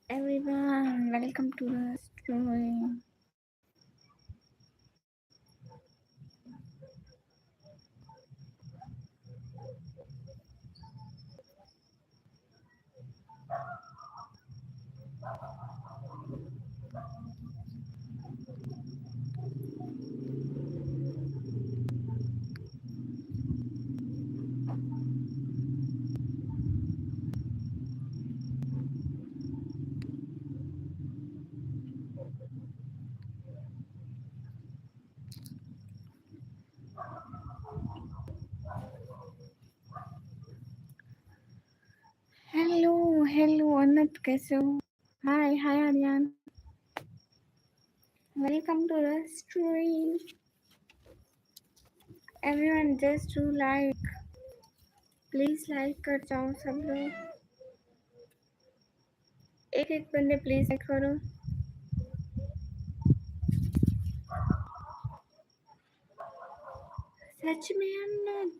everyone, welcome to the story. Hello, Anat, कैसे हो? Hi, Aryan. Welcome to the story. Everyone, just do like. Please like कर जाओ सब लोग. एक बंदे प्लीज लाइक करो. सच में अनंत,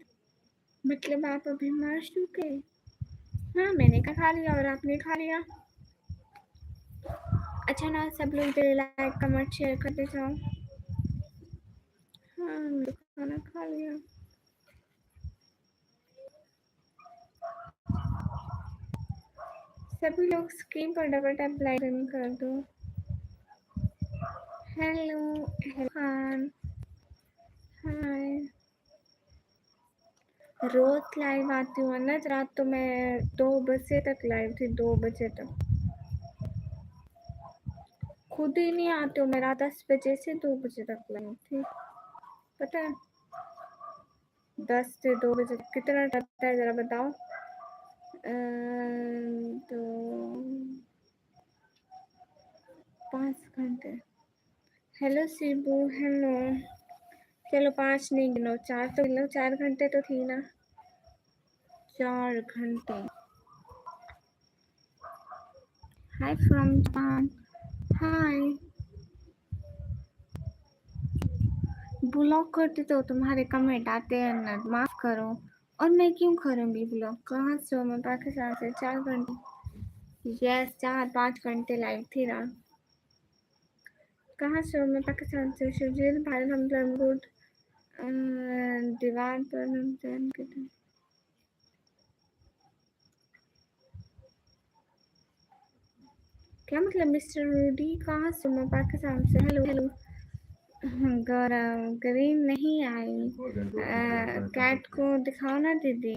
मतलब आप अभी मर चुके? हाँ, मैंने खा लिया और आपने खा लिया. अच्छा ना, सब लोग जल्दी लाइक कमेंट शेयर करते जाओ. हाँ, मैं खाना खा लिया. सभी लोग स्क्रीन पर डबल टैप लाइक कर दो. हेलो खान. हाय. रोज लाइव आती हूँ ना, रात तो मैं 2 बजे तक लाइव थी. 2 बजे तक खुद ही नहीं आती हूँ मैं. रात 10 बजे से 2 बजे तक लाइव थी. पता है, 10 से 2 बजे तक कितना लगता है जरा बताओ. तो 5 घंटे. हेलो शिबू. हेलो. चलो 5 नहीं गिनो, 4 तो गिनो. 4 घंटे तो थी ना. 4 घंटे. हाय फ्रॉम जापान. हाय. ब्लॉक करती तो तुम्हारे कमेंट आते हैं ना, माफ करो. और मैं क्यों करूँगी ब्लॉक? कहाँ से हो? मैं पाकिस्तान से. 4 घंटे. यस, 4-5 घंटे लाइव थी ना. कहाँ से हो? मैं पाकिस्तान से. शिवजीत भाई हम गुड. दीवार पर हम चैन के थे. क्या मतलब मिस्टर रूडी? कहाँ से? मैं पाकिस्तान से. हेलो. गौरव ग्रीन नहीं आई. कैट को दिखाओ ना दीदी.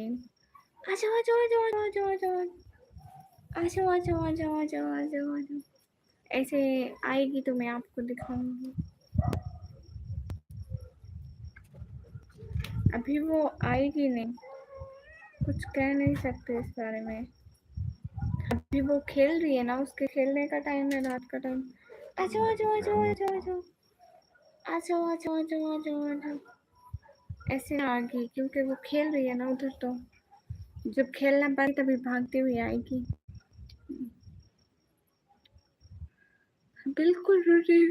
आ जाओ आ जाओ आ जाओ आ जाओ आ जाओ आ जाओ आ जाओ आ जाओ आ जाओ आ जाओ आ जाओ. ऐसे आएगी तो मैं आपको दिखाऊंगी. अभी वो आएगी नहीं, कुछ कह नहीं सकते इस बारे में. अभी वो खेल रही है ना, उसके खेलने का टाइम है, रात का टाइम. आ जाओ आ जाओ आ जाओ आ जाओ आ जाओ आ जाओ आ जाओ आ जाओ आ जाओ आ जाओ. ऐसे आ गई क्योंकि वो खेल रही है ना उधर. तो जब खेलना पाएगी तभी भागती हुई आएगी. बिल्कुल रूडी.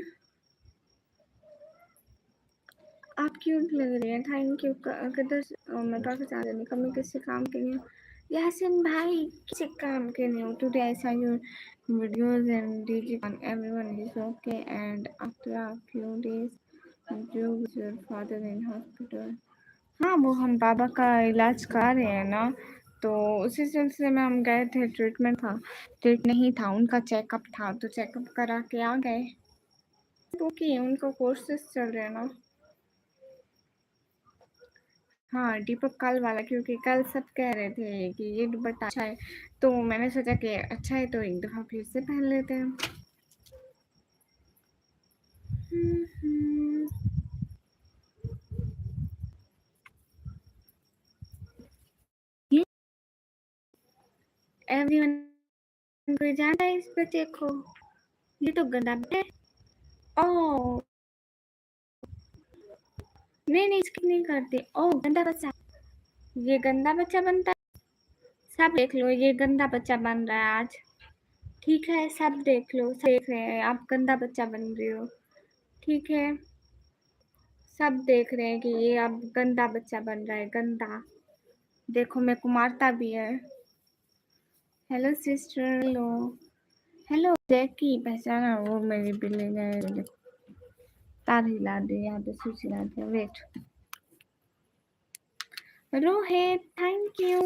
आप क्यूट लग रही है. Thank you. किधर मैं पाकिस्तान से नहीं. कमी किसी काम के लिए. यासिन भाई किसी काम के लिए हो. Today I saw your videos and DG on everyone is okay and after a few days you with your father in hospital. हाँ, वो हम बाबा का इलाज करा रहे हैं ना, तो उसी सिलसिले में हम गए थे. ट्रीटमेंट था. ट्रीट नहीं था, उनका चेकअप था, तो चेकअप करा के आ गए. तो कि उनका कोर्सेस चल रहे हैं ना. हाँ, दीपक कल वाला, क्योंकि कल सब कह रहे थे कि ये दुपट्टा अच्छा है, तो मैंने सोचा कि अच्छा है तो एक दफ़ा फिर से पहन लेते हैं. ये एवरीवन कोई जानता है इस बच्चे को? ये तो गंदा है. ओह नहीं, इसकी नहीं करती. ओह गंदा बच्चा. ये गंदा बच्चा बनता है. सब देख लो, ये गंदा बच्चा बन रहा है आज. ठीक है, सब देख लो. सब देख रहे हैं आप गंदा बच्चा बन रहे हो. ठीक है, सब देख रहे हैं कि ये अब गंदा बच्चा बन रहा है. गंदा. देखो मेरे को मारता भी है. Hello sister. हेलो. हेलो जैकी, पहचाना? वो मेरी बिल्ली ने तार हिला दी, यहाँ पे स्विच हिला दिया। Wait, Rohit thank you.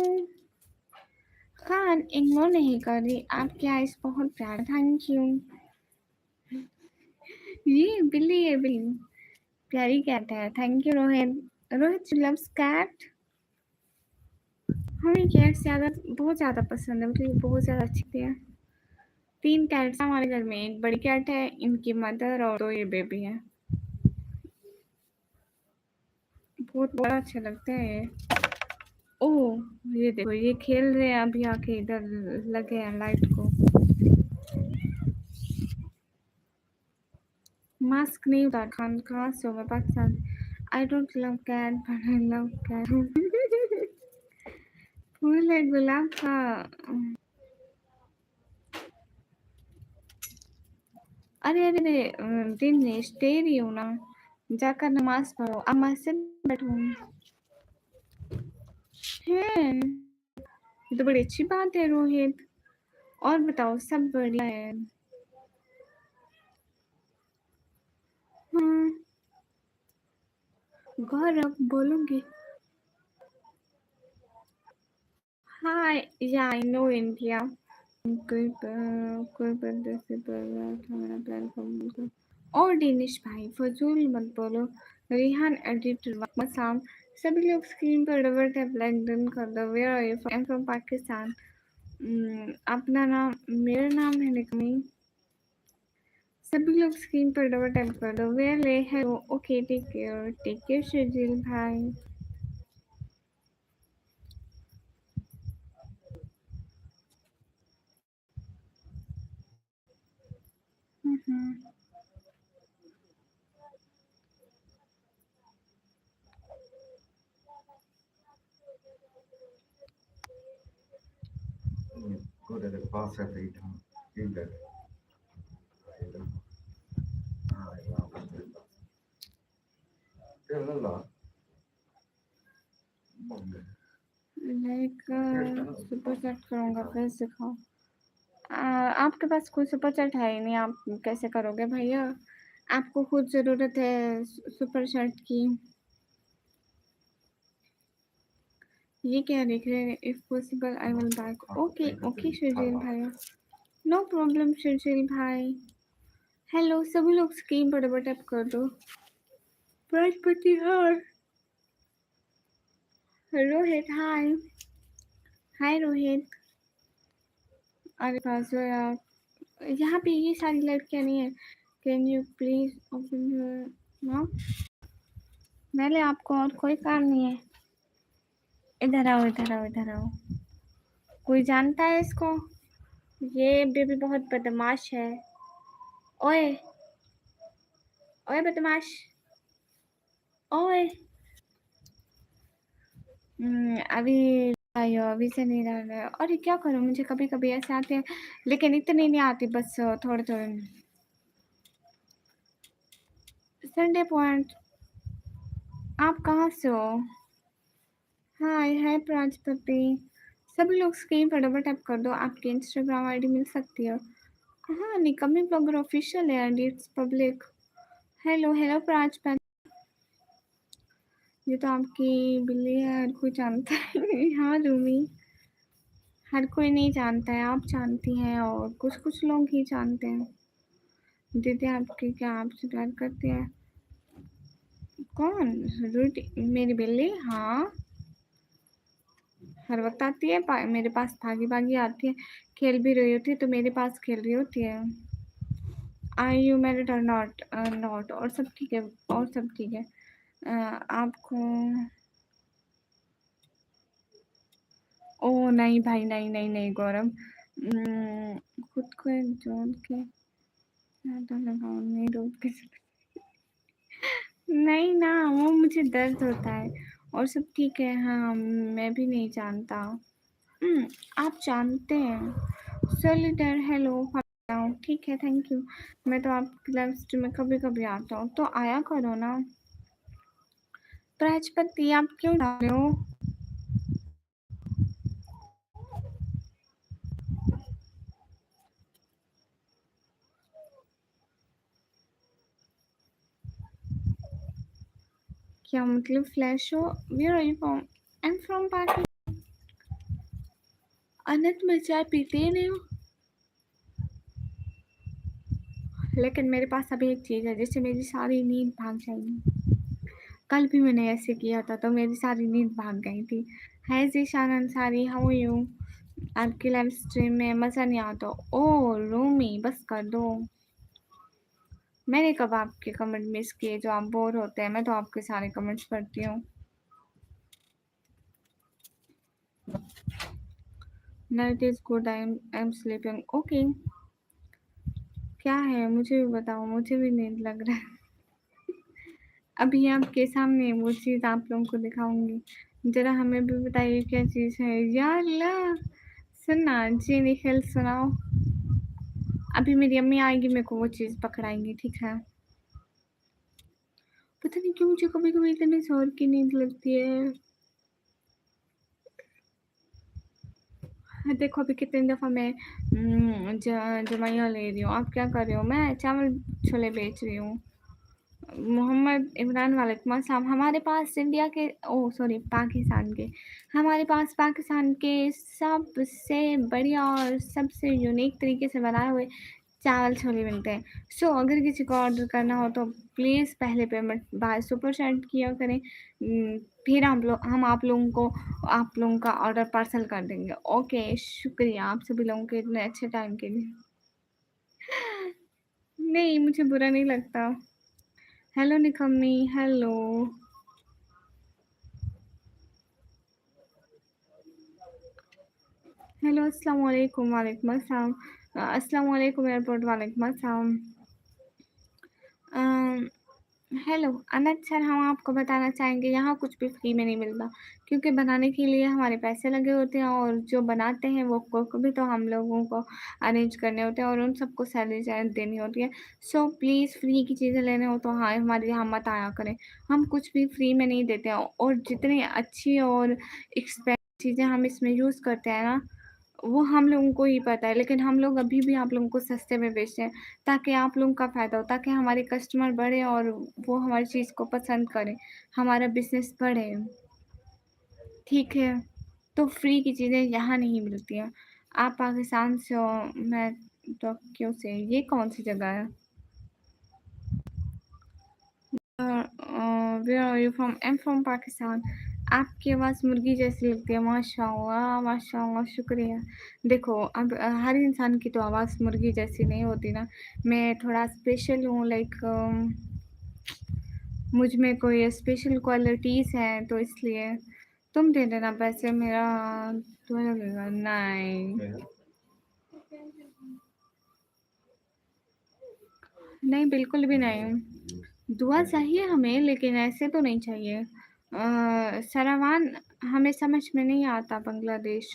Khan ignore नहीं कर रही, आपकी आइस बहुत प्यार, थैंक यू। ये बिल्ली है, बिल्ली प्यारी कैट है, thank you Rohit. Rohit loves cat. हमें कैट्स ज़्यादा, बहुत ज़्यादा पसंद है, मतलब बहुत ज़्यादा अच्छी है। 3 कैट्स हमारे घर में, एक बड़ी कैट है, इनकी मदर और 2 ये बेबी है। बहुत बड़ा अच्छा लगता है ये। ओह ये देखो, ये खेल रहे हैं अभी, आके इधर लगे हैं लाइट को। मास्क नहीं उतार खान, कहाँ से हो? मैं Pakistan. I don't love cat but I love cat. फूल है गुलाब का। अरे अरे अरे दिनेश, तेरी हूँ ना, जाकर नमाज पढ़ो। अब मस्जिद में बैठूं है, ये तो बड़ी अच्छी बात है रोहित। और बताओ, सब बढ़िया है? हाँ, गौरव बोलूंगी। हाय, या आई नो इंडिया। कोई बंदे से बोल रहा था मेरा प्लान कबूल कर। और डेनिश भाई फजूल मत बोलो। रिहान एडिटर मोहम्मद साम, सभी लोग स्क्रीन पर डबल टैप लाइक डन कर दो। Where are you? I am from Pakistan. अपना नाम, मेरा नाम है निकमी। सभी लोग स्क्रीन पर डबल टैप कर दो। वेयर ले है वो? ओके, टेक केयर शजील भाई। Go to the boss every time. You got it. Like super chat करूँगा, फिर सिखाओ। आपके पास कोई सुपर चैट है ही नहीं, आप कैसे करोगे भैया? आपको खुद ज़रूरत है सुपर चैट की। ये क्या लिख रहे हैं? If possible I will back. Okay okay Sharjeel भाई, नो प्रॉब्लम शर्जील भाई। हेलो, सभी लोग स्क्रीन पर डबल टैप कर दो। बृहस्पति हाय। रोहित हाय। हाय रोहित। अरे पास यार, यहाँ पे ये सारी लड़कियाँ नहीं है। Can you please open your mouth? मैंने आपको और कोई काम नहीं है। इधर आओ इधर आओ इधर आओ। कोई जानता है इसको? ये बेबी बहुत बदमाश है। ओए ओए बदमाश, ओए। अभी आयो, अभी से नहीं रह रहे। और क्या करूँ, मुझे कभी कभी ऐसे आते हैं, लेकिन इतने नहीं आते, बस थोड़े थोड़े। संडे पॉइंट, आप कहाँ से हो? हाय हाय प्राजपति। सभी लोग स्क्रीन पर डबल टैप कर दो, आपकी इंस्टाग्राम आईडी मिल सकती है। हाँ, निकम्मी ब्लॉगर ऑफिशियल है and it's public. Hello hello Prajapati. ये तो आपकी बिल्ली है, हर कोई जानता है। हाँ रूमी, हर कोई नहीं जानता है, आप जानती हैं और कुछ कुछ लोग ही जानते हैं। दीदी आपकी क्या आपसे प्यार करती है? कौन? रूटी मेरी बिल्ली? हाँ, हर वक्त आती है, मेरे पास भागी भागी आती है। खेल भी रही होती है तो मेरे पास खेल रही होती है। आई यू मैरिड और नॉट? नॉट। और सब ठीक है, और सब ठीक है। आपको? ओ नहीं भाई, नहीं नहीं नहीं गौरव, खुद को एक जोड़ के ज़्यादा लगाओ, नहीं रोक के नहीं ना, वो मुझे दर्द होता है। और सब ठीक है, हाँ मैं भी नहीं जानता। आप जानते हैं। सॉलिडर हेलो, ठीक है थैंक यू। मैं तो आपकी लाइव स्ट्रीम में कभी कभी आता हूँ, तो आया करो ना। प्राजपति आप क्यों जा रहे हो? क्या मतलब फ्लैश हो? Where are you from? I am from Pakistan. Anant मैं चाय पीती ही नहीं हूँ, लेकिन मेरे पास अभी एक चीज़ है जिससे मेरी सारी नींद भाग जाएगी। कल भी मैंने ऐसे किया था तो मेरी सारी नींद भाग गई थी। Hi Zeeshan Ansari, how are you? आपकी लाइव स्ट्रीम में मज़ा नहीं आता? ओ रूमी, बस कर दो। मैंने कब आपके कमेंट मिस किए जो आप बोर होते हैं? मैं तो आपके सारे कमेंट्स पढ़ती हूँ। Night is good, I am sleeping. Okay, क्या है मुझे भी बताओ, मुझे भी नींद लग रहा है। अभी आपके सामने वो चीज़ आप लोगों को दिखाऊंगी, जरा हमें भी बताइए क्या चीज़ है। यार अल्लाह, सुनना जी निखिल सुनाओ। अभी मेरी अम्मी आएगी, मेरे को वो चीज़ पकड़ाएंगी, ठीक है? पता नहीं क्यों मुझे कभी कभी इतने जोर की नींद लगती है। देखो अभी कितनी दफ़ा मैं जमाइया ले रही हूँ। आप क्या कर रहे हो? मैं चावल छोले बेच रही हूँ। मोहम्मद इमरान वालेकुम अस्सलाम। हमारे पास इंडिया के, ओ सॉरी, पाकिस्तान के, हमारे पास पाकिस्तान के सबसे बढ़िया और सबसे यूनिक तरीके से बनाए हुए चावल छोले मिलते हैं। सो अगर किसी को ऑर्डर करना हो तो प्लीज़ पहले पेमेंट बाय सुपर चैट किया करें। फिर हम आप लोगों का ऑर्डर पार्सल कर देंगे। ओके, शुक्रिया आप सभी लोगों के इतने अच्छे टाइम के लिए। नहीं, मुझे बुरा नहीं लगता। हेलो निकम्मी, हेलो। हेलो, अस्सलाम वालेकुम। वालेकुम अस्सलाम। अस्सलाम वालेकुम एयरपोर्ट, वालेकुम अस्सलाम। हेलो अनंत सर, हम आपको बताना चाहेंगे यहाँ कुछ भी फ्री में नहीं मिलता, क्योंकि बनाने के लिए हमारे पैसे लगे होते हैं और जो बनाते हैं वो कुक भी तो हम लोगों को अरेंज करने होते हैं और उन सबको सैलरी देनी होती है। सो प्लीज़ फ्री की चीज़ें लेने हो तो हाँ हमारे यहाँ मत आया करें। हम कुछ भी फ्री में नहीं देते हैं और जितनी अच्छी और एक्सपेंसिव चीज़ें हम इसमें यूज़ करते हैं ना, वो हम लोगों को ही पता है, लेकिन हम लोग अभी भी आप लोगों को सस्ते में बेचते हैं ताकि आप लोगों का फ़ायदा हो, ताकि हमारे कस्टमर बढ़े और वो हमारी चीज़ को पसंद करें, हमारा बिज़नेस बढ़े, ठीक है? तो फ्री की चीज़ें यहाँ नहीं मिलती हैं। आप पाकिस्तान से हो, मैं टोक्यो से। ये कौन-सी जगह है? Where are you from? I am from Pakistan. आपकी आवाज़ मुर्गी जैसी लगती है। माशाअल्लाह, माशाअल्लाह, शुक्रिया। देखो अब हर इंसान की तो आवाज़ मुर्गी जैसी नहीं होती ना। मैं थोड़ा स्पेशल हूँ, लाइक मुझ में कोई स्पेशल क्वालिटीज़ हैं तो इसलिए। तुम दे देना पैसे, मेरा तुम्हें लगेगा नहीं। नहीं, बिल्कुल भी नहीं। दुआ चाहिए हमें, लेकिन ऐसे तो नहीं चाहिए। सरावान, हमें समझ में नहीं आता बांग्लादेश।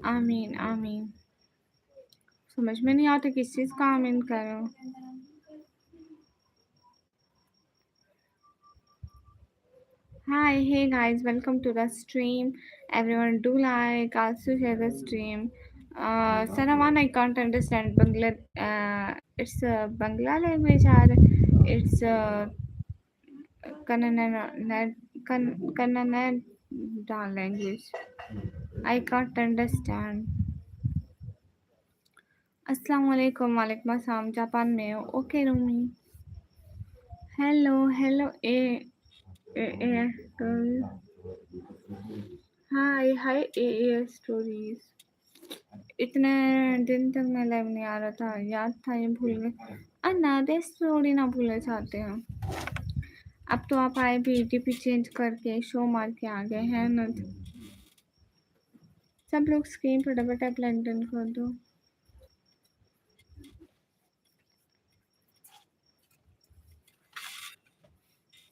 आमीन, आमीन। समझ में नहीं आता किस चीज़ का आमीन कर रहे हो। Hi, hey guys, welcome to the stream. Everyone do like, also share the stream. Sarawan, I can't understand Bangla. It's a Bangla language or it's a Kannada language. I can't understand. Assalamu alaikum, walaikum assalam. Japan में हो? Okay Rumi. Hello hello ए हाय हाय ए stories. इतने दिन तक मैं live नहीं आ रहा था, याद था, ये भूल गए। अनादेश थोड़ी ना भूलना चाहते हैं। अब तो आप आए भी डीपी चेंज करके शो मार के आ गए हैं ना। सब लोग स्क्रीन पर डबल टैप लाइक डन कर दो।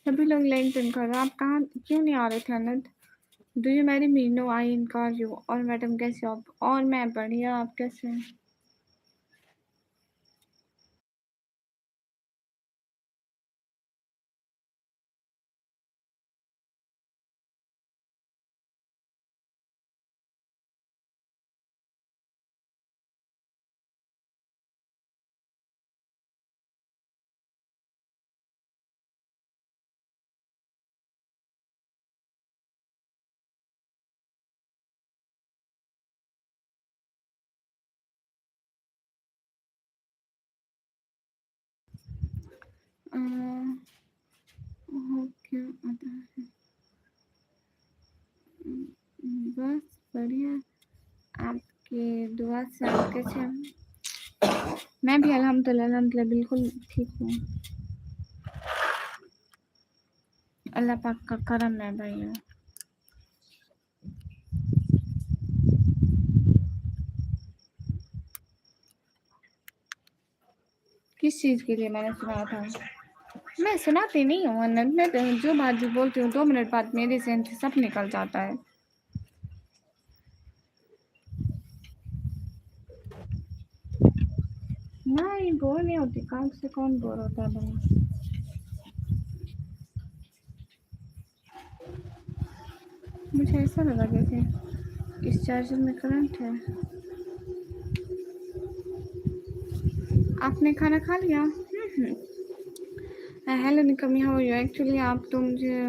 सभी लोग लाइक डन कर दो। आप कहाँ क्यों नहीं आ रहे थे Anant? Do you marry me? No I इनकार यू। और मैडम कैसे हो आप? और मैं बढ़िया, आप कैसे हैं? हो क्या आता है? बस बढ़िया, आपकी दुआ से आप कैसे हैं? मैं भी अल्हम्दुलिल्लाह बिल्कुल ठीक हूँ। अल्लाह पाक का करम है भाई। किस चीज़ के लिए मैंने सुना था? मैं सुनाती नहीं हूँ अनंत, मैं तो जो बात भी बोलती हूँ 2 मिनट बाद मेरे से सब निकल जाता है। नहीं बोर नहीं होती, काम से कौन बोर होता है भला? मुझे ऐसा लगा जैसे इस चार्जर में करंट है। आपने खाना खा लिया? Hello Nikmi, how are you? Actually आप तो मुझे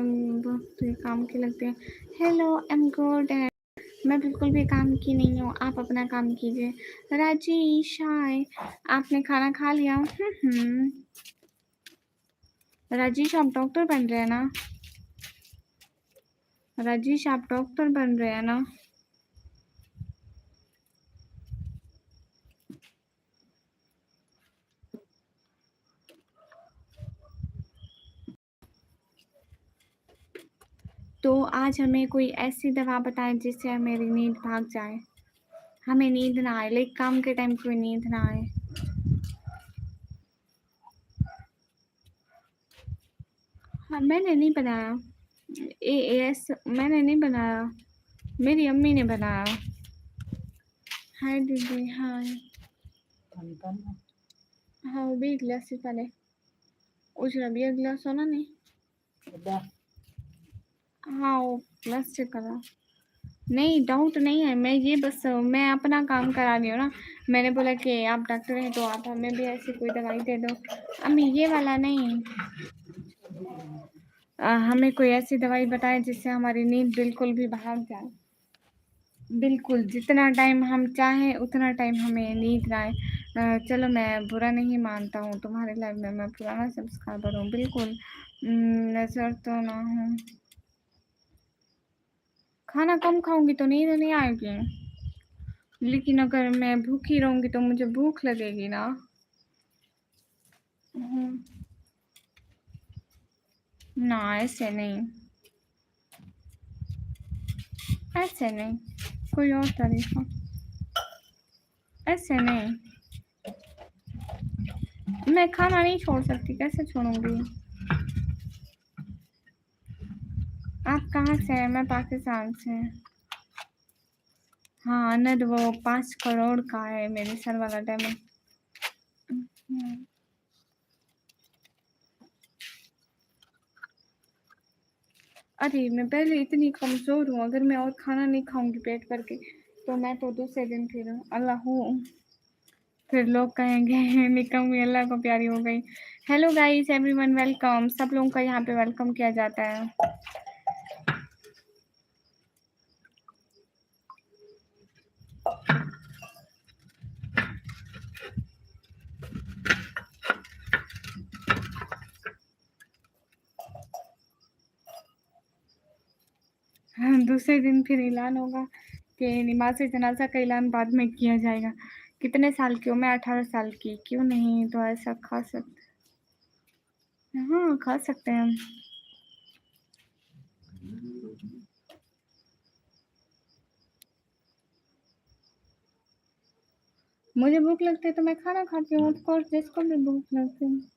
बहुत काम के लगते हैं। Hello, I am good. मैं बिल्कुल भी काम की नहीं हूँ, आप अपना काम कीजिए। राजेश हाय, आपने खाना खा लिया? राजेश आप डॉक्टर बन रहे हैं ना? राजेश आप डॉक्टर बन रहे हैं ना? तो आज हमें कोई ऐसी दवा बताएं जिससे मेरी नींद भाग जाए। हमें नींद ना आए, लाइक काम के टाइम कोई नींद ना आए। हाँ, मैंने नहीं बनाया। एएस मैंने नहीं बनाया, मेरी अम्मी ने बनाया। हाय दीदी हाय। हाँ वो भी गिलास से पहले उजला भी गिलास होना नहीं। हाँ वो प्लस से करा। नहीं डाउट नहीं है, मैं ये बस मैं अपना काम करा रही हूँ ना। मैंने बोला कि आप डॉक्टर हैं तो आप हमें भी ऐसी कोई दवाई दे दो। अम्मी ये वाला नहीं, हमें कोई ऐसी दवाई बताएं जिससे हमारी नींद बिल्कुल भी भाग जाए। बिल्कुल जितना टाइम हम चाहें उतना टाइम हमें नींद ना आए। चलो मैं बुरा नहीं मानता हूँ, तुम्हारे लाइफ में मैं पुराना सब्सक्राइबर हूँ बिल्कुल। नजर तो ना हूँ। खाना कम खाऊंगी तो नींद नहीं आएगी, लेकिन अगर मैं भूखी रहूंगी तो मुझे भूख लगेगी ना। ना ऐसे नहीं, ऐसे नहीं, कोई और तरीका। ऐसे नहीं, मैं खाना नहीं छोड़ सकती, कैसे छोड़ूंगी? आप कहाँ से हैं? मैं पाकिस्तान से। हाँ अनद वो 5 करोड़ का है मेरे सर वाला डायमंड। अरे मैं पहले इतनी कमजोर हूँ, अगर मैं और खाना नहीं खाऊंगी पेट भर के तो मैं तो दूसरे दिन फिर अल्लाह हूँ, फिर लोग कहेंगे निकम्मी अल्लाह को प्यारी हो गई। हेलो गाइस एवरीवन वेलकम, सब लोगों का यहाँ पे वेलकम किया जाता है। दूसरे दिन फिर ऐलान होगा कि नमाज जनाजा का ऐलान बाद में किया जाएगा। कितने साल की हो? मैं 18 साल की। क्यों नहीं, तो ऐसा खा सकते, हाँ खा सकते हैं हम। मुझे भूख लगती है तो मैं खाना खाती हूँ, ऑफ कोर्स जिसको भी भूख लगती है।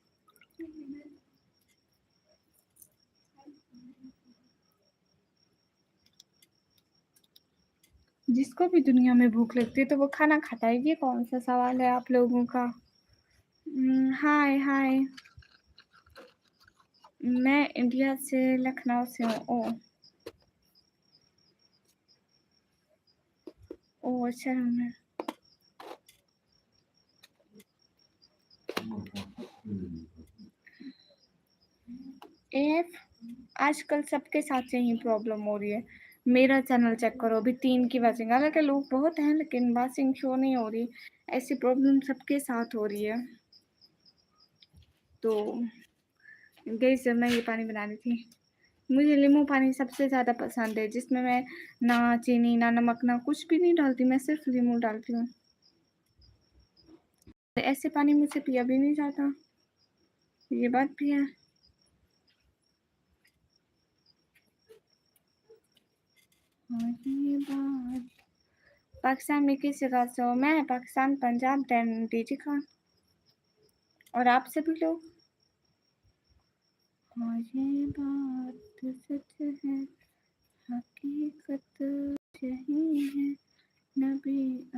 जिसको भी दुनिया में भूख लगती है तो वो खाना खाता है, ये कौन सा सवाल है आप लोगों का? हाय हाय, मैं इंडिया से लखनऊ से हूँ। ओ ओ अच्छा मैं एफ आजकल सबके साथ यही प्रॉब्लम हो रही है। मेरा चैनल चेक करो, अभी 3 की वाचिंग, हालांकि लोग बहुत हैं लेकिन वाचिंग शो नहीं हो रही। ऐसी प्रॉब्लम सबके साथ हो रही है। तो गाइस जब मैं ये पानी बना रही थी, मुझे नींबू पानी सबसे ज़्यादा पसंद है, जिसमें मैं ना चीनी, ना नमक, ना कुछ भी नहीं डालती, मैं सिर्फ़ नींबू डालती हूँ। ऐसे पानी मुझसे पिया भी नहीं जाता, ये बात भी है। और ये बात पाकिस्तान में किस जगह से हो? मैं पाकिस्तान, पंजाब, दैन डीजी खान। और आप सभी लोग? और ये बात सच है, हकीकत यही है, नबी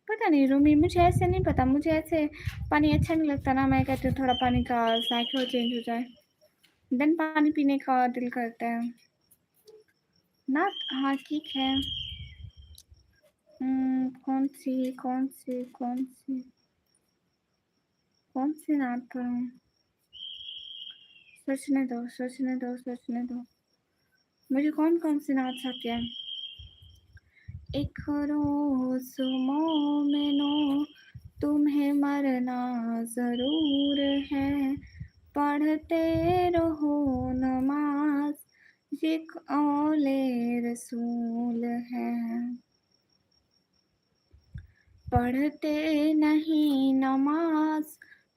पता नहीं रूमी, मुझे ऐसे नहीं पता, मुझे ऐसे पानी अच्छा नहीं लगता ना, मैं कहती हूँ थोड़ा पानी का साइकिल चेंज हो जाए, देन पानी पीने का दिल करता है ना। हाँ ठीक है। कौन सी कौन सी कौन सी कौन सी नात पढ़ूं? सोचने दो सोचने दो सोचने दो, मुझे कौन कौन सी नात आती है। एक रोज मोमिनो तुम्हें मरना जरूर है, पढ़ते रहो नमाज, ये कौले रसूल है। पढ़ते नहीं नमाज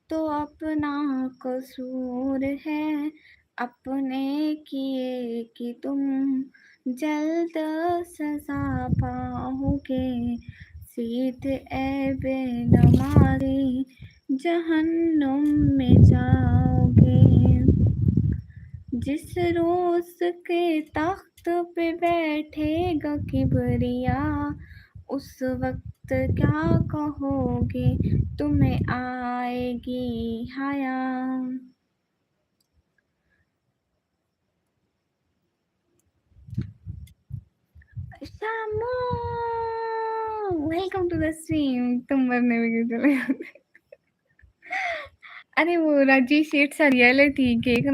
तो अपना कसूर है, अपने किए कि तुम जल्द सजा पाओगे, सीधे ए बेनमाजी जहन्नुम में जाओगे। जिस रोज के तख्त पे बैठेगा किबरिया, उस वक्त क्या कहोगे, तुम्हें आएगी हया। Shamu welcome to the stream. तुम मरने में क्यों चले जाते? अरे वो राजेश सेठ सा रियलिटी कि एक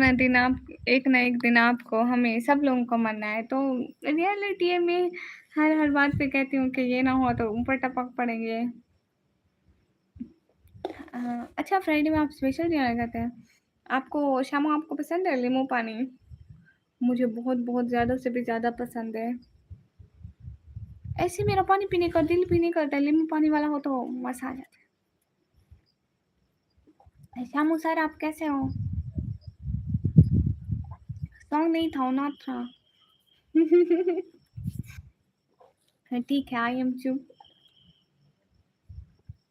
ना एक दिन आपको हमें सब लोगों को मरना है, तो रियलिटी में हर बात पे कहती हूँ कि ये ना हो तो ऊपर टपक पड़ेंगे। अच्छा फ्राइडे में आप स्पेशल डिनर करते हैं? आपको शामू आपको पसंद है नींबू पानी? मुझे बहुत बहुत ज़्यादा से भी ज़्यादा पसंद है। ऐसे मेरा पानी पीने का दिल भी नहीं करता, नींबू पानी वाला हो तो मज़ा आ जाता है। शामू सर आप कैसे हो? सॉन्ग नहीं था, ना था। ठीक है, आई एम चुप।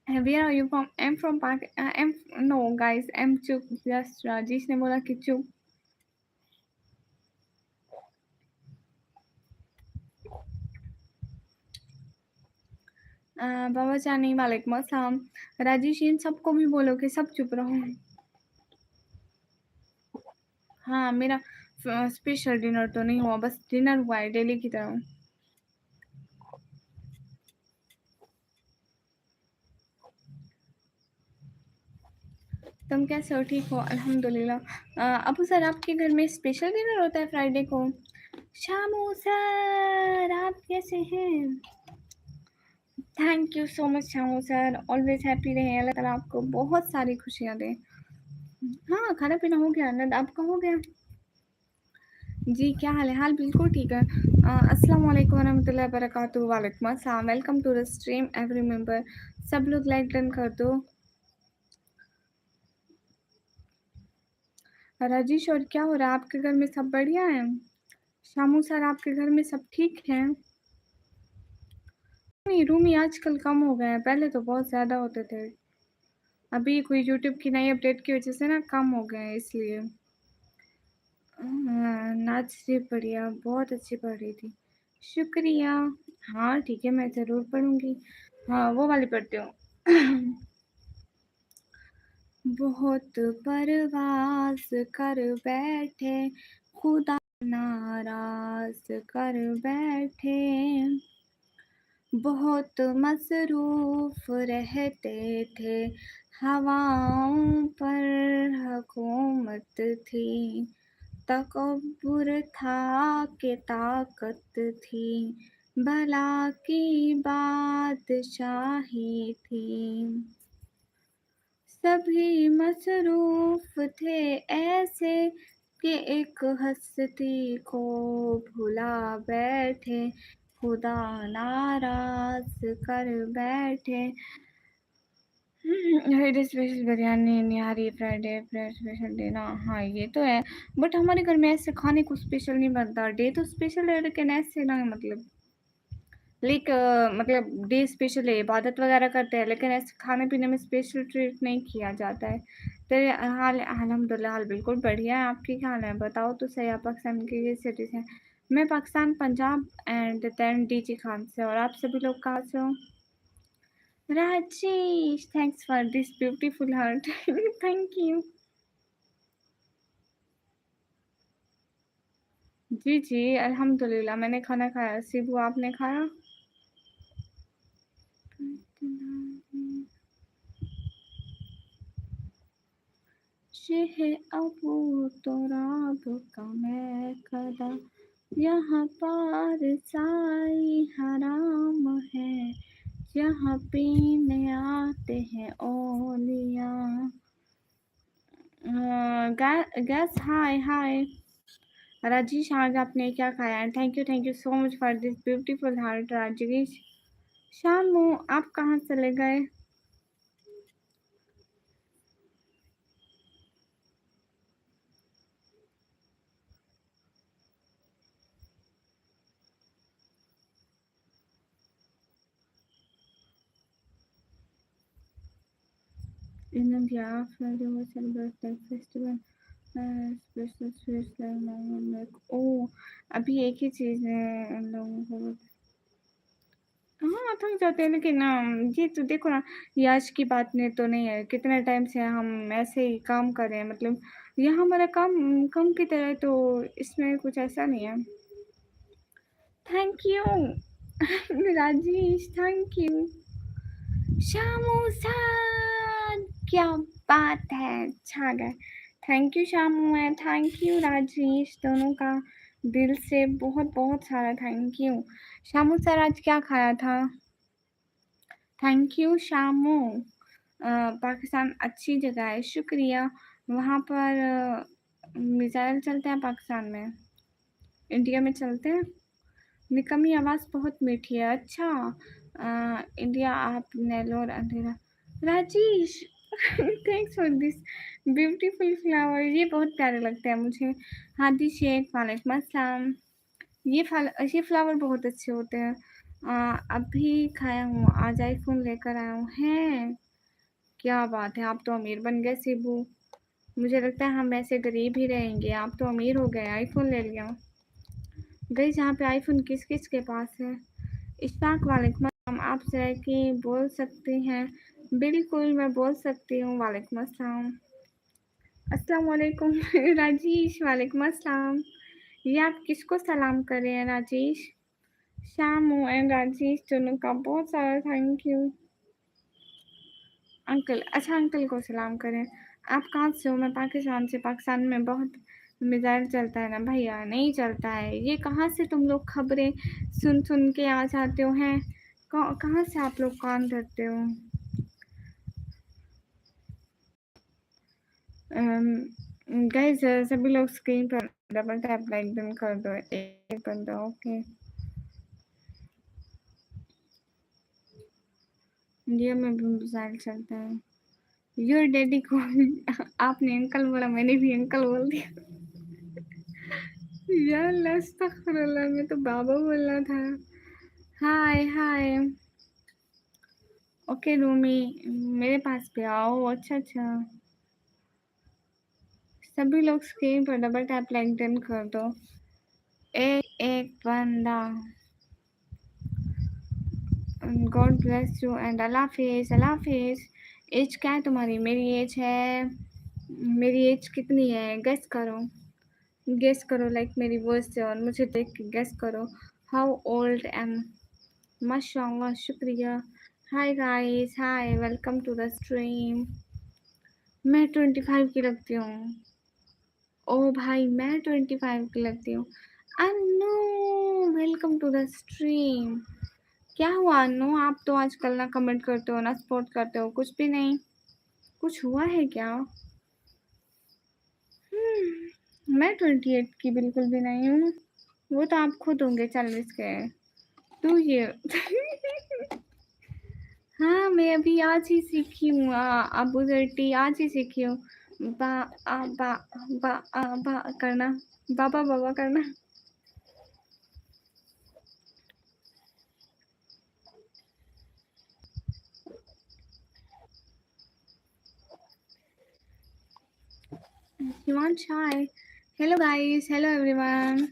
Where are you from? I'm from Pak. I'm no guys. I'm चुप। Just राजेश ने बोला कि चुप। बाबा जानी वालेकुम अस्सलाम। राजेश इन सबको भी बोलो कि सब चुप रहो। हाँ मेरा स्पेशल डिनर तो नहीं हुआ, बस डिनर हुआ है डेली की तरह। तुम कैसे हो? ठीक हो? अल्हम्दुलिल्लाह। अबू सर आपके घर में स्पेशल डिनर होता है फ्राइडे को? शामू सर आप कैसे हैं? Thank you so much Shamu sir, always happy रहें, अल्लाह ताला आपको बहुत सारी खुशियाँ दें। हाँ खाना पीना हो गया, नद आपका हो गया? जी क्या हाल है? हाल बिल्कुल ठीक है। अस्सलाम वालेकुम वरहमतुल्लाहि वबरकातुहू। वालेकुम अस्सलाम। Welcome to the stream every member. सब लोग लाइक डन कर दो। राजेश और क्या हो रहा है आपके घर में? सब बढ़िया है? शामू सर आपके घर में सब ठीक हैं? नहीं रूमी आजकल कम हो गए हैं, पहले तो बहुत ज़्यादा होते थे। अभी कोई यूट्यूब की नई अपडेट की वजह से ना कम हो गए हैं इसलिए। नाच से बढ़िया, बहुत अच्छी पढ़ रही थी। शुक्रिया। हाँ ठीक है, मैं ज़रूर पढ़ूँगी। हाँ वो वाली पढ़ती हूँ। बहुत परवाज़ कर बैठे, खुदा नाराज़ कर बैठे, बहुत मसरूफ़ रहते थे, हवाओं पर हुकूमत थी, तकब्बुर था कि ताकत थी, भला की बादशाही थी। सभी मसरूफ थे ऐसे कि एक हस्ती को भुला बैठे, खुदा नाराज कर बैठे। फ्राइडे स्पेशल बिरयानी, निहारी फ्राइडे स्पेशल डे ना, हाँ ये तो है। बट हमारे घर में ऐसे खाने को स्पेशल नहीं बनता। डे तो स्पेशल है लेकिन ऐसे ना, मतलब मतलब डे स्पेशल है, इबादत वगैरह करते हैं, लेकिन ऐसे खाने पीने में स्पेशल ट्रीट नहीं किया जाता है। तेरे हाल अल्हम्दुलिल्लाह हाल बिल्कुल बढ़िया है। आपकी क्या हाल है बताओ तो सही। आप पाकिस्तान की किस सिटी से हैं? मैं Pakistan Punjab and then DG Khan से। और आप सभी लोग कहाँ से हो? Rajesh, thanks for this beautiful heart. Thank you. जी जी अल्हम्दुलिल्लाह मैंने खाना खाया। शिबू आपने खाया? शेह अबू तुराब का मैं कदा, यहाँ पार साई हराम है, यहाँ पीने आते हैं ओलिया। गैस हाय हाय राजेश, आज आपने क्या खाया? And thank you so much for this beautiful heart Rajesh. Shamu आप कहाँ चले गए? In India, Friday was celebrated like festival. Special sweets like oh, अभी एक ही चीज़ है इन लोगों को। हाँ थक जाते हैं लेकिन ये तो देखो ना, ये आज की बात नहीं तो नहीं है। कितने टाइम से हम ऐसे ही काम कर रहे हैं, मतलब ये हमारा काम काम की तरह है, तो इसमें कुछ ऐसा नहीं है। Thank you Rajesh, thank you. Shamu sir, क्या बात है, छा गए। Thank you Shamu and thank you Rajesh, दोनों का दिल से बहुत बहुत सारा थैंक यू। शामू सर आज क्या खाया था? Thank you Shamu. पाकिस्तान अच्छी जगह है, शुक्रिया। वहाँ पर मिसाइल चलते हैं पाकिस्तान में, इंडिया में चलते हैं। निकम्मी आवाज़ बहुत मीठी है। अच्छा इंडिया आप नेलोर अंधेरा। Rajesh thanks for this beautiful flower, ये बहुत प्यारे लगते हैं मुझे। हादी शेख वालेकुम अस्सलाम। ये फ्लावर बहुत अच्छे होते हैं। अभी खाया हूँ, आज आईफोन लेकर आया हूँ। हैं क्या बात है, आप तो अमीर बन गए शिबू। मुझे लगता है हम ऐसे गरीब ही रहेंगे, आप तो अमीर हो गए, आईफोन ले लिया। गई जहाँ पे आईफोन किस किस के पास है। इशफाक वालेकुम अस्सलाम, आप ज़रा कि बोल सकती हैं? बिल्कुल मैं बोल सकती हूँ। वालेकुम अस्सलाम। अस्सलाम वालेकुम राजेश, वालेकुम अस्सलाम। ये आप किसको सलाम कर रहे हैं राजेश? शामू एंड राजेश दोनों का बहुत सारा थैंक यू। अंकल, अच्छा अंकल को सलाम करें। आप कहाँ से हो? मैं पाकिस्तान से। पाकिस्तान में बहुत मिज़ाइल चलता है ना भैया? नहीं चलता है। ये कहाँ से तुम लोग खबरें सुन सुन के आ जाते हो हैं? कहाँ से आप लोग कान धरते हो? गाइस सभी लोग स्क्रीन पर डबल टैप लाइक डन कर दो। एक बंदा ओके। इंडिया में भी मिसाइल चलता है। योर डैडी को आपने अंकल बोला, मैंने भी अंकल बोल दिया। यार अस्तगफुरुल्लाह, मैं तो बाबा बोलना था। हाय हाय ओके रूमी, मेरे पास भी आओ। अच्छा अच्छा, सभी लोग स्क्रीन पर डबल टैप लाइक डन कर दो। एक बंदा। गॉड ब्लेस यू एंड अल्लाह हाफिज़। अल्लाह हाफिज़। एज क्या है तुम्हारी? मेरी एज है, मेरी एज कितनी है गेस करो? गेस करो लाइक मेरी वॉइस से और मुझे देख के गेस करो। How old am? माशाल्लाह, शुक्रिया। Hi guys, hi welcome to the stream. मैं 25 की लगती हूँ। ओ भाई मैं 25 की लगती हूँ। Annu welcome to the stream. क्या हुआ अन्नू, आप तो आजकल ना कमेंट करते हो ना सपोर्ट करते हो, कुछ भी नहीं। कुछ हुआ है क्या? मैं 28 की बिल्कुल भी नहीं हूँ। वो तो आप खुद होंगे 40 के। तो ये हाँ, मैं अभी आज ही सीखी हूँ। अबू जर्टी आज ही सीखी हूँ। बा आ बा बा आ बा करना, बाबा बाबा करना। शिवांश हाय, हेलो गाइस, हेलो एवरीवन।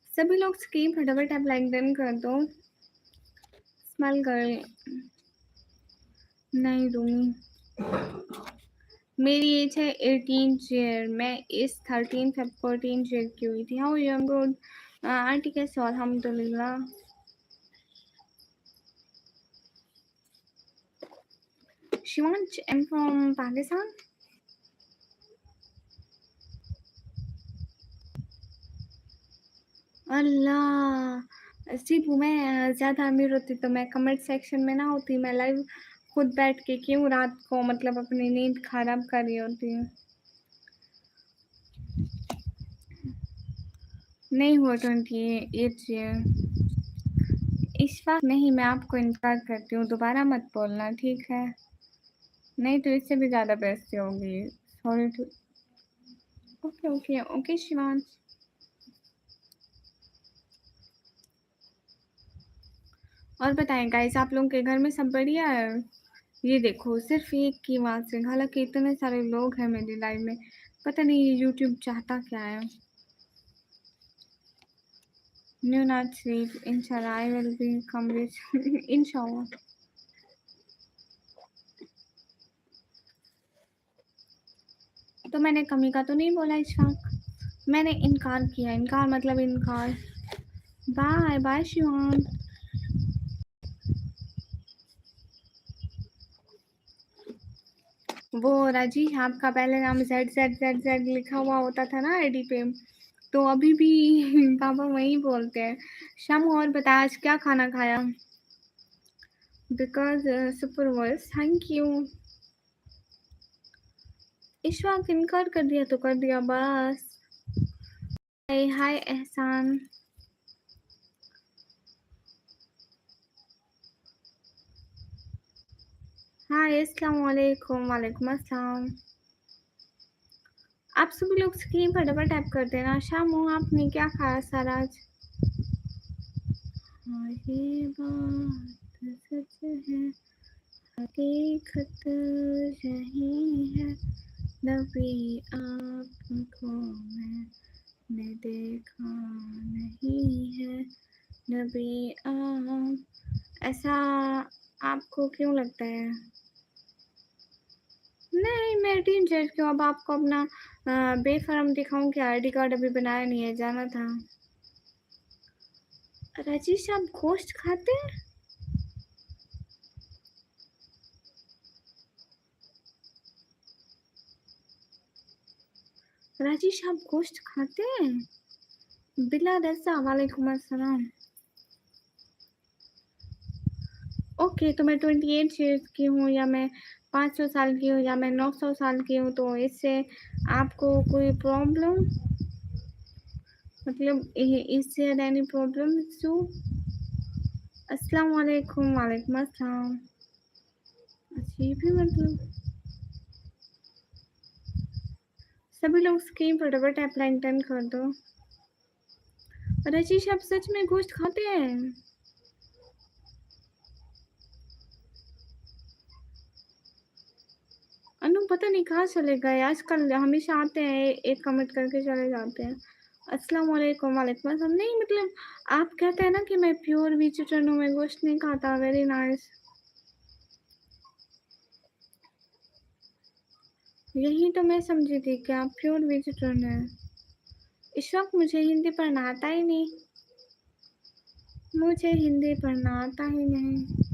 सभी लोग स्क्रीन फटाफट आप लाइक डन कर दो। स्माइल गर्ल नहीं दूंगी। मेरी एज है 18 ईयर। मैं इस 13 फेब 14 ईयर की हुई थी। How you? गुड आंटी कैसे हो? अल्हम्दुलिल्लाह। Shivansh I am from Pakistan. अल्लाह, सिर्फ मैं ज़्यादा अमीर होती तो मैं कमेंट सेक्शन में ना होती। मैं लाइव खुद बैठ के क्यों रात को मतलब अपनी नींद खराब कर रही होती। नहीं हुआ 28 ईयर। इस वक्त नहीं, मैं आपको इनकार करती हूँ। दोबारा मत बोलना, ठीक है? नहीं तो इससे भी ज़्यादा बेइज्जती होगी। Sorry too. Okay okay okay Shivansh. और बताएं गाइस, आप लोगों के घर में सब बढ़िया है? ये देखो, सिर्फ एक की आवाज़ से, हालांकि इतने सारे लोग हैं मेरी लाइव में। पता नहीं ये यूट्यूब चाहता क्या है। न्यू नॉट स्लीप इंशाल्लाह आई विल बी कम विच इंशाल्लाह। तो मैंने कमी का तो नहीं बोला इशफाक। मैंने इनकार किया। इनकार मतलब इनकार। Bye bye Shivan. वो राजी, आपका पहले नाम ZZZZ लिखा हुआ होता था ना आईडी पे, तो अभी भी पापा वही बोलते हैं। शाम और बता आज क्या खाना खाया? Because super voice, thank you. Ishfaq इनकार कर दिया तो कर दिया बस। हाय हाय एहसान। हाय अस्सलाम वालेकुम। वालेकुम अस्सलाम। आप सभी लोग स्क्रीन पर डबल टैप कर देना। शामू आपने क्या खाया सर आज? हाँ ये बात सच है, हकीकत यही है। नबी आपको मैंने देखा नहीं है। नबी आप, ऐसा आपको क्यों लगता है? नहीं, मैं टीन जेड क्यों? अब आपको अपना बेफर्म दिखाऊं कि आईडी कार्ड अभी बनाया नहीं है, जाना था। राजेश आप गोश्त खाते हैं? राजेश आप गोश्त खाते हैं? बिला रजा वालेकुम अस्सलाम। ओके, तो मैं 28 ईयर्स की हूँ या मैं 500 साल की हूँ या मैं 900 साल की हूँ, तो इससे आपको कोई प्रॉब्लम, मतलब इससे एनी प्रॉब्लम? सो अस्सलाम वालेकुम। वालेकुम अस्सलाम। अच्छा ये भी मतलब, सभी लोग स्क्रीन पर डबल टैप लाइन टर्न कर दो। राजेश आप सच में गोश्त खाते हैं? अनु पता नहीं कहाँ चले गए आजकल। हमेशा आते हैं, एक कमेंट करके चले जाते हैं। अस्सलाम वालेकुम। वालेकुम अस्सलाम। नहीं मतलब आप कहते हैं ना कि मैं प्योर वेजिटेरियन हूँ, मैं गोश्त नहीं खाता। Very nice. यही तो मैं समझी थी कि आप प्योर वेजिटेरियन हैं। इस वक्त मुझे हिंदी पढ़ना आता ही नहीं। मुझे हिंदी पढ़ना आता ही नहीं।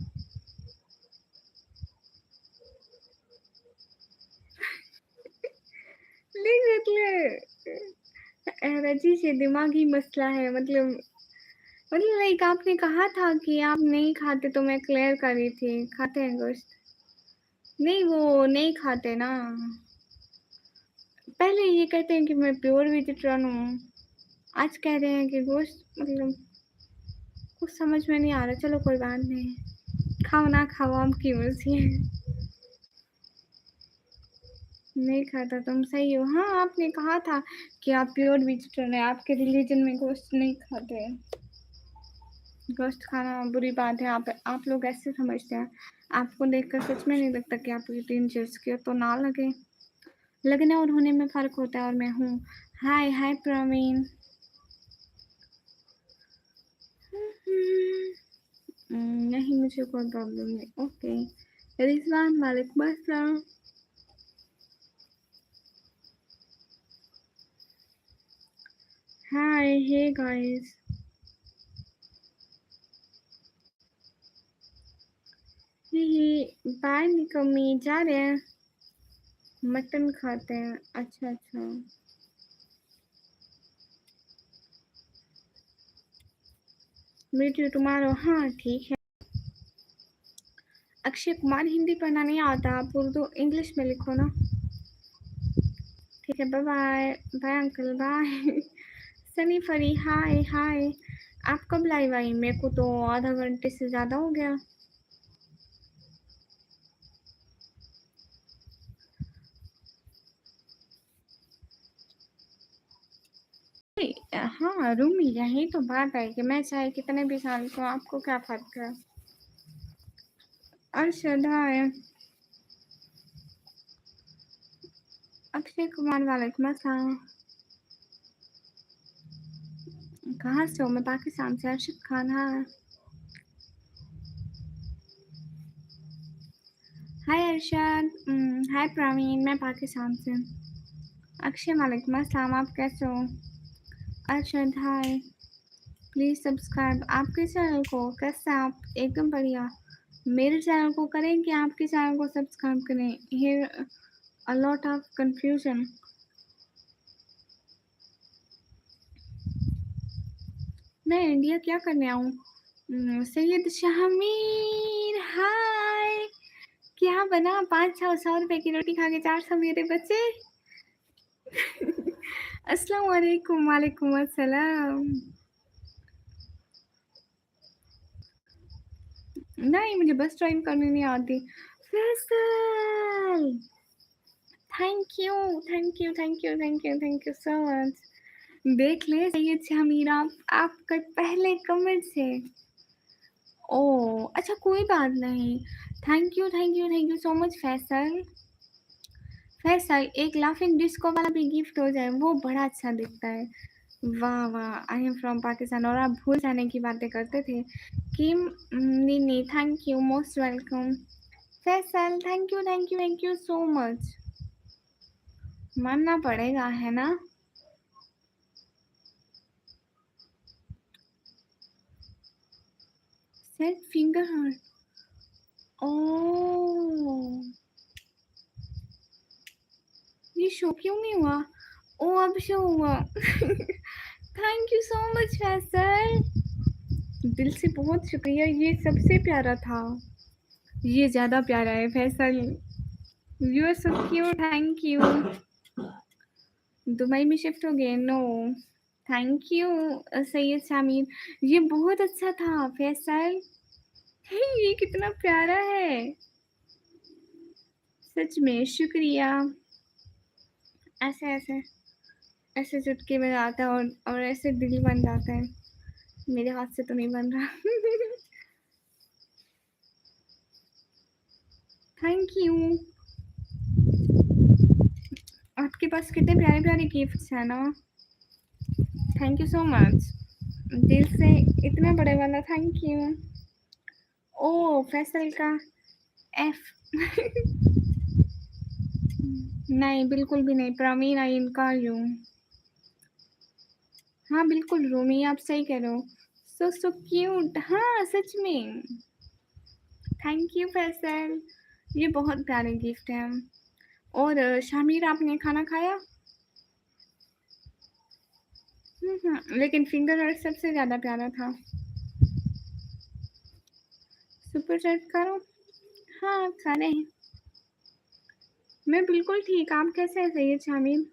रजी से दिमागी मसला है, मतलब लाइक आपने कहा था कि आप नहीं खाते तो मैं क्लियर कर रही थी, खाते हैं गोश्त। नहीं, वो नहीं खाते ना। पहले ये कहते हैं कि मैं प्योर वेजिटेरियन हूँ, आज कह रहे हैं कि गोश्त, मतलब कुछ समझ में नहीं आ रहा। चलो कोई बात नहीं, खाओ ना खाओ आपकी मर्जी है। नहीं खाता, तुम सही हो। हाँ, आपने कहा था कि आप प्योर वेजिटेरियन है, आपके रिलीजन में गोश्त नहीं खाते हैं। गोश्त खाना बुरी बात है, आप लोग ऐसे समझते हैं। आपको देखकर सच में नहीं लगता कि आप टीनेजर्स के हो, तो ना लगे। लगने और होने में फ़र्क होता है, और मैं हूँ। हाय हाय प्रवीण। नहीं, मुझे कोई प्रॉब्लम नहीं। ओके रिजवान, वालेकुम अस्सलाम। हाय, हे गाइस। ही बाय निकम्मी, जा रहे हैं, मटन खाते हैं। अच्छा अच्छा, मीट यू टुमारो। हाँ ठीक है। अक्षय कुमार, हिंदी पढ़ना नहीं आता, आप उर्दू इंग्लिश में लिखो ना। ठीक है, bye bye. Bye uncle, bye. Sunny Fari, hi hi. आप कब लाइव आई? मेरे को तो आधा घंटे से ज़्यादा हो गया। हाँ रूमी, यही तो बात है कि मैं चाहे कितने भी साल को, आपको क्या फर्क है। अरशद हाय। अक्षय कुमार, वालेकुम अस्सलाम। कहाँ से हो? मैं पाकिस्तान से। अरशद खान, हाँ। हाय अरशद। हाय प्रवीण, मैं पाकिस्तान से। अक्षय, वालेकुम अस्सलाम, आप कैसे हो? अरशद हाय। प्लीज़ सब्सक्राइब आपके चैनल को। कैसे आप? एकदम बढ़िया। मेरे चैनल को करें कि आपके चैनल को सब्सक्राइब करें? Here a lot of confusion. मैं इंडिया क्या करने आऊँ? सैयद शाहमीर, हाय। क्या बना? 500-600 रुपए की रोटी खा के 400 मेरे बचे। अस्सलाम वालेकुम। वालेकुम अस्सलाम। नहीं, मुझे बस ड्राइव करनी नहीं आती। Faisal, thank you thank you thank you thank you thank you so much. देख ले सैयद शाहमीर, आप आपका पहले कमेंट से। ओह अच्छा, कोई बात नहीं। Thank you thank you thank you so much Faisal. Faisal, एक लाफिंग डिस्को वाला भी गिफ्ट हो जाए, वो बड़ा अच्छा दिखता है। वाह वाह, आई एम फ्रॉम पाकिस्तान। और आप भूल जाने की बातें करते थे कि नहीं, thank you, most welcome. Faisal, thank you so much. मानना पड़ेगा, है ना? Set finger hurt. ओह, ये शो क्यों नहीं हुआ? ओ, अब शो हुआ। Thank you so much Faisal, दिल से बहुत शुक्रिया। ये सबसे प्यारा था, ये ज़्यादा प्यारा है Faisal. You are so cute, thank you. Dubai में शिफ्ट हो गए? No, thank you Syed Shamir, ये बहुत अच्छा था फैसल। ये कितना प्यारा है, सच में शुक्रिया। ऐसे ऐसे ऐसे चुटकी में आता है, और ऐसे दिल बन जाता है। मेरे हाथ से तो नहीं बन रहा। Thank you. आपके पास कितने प्यारे प्यारे गिफ्ट्स हैं ना। थैंक यू सो मच, दिल से इतना बड़े वाला थैंक यू। ओ फैसल का एफ। नहीं, बिल्कुल भी नहीं प्रवीण, आई इनकार यू। हाँ बिल्कुल रूमी, आप सही कह रहे हो। सो सो क्यूट, हाँ सच में। थैंक यू फैसल, ये बहुत प्यारे गिफ्ट हैं। और शामिर, आपने खाना खाया? लेकिन फिंगर हर्ट सबसे ज़्यादा प्यारा था। सुपर चैट करो। हाँ खा रहे हैं। मैं बिल्कुल ठीक, आप कैसे हैं सैयद शामीम?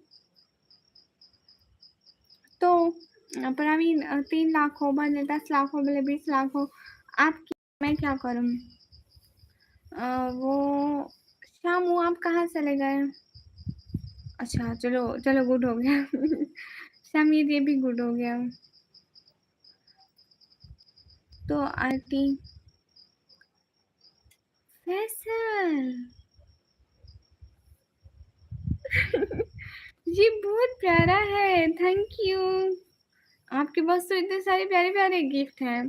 तो प्रवीण 3 लाख हो, भले 10 लाख हो, भले 20 लाख हो, आपकी मैं क्या करूँ? वो शामू आप कहाँ चले गए? अच्छा चलो चलो गुड हो गया शामिर ये भी गुड हो गया। तो आंटी फैसल ये बहुत प्यारा है, थैंक यू। आपके पास तो इतने सारे प्यारे प्यारे गिफ्ट हैं।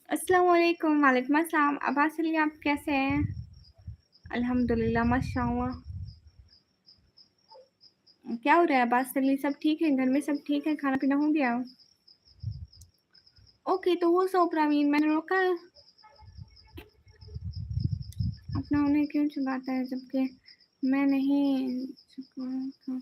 अस्सलाम वालेकुम। वालेकुम अस्सलाम। अब्बास अली आप कैसे हैं? अल्हम्दुलिल्लाह माशाअल्लाह। क्या हो रहा है अब्बास अली, सब ठीक है? घर में सब ठीक है? खाना पीना हो गया? ओके तो वो सो प्रवीण मैंने रोका अपना, उन्हें क्यों छुपाता है जबकि मैं नहीं छुपा था।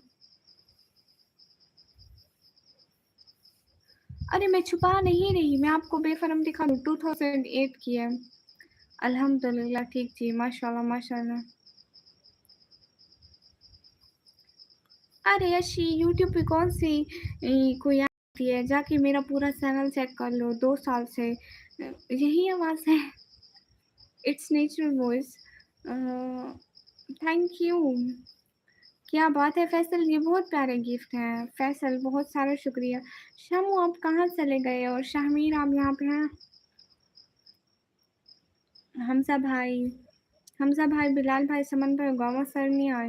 अरे मैं छुपा नहीं रही, मैं आपको बेफरम दिखा दूँ 2008 की है। अल्हम्दुलिल्लाह ठीक जी, माशाल्लाह माशाल्लाह। अरे यशी यूट्यूब पे कौन सी कोई आती है, जाके मेरा पूरा चैनल चेक कर लो, 2 साल से यही आवाज़ है। It's natural voice. Thank you. क्या बात है फैसल, ये बहुत प्यारे गिफ्ट हैं फैसल, बहुत सारा शुक्रिया। शामू आप कहाँ चले गए? और शाहमीर आप यहाँ पे हैं? हमजा भाई, बिलाल भाई, समन भाई, गौवा सर नहीं आए।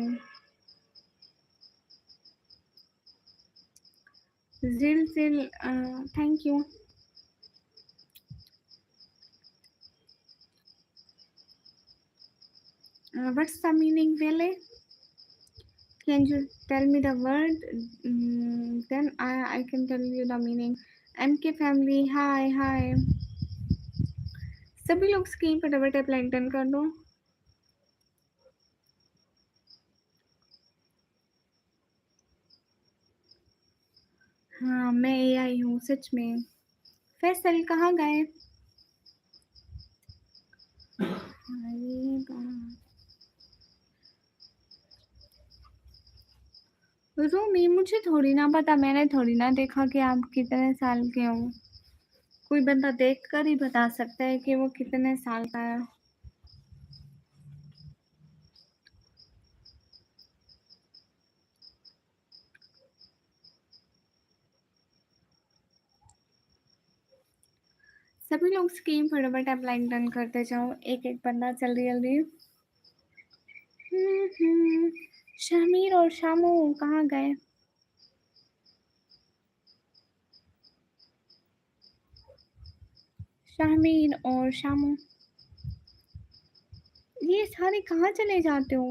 जिल जिल thank you. What's the meaning वेले? Can you tell me the word? Then I can tell you the meaning. MK family, hi hi। सभी लोग स्क्रीन पर डबल टैप लाइक डन कर दो। हाँ मैं AI हूँ सच में। फैसल कहाँ गए? रूमी मुझे थोड़ी ना पता, मैंने थोड़ी ना देखा कि आप कितने साल के हो। कोई बंदा देख कर ही बता सकता है कि वो कितने साल का है। सभी लोग स्क्रीन पर डबल टैप लाइक डन करते जाओ, एक एक बंदा जल्दी जल्दी। शामीर और शामू कहाँ गए? शामीर और शामू ये सारे कहाँ चले जाते हो?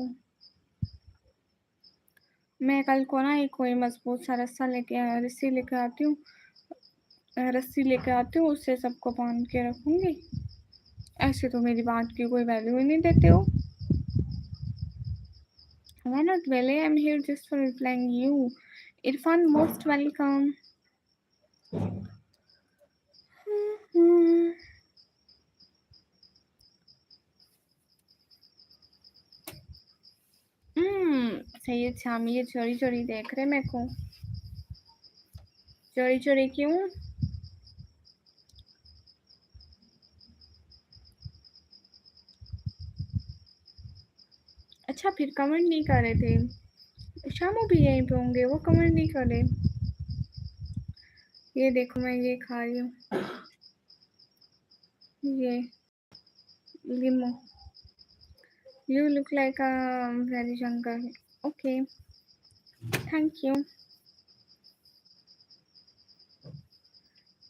मैं कल को ना एक कोई मजबूत सा रस्सी लेके आती हूँ, रस्सी लेके आती हूँ, उससे सबको बांध के रखूंगी। ऐसे तो मेरी बात की कोई वैल्यू ही नहीं देते हो। Why not Vele? I'm here just for replying you. Irfan, most welcome. Syed Shamir चोरी चोरी देख रहे मेरे को। चोरी चोरी क्यों? अच्छा फिर कमेंट नहीं कर रहे थे। शामू भी यहीं पे होंगे, वो कमेंट नहीं कर रहे। ये देखो मैं ये खा रही हूँ, ये limo. You look like a very jungle. Okay thank you.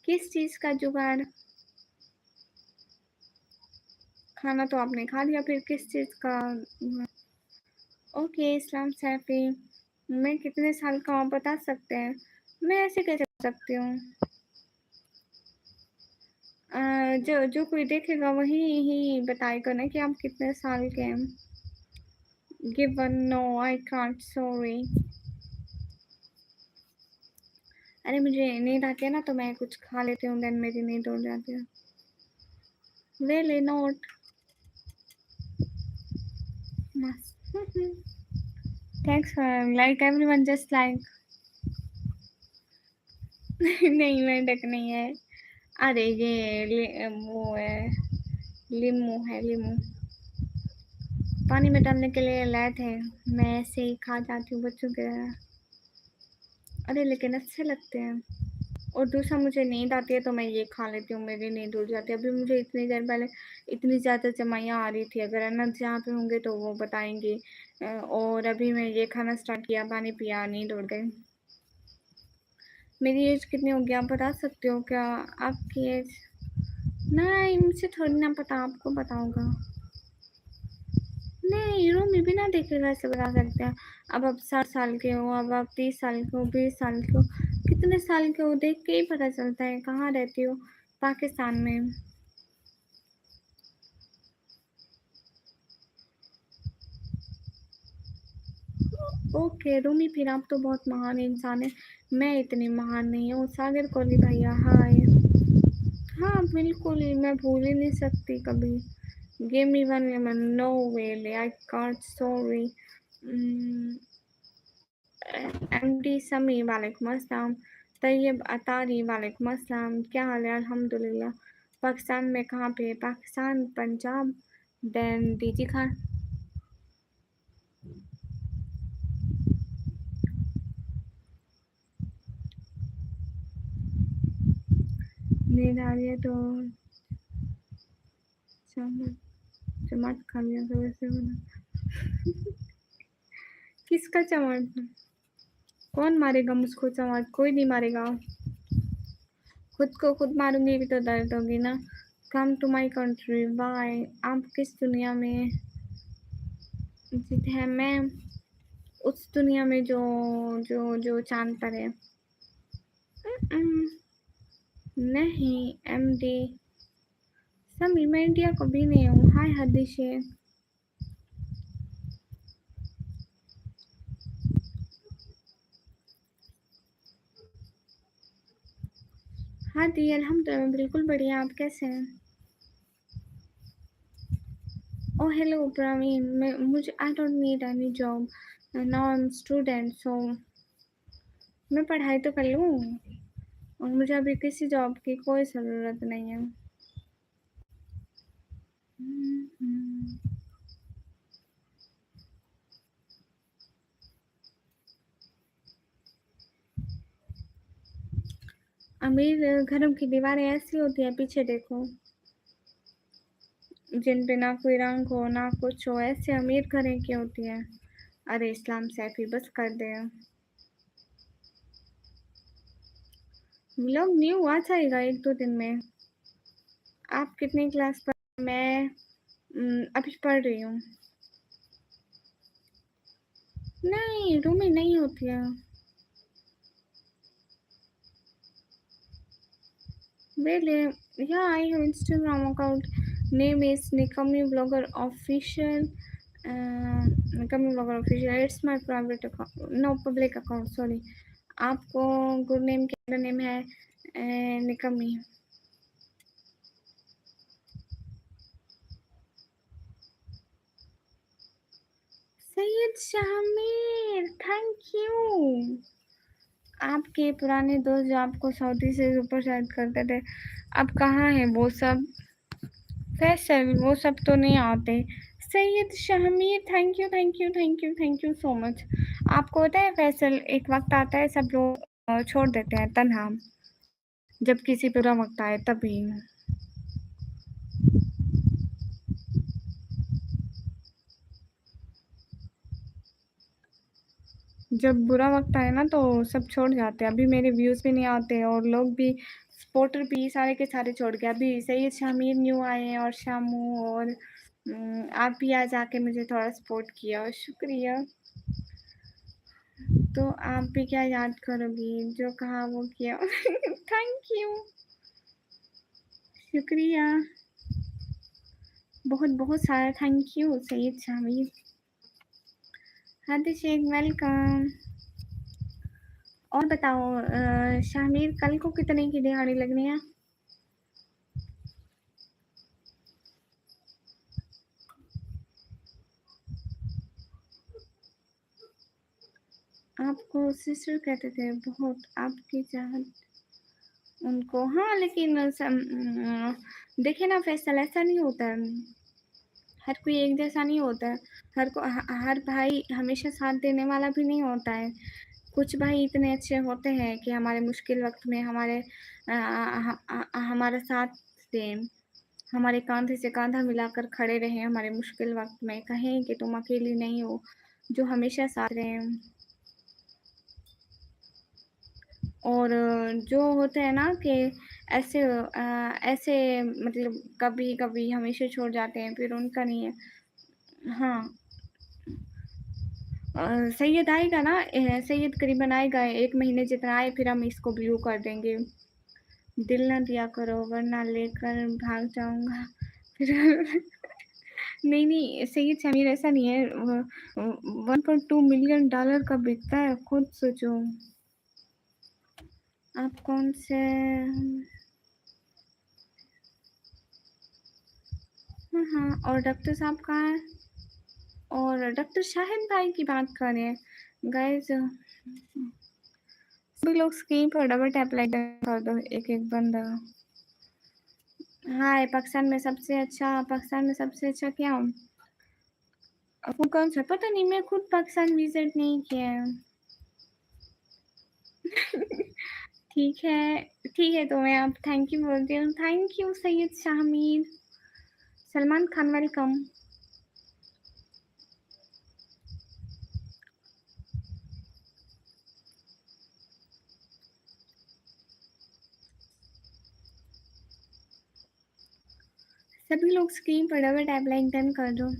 किस चीज़ का जुगाड़? खाना तो आपने खा लिया, फिर किस चीज़ का? ओके इस्लाम सैफी, मैं कितने साल का हूँ बता सकते हैं? मैं ऐसे कैसे बता सकती हूँ? जो जो कोई देखेगा वही ही बताएगा ना कि आप कितने साल के हैं। Given no I can't sorry. अरे मुझे नींद आती है ना तो मैं कुछ खा लेती हूँ, देन मेरी नींद उड़ जाती है। ले ले नोट मस्त। Thanks for like everyone just like नहीं मेंढक नहीं है। अरे ये वो है लीमू है लीमू। पानी में डालने के लिए लाए थे। मैं ऐसे ही खा जाती हूँ बच्चों के। अरे लेकिन अच्छे लगते हैं। और दूसरा मुझे नींद आती है तो मैं ये खा लेती हूँ, मेरी नींद उड़ जाती है। अभी मुझे इतनी देर पहले इतनी ज़्यादा जमाइयाँ आ रही थी। अगर अनंत जहाँ पे होंगे तो वो बताएंगे। और अभी मैं ये खाना स्टार्ट किया, पानी पिया, नींद उड़ गई। मेरी एज कितनी होगी आप बता सकते हो क्या? आपकी एज नहीं मुझे थोड़ी ना पता, आपको पता होगा। नहीं रूम बिना देखे कैसे बता सकते हैं? अब आप 60 साल के हो, अब आप 30 साल के हो, 20 साल के हो, कितने साल के हो देख के ही पता चलता है। कहाँ रहती हो? पाकिस्तान में। ओके रूमी, फिर आप तो बहुत महान इंसान है। मैं इतनी महान नहीं हूँ। सागर कोली भैया हाय। हाँ बिल्कुल, मैं भूल ही नहीं सकती कभी। Give me one minute, no way I can't, sorry. MD Sami वालेकुम अस्सलाम। तैयब अतारी वालेकुम अस्सलाम। क्या हाल है? अल्हम्दुलिल्लाह। पाकिस्तान में कहाँ पे? पाकिस्तान पंजाब। Then DG Khan. नींद आ रही है तो चम्मच खा लिया तो वैसे बना। किसका चम्मच? कौन मारेगा मुझको चम्मच? कोई नहीं मारेगा। खुद को खुद मारूंगी भी तो दर्द होगी ना। Come to my country bye. आप किस दुनिया में जीत है? मैं उस दुनिया में जो जो चांद पर है। नहीं एमडी समी, मैं इंडिया को भी नहीं हूँ। हाय हदीशे। हाँ दी अल्हम्दुलिल्लाह बिल्कुल बढ़िया। आप कैसे हैं? Oh hello Praveen. मैं मुझे I don't need any job now, I am student so मैं पढ़ाई तो कर लूँ और मुझे अभी किसी जॉब की कोई ज़रूरत नहीं है। अमीर घरों की दीवारें ऐसी होती हैं, पीछे देखो, जिन पे ना कोई रंग हो ना कुछ हो। ऐसे अमीर घरें की होती हैं। अरे इस्लाम सैफी बस कर दे। व्लॉग न्यू आ जाएगा 1-2 दिन में। आप कितनी क्लास पर? मैं अभी पढ़ रही हूँ। नहीं रूम में नहीं होती है। वेले या I have Instagram account, name is Nikmi blogger official. Nikmi blogger official, it's my private account, no public account, sorry. आपको गुड नेम क्या नेम है? निकमी। Syed Shamir thank you. आपके पुराने दोस्त जो आपको सऊदी से सुपर चैट करते थे, अब कहाँ है वो सब? फैसल वो सब तो नहीं आते। Syed Shamir thank you thank you thank you thank you so much. आपको पता है फैसल, एक वक्त आता है सब लोग छोड़ देते हैं तन्हा, जब किसी बुरा वक्त आए तभी। जब बुरा वक्त आए ना तो सब छोड़ जाते हैं। अभी मेरे व्यूज़ भी नहीं आते और लोग भी, सपोर्टर भी सारे के सारे छोड़ गए। अभी सैयद शामिर न्यू आए हैं और शामू और आप भी आज आके मुझे थोड़ा सपोर्ट किया और शुक्रिया। तो आप भी क्या याद करोगी, जो कहा वो किया। थैंक यू, शुक्रिया, बहुत बहुत सारा thank you Syed Shamir. Hadi Sheikh welcome. और बताओ शामिर, कल को कितने की दिहाड़ी लगनी है? आपको सिस्टर कहते थे बहुत, आपकी चाहत उनको। हाँ, लेकिन देखिए ना फैसल, ऐसा नहीं होता है, हर कोई एक जैसा नहीं होता है, हर भाई हमेशा साथ देने वाला भी नहीं होता है। कुछ भाई इतने अच्छे होते हैं कि हमारे मुश्किल वक़्त में हमारा साथ दें, हमारे काँधे से काँधा मिलाकर खड़े रहें हमारे मुश्किल वक़्त में, कहें कि तुम अकेली नहीं हो, जो हमेशा साथ रहें। और जो होते हैं ना कि ऐसे मतलब कभी-कभी हमेशा छोड़ जाते हैं, फिर उनका नहीं है। हाँ, सैयद आएगा ना, सैयद करीबन आएगा 1 महीने जितना आए, फिर हम इसको ब्लू कर देंगे। दिल ना दिया करो वरना लेकर भाग जाऊँगा। फिर नहीं, नहीं, सैयद शमीर ऐसा नहीं है, 1.2 मिलियन डॉलर का बिकता है, खुद सोचो। आप कौन से हाँ, हाँ, और डॉक्टर साहब कहाँ हैं? और डॉक्टर शाहिद भाई की बात कर रहे हैं। गाइज़ सभी लोग स्क्रीन पर डबल टैप लाइक कर दो, एक-एक बंदा। हाय, पाकिस्तान में सबसे अच्छा क्या? आपको कौन सा? पता नहीं, मैं खुद पाकिस्तान विज़िट नहीं किया है। ठीक है, तो मैं अब थैंक यू बोलती हूँ। Thank you Syed Shahmeer. Salman Khan welcome. सभी लोग स्क्रीन पर डबल टैप लाइक डन कर दो।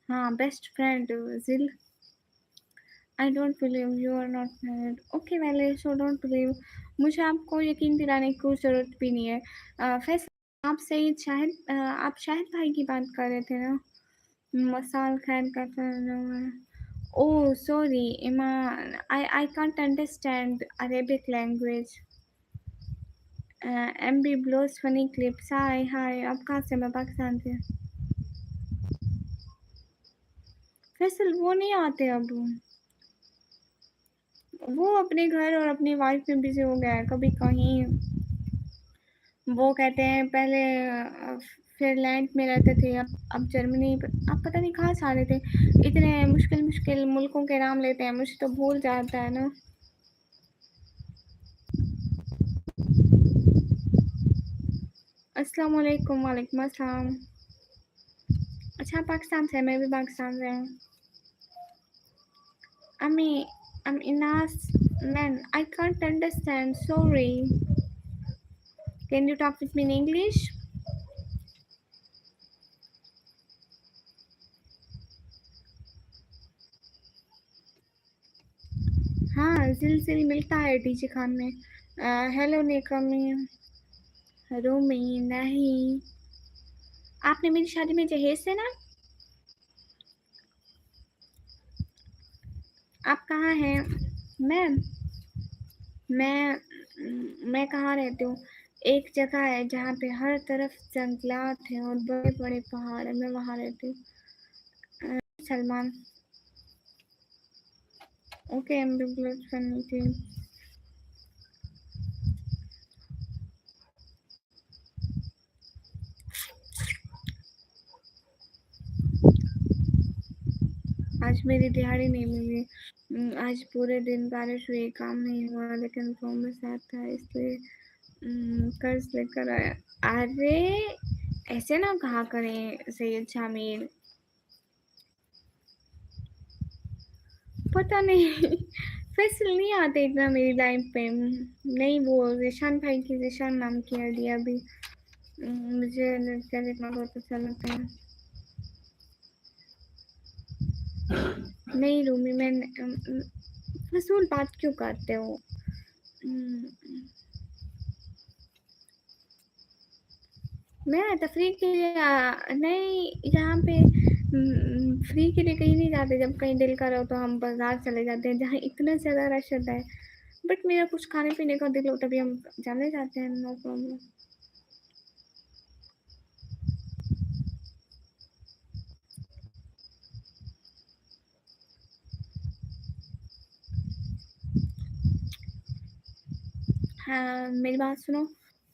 हाँ, बेस्ट फ्रेंड ज़िल। I don't believe you are not married. Okay well, so don't believe. मुझे आपको यकीन दिलाने की कोई ज़रूरत भी नहीं है। फैसल, आप शाहिद भाई की बात कर रहे थे ना? मसाल खैर का oh sorry Iman, I can't understand Arabic language. MB blogs funny clips. Hi hi, आप कहाँ से? मैं पाकिस्तान से। फैसल वो नहीं आते अब, वो अपने घर और अपनी वाइफ में बिजी हो गया है, कभी कहीं। वो कहते हैं पहले फिनलैंड में रहते थे, अब जर्मनी। अब पता नहीं कहाँ से आ रहे थे, इतने मुश्किल मुश्किल मुल्कों के नाम लेते हैं, मुझे तो भूल जाता है ना। अस्सलाम वालेकुम। वालेकुम अस्सलाम। अच्छा, पाकिस्तान से? मैं भी पाकिस्तान से हूँ। I I'm Inas. Man, I can't understand. Sorry. Can you talk with me in English? हाँ, जिल मिलता है डीजे खान में। हेलो नेकमी। रूमी नहीं। आपने मेरी शादी में जहेज थे ना? आप कहाँ हैं? मैं मैं मैं कहाँ रहती हूँ? एक जगह है जहाँ पे हर तरफ जंगलात हैं और बड़े-बड़े पहाड़ हैं, मैं वहाँ रहती हूँ। Salman. Okay, MB blood funny थी। आज मेरी दिहाड़ी नहीं मिली। आज पूरे दिन बारिश हुई, काम नहीं हुआ, लेकिन फॉर्म में साथ था, इसलिए कर्ज लेकर आया। अरे ऐसे ना कहा करें सैयद शामिर। पता नहीं फैसल नहीं आते इतना मेरी लाइफ पे। नहीं, वो जिशान भाई की, जिशान नाम की आइडिया भी। मुझे लड़कियाँ देखना बहुत अच्छा लगता है। नहीं रूमी, मैं फजूल बात क्यों करते हो? मैं तफरीह के लिए नहीं, यहाँ पे फ्री के लिए कहीं नहीं जाते। जब कहीं दिल करो तो हम बाज़ार चले जाते हैं, जहाँ इतना ज़्यादा रश होता है। बट मेरा कुछ खाने-पीने का दिल हो तभी हम चले जाते हैं, नो प्रॉब्लम। हाँ, मेरी बात सुनो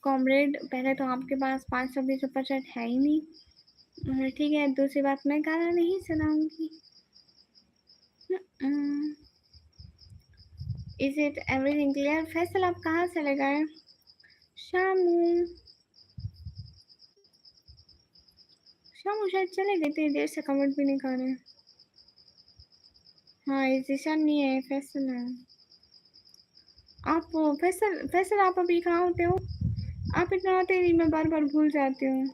कॉमरेड, पहले तो आपके पास 520 सुपर चैट है ही नहीं। ठीक है, दूसरी बात मैं गाना नहीं सुनाऊंगी। Is it everything clear? Faisal आप कहाँ चले गए? शामू शामू शायद चले गए थे, देर से कमेंट भी नहीं कर रहे। हाँ, ये जीशान नहीं है, फैसल है। आप फैसल फैसल आप अभी कहाँ होते हो? आप इतना आते नहीं, मैं बार बार भूल जाती हूँ।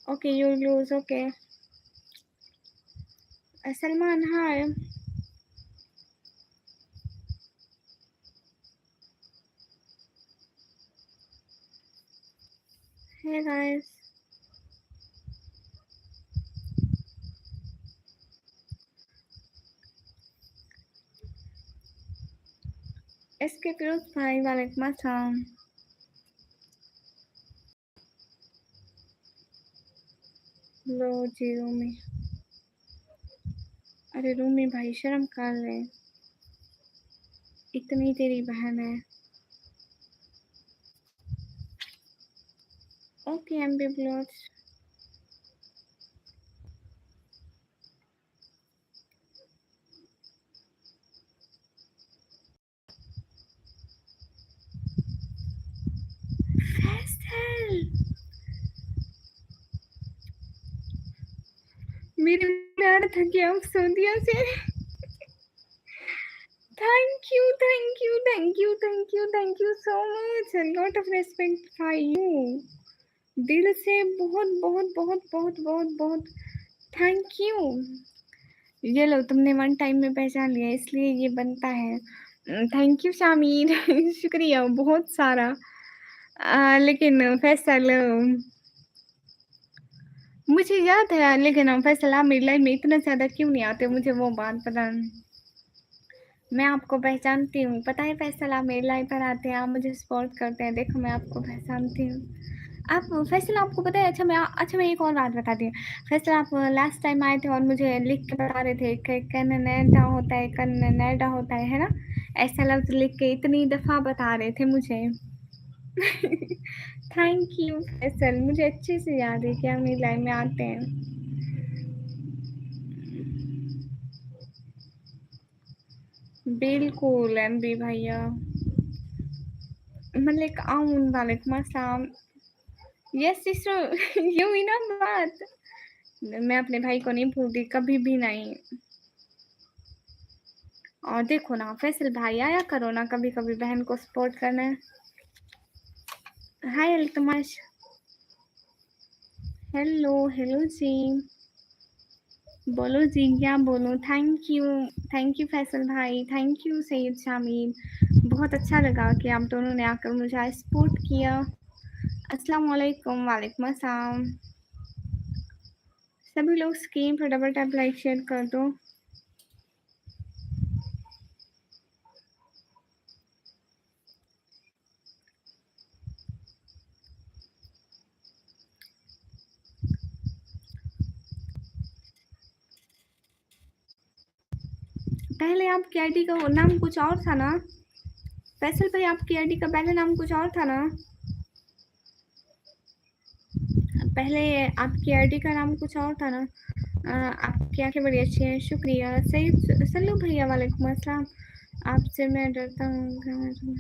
Okay you lose. Okay Salman hi. Hey guys, इसके क्लोज भाई वालेकुम अस्सलाम। लो जी रूमी, अरे रूमी भाई शर्म कर ले, इतनी तेरी बहन है। ओके एमबी ब्लॉच, फैसल मेरे प्यार था कि आप सऊदिया से। Thank you thank you thank you thank you thank you so much, lot of respect for you. दिल से बहुत बहुत बहुत बहुत बहुत बहुत थैंक यू। ये लो तुमने वन टाइम में पहचान लिया, इसलिए ये बनता है। थैंक यू शामिर शुक्रिया बहुत सारा। लेकिन फैसल मुझे याद है, लेकिन फैसल आप मेरी लाइफ में इतना ज़्यादा क्यों नहीं आते, मुझे वो बात पता नहीं। मैं आपको पहचानती हूँ, पता है फैसल आप मेरी लाइफ पर आते हैं, आप मुझे सपोर्ट करते हैं, देखो मैं आपको पहचानती हूँ। आप फैसल आपको पता है, अच्छा मैं एक और बात बताती हूँ। फैसल आप लास्ट टाइम आए थे और मुझे लिख के बता रहे थे कि कन्नैडा होता है, कन्नैडा होता है ना, ऐसा लफ्ज़ लिख के इतनी दफ़ा बता रहे थे मुझे। थैंक यू फैसल, मुझे अच्छे से याद है कि आप मेरी लाइफ में आते हैं। बिल्कुल एमबी भैया। मलिक आउन वालेकुम अस्सलाम। यस सिस्टर ये हुई ना बात, मैं अपने भाई को नहीं भूलती कभी भी नहीं। और देखो ना फैसल भाई आया करो ना कभी कभी बहन को सपोर्ट करना है। हाय अल्तमाश, हेलो हेलो जी, बोलो जी क्या बोलो। थैंक यू फैसल भाई, थैंक यू सैयद शामिल, बहुत अच्छा लगा कि आप दोनों ने आकर मुझे आज सपोर्ट किया। अस्सलाम वालेकुम। वालेकुम अस्सलाम। सभी लोग स्क्रीन पर डबल टैप लाइक शेयर कर दो। पहले आपकी आईडी का नाम कुछ और था ना फैसल भाई, आपकी आईडी का पहले नाम कुछ और था ना? पहले आपकी आईडी का नाम कुछ और था ना? आपकी आंखें बड़ी अच्छी हैं, शुक्रिया। सईद सल्लू भैया वालेकुम अस्सलाम, आपसे मैं डरता हूँ।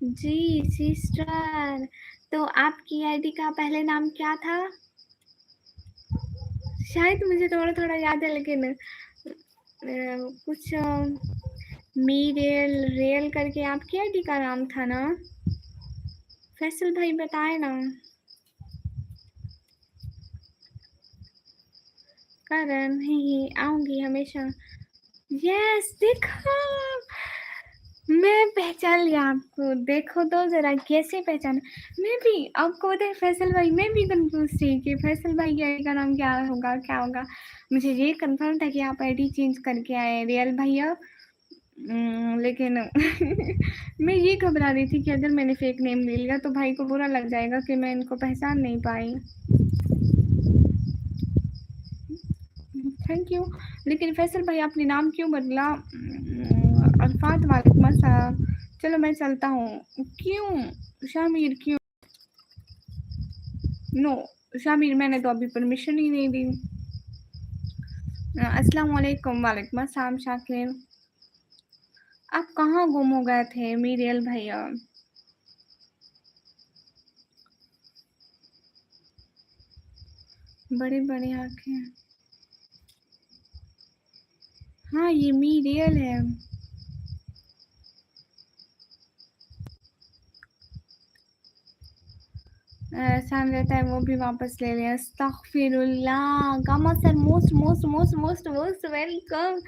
जी सिस्टर, तो आपकी आईडी का पहले नाम क्या था? शायद मुझे थोड़ा थोड़ा याद है, लेकिन कुछ मीरेल रेल करके आपकी आईडी का नाम था ना? फैसल भाई बताए ना। करण ही आऊंगी हमेशा। यस देखो, मैं पहचान लिया आपको, देखो तो जरा कैसे पहचान। मैं भी आपको पता है फैसल भाई, मैं भी कंफ्यूज थी कि फैसल भाई की आईडी का नाम क्या होगा क्या होगा। मुझे ये कंफर्म था कि आप आईडी चेंज करके आए रियल भैया, लेकिन मैं ये घबरा रही थी कि अगर मैंने फेक नेम ले लिया तो भाई को बुरा लग जाएगा कि मैं इनको पहचान नहीं पाई। Thank you. लेकिन फैसल भाई आपने नाम क्यों बदला? अल्फात वालेकुम अस्सलाम, चलो मैं चलता हूँ। क्यों शामिर, क्यों? नो शामिर, मैंने तो अभी परमिशन ही नहीं दी। अस्सलाम वालेकुम। वालेकुम अस्सलाम शाकिर। आप कहाँ गुम हो गए थे मीरियल भैया? बड़ी बड़ी आंखें। हाँ ये मीरियल है। एहसान रहता है वो भी वापस ले लें। अस्तगफिरुल्लाह। Gama sir most most most most most welcome.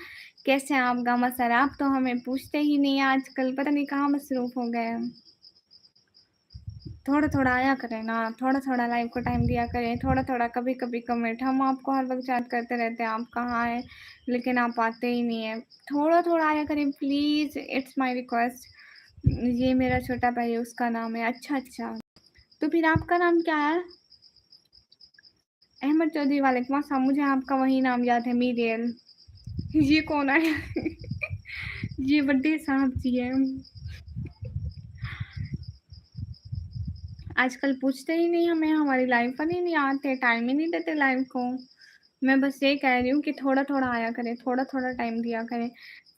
कैसे हैं आप गामा सर? आप तो हमें पूछते ही नहीं आजकल, पता नहीं कहाँ मसरूफ हो गए। थोड़ा थोड़ा आया करें ना, थोड़ा थोड़ा लाइव को टाइम दिया करें, थोड़ा थोड़ा कभी कभी कमेंट। हम आपको हर वक्त चैट करते रहते हैं, आप कहाँ हैं, लेकिन आप आते ही नहीं है। थोड़ा थोड़ा आया करें प्लीज़, इट्स माय रिक्वेस्ट। ये मेरा छोटा भाई है, उसका नाम है। अच्छा अच्छा, तो फिर आपका नाम क्या है? अहमद चौधरी। वालेकुम अस्सलाम। मुझे आपका वही नाम याद है, मीरियल। ये कौन है? ये बड्डे साहब जी है। आजकल पूछते ही नहीं हमें, हमारी लाइफ पर ही नहीं आते, टाइम ही नहीं देते लाइव को। मैं बस ये कह रही हूँ कि थोड़ा थोड़ा आया करें, थोड़ा थोड़ा टाइम दिया करें।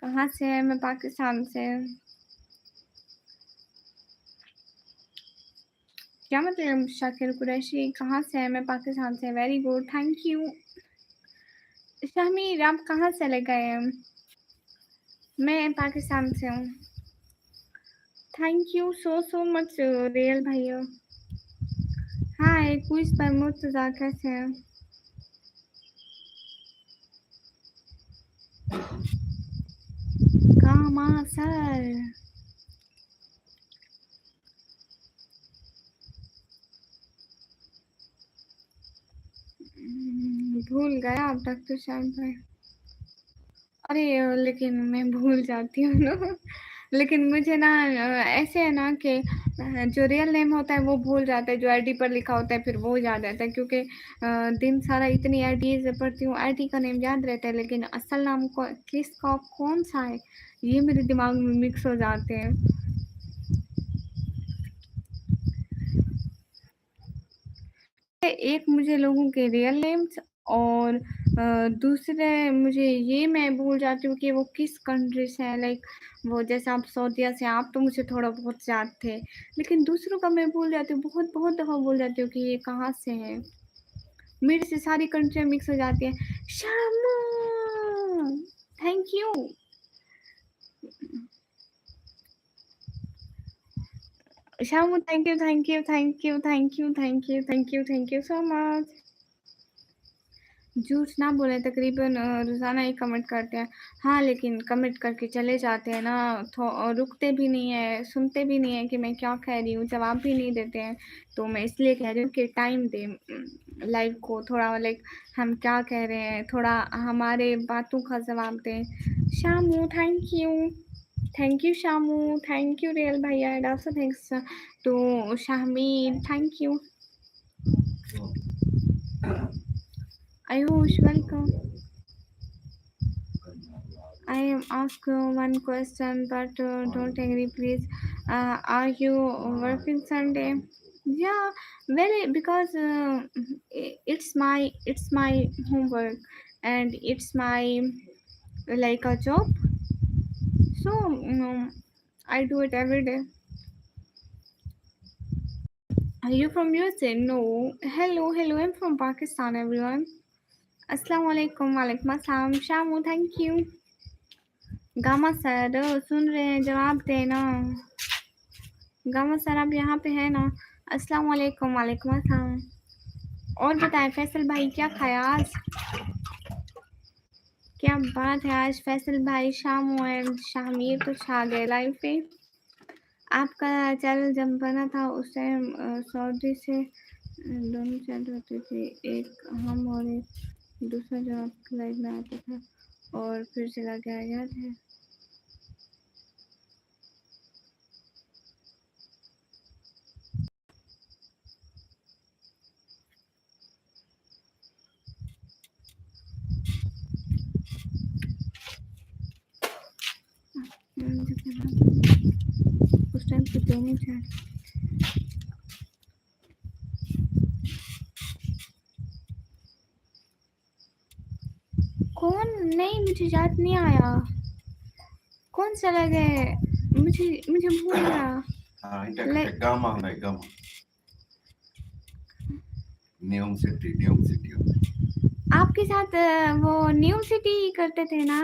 कहाँ से है? मैं पाकिस्तान से। क्या मतलब शाकिर कुरैशी? कहाँ से है? मैं पाकिस्तान से। Very good, thank you. Shamir आप कहाँ से ले गए हैं? मैं पाकिस्तान से हूँ। Thank you so so much real भैया। हाय क्विज पर मुर्तजा, कैसे हैं? कामा सर। भूल गया आप डॉक्टर साहब भाई। अरे लेकिन मैं भूल जाती हूँ ना। लेकिन मुझे ना ऐसे है ना कि जो रियल नेम होता है वो भूल जाता है, जो आईडी पर लिखा होता है फिर वो याद रहता है, क्योंकि दिन सारा इतनी आईडी से पढ़ती हूँ, आईडी का नेम याद रहता है लेकिन असल नाम को किसका कौन सा है ये मेरे दिमाग में मिक्स हो जाते हैं। एक मुझे लोगों के रियल नेम्स और दूसरे मुझे ये मैं भूल जाती हूँ कि वो किस कंट्री से है। लाइक वो जैसे आप सऊदीया से, आप तो मुझे थोड़ा बहुत याद थे, लेकिन दूसरों का मैं भूल जाती हूँ, बहुत बहुत दफ़ा भूल जाती हूँ कि ये कहाँ से है। मेरे से सारी कंट्रियाँ मिक्स हो जाती हैं। Shamu, thank you. Shamu thank you thank you thank you thank you thank you thank you thank you so much. झूठ ना बोले, तकरीबन रोज़ाना ही कमेंट करते हैं। हाँ, लेकिन कमेंट करके चले जाते हैं ना, रुकते भी नहीं हैं, सुनते भी नहीं हैं कि मैं क्या कह रही हूँ, जवाब भी नहीं देते हैं। तो मैं इसलिए कह रही हूँ कि टाइम दें लाइव को, थोड़ा लाइक हम क्या कह रहे हैं, थोड़ा हमारे बातों का जवाब दें। Shamu thank you Shamu, thank you real भैया, and also thanks to Shahmeen, thank you. Ayush, welcome. I am ask one question, but don't agree, please. Are you working Sunday? Yeah, very, because it's my homework and it's my like a job. So I do it every day. Are you from USA? No. Hello, hello. I'm from Pakistan, everyone. Assalamu alaikum, walaikum assalam. Shamu, thank you. Gama sir सुन रहे हैं, जवाब देना। Gamma sir आप यहाँ पे है ना? अस्सलाम वालेकुम। वालेकुम अस्सलाम। और बताएं फैसल भाई, क्या खाया आज? क्या बात है, आज फैसल भाई, शामू एंड शामीर तो छा गए लाइव पे। आपका चैनल जब बना था उस टाइम सऊदी से दोनों चैनल होते थे, एक हम और एक दूसरा जो आपके लाइव में आता था और फिर चला गया, याद है? मुझे क्या देने जा कौन? नहीं, मुझे याद नहीं आया कौन चला गया, मुझे भूल गया। गामा है गामा, न्यूम सिटी आपके साथ वो न्यू सिटी करते थे ना,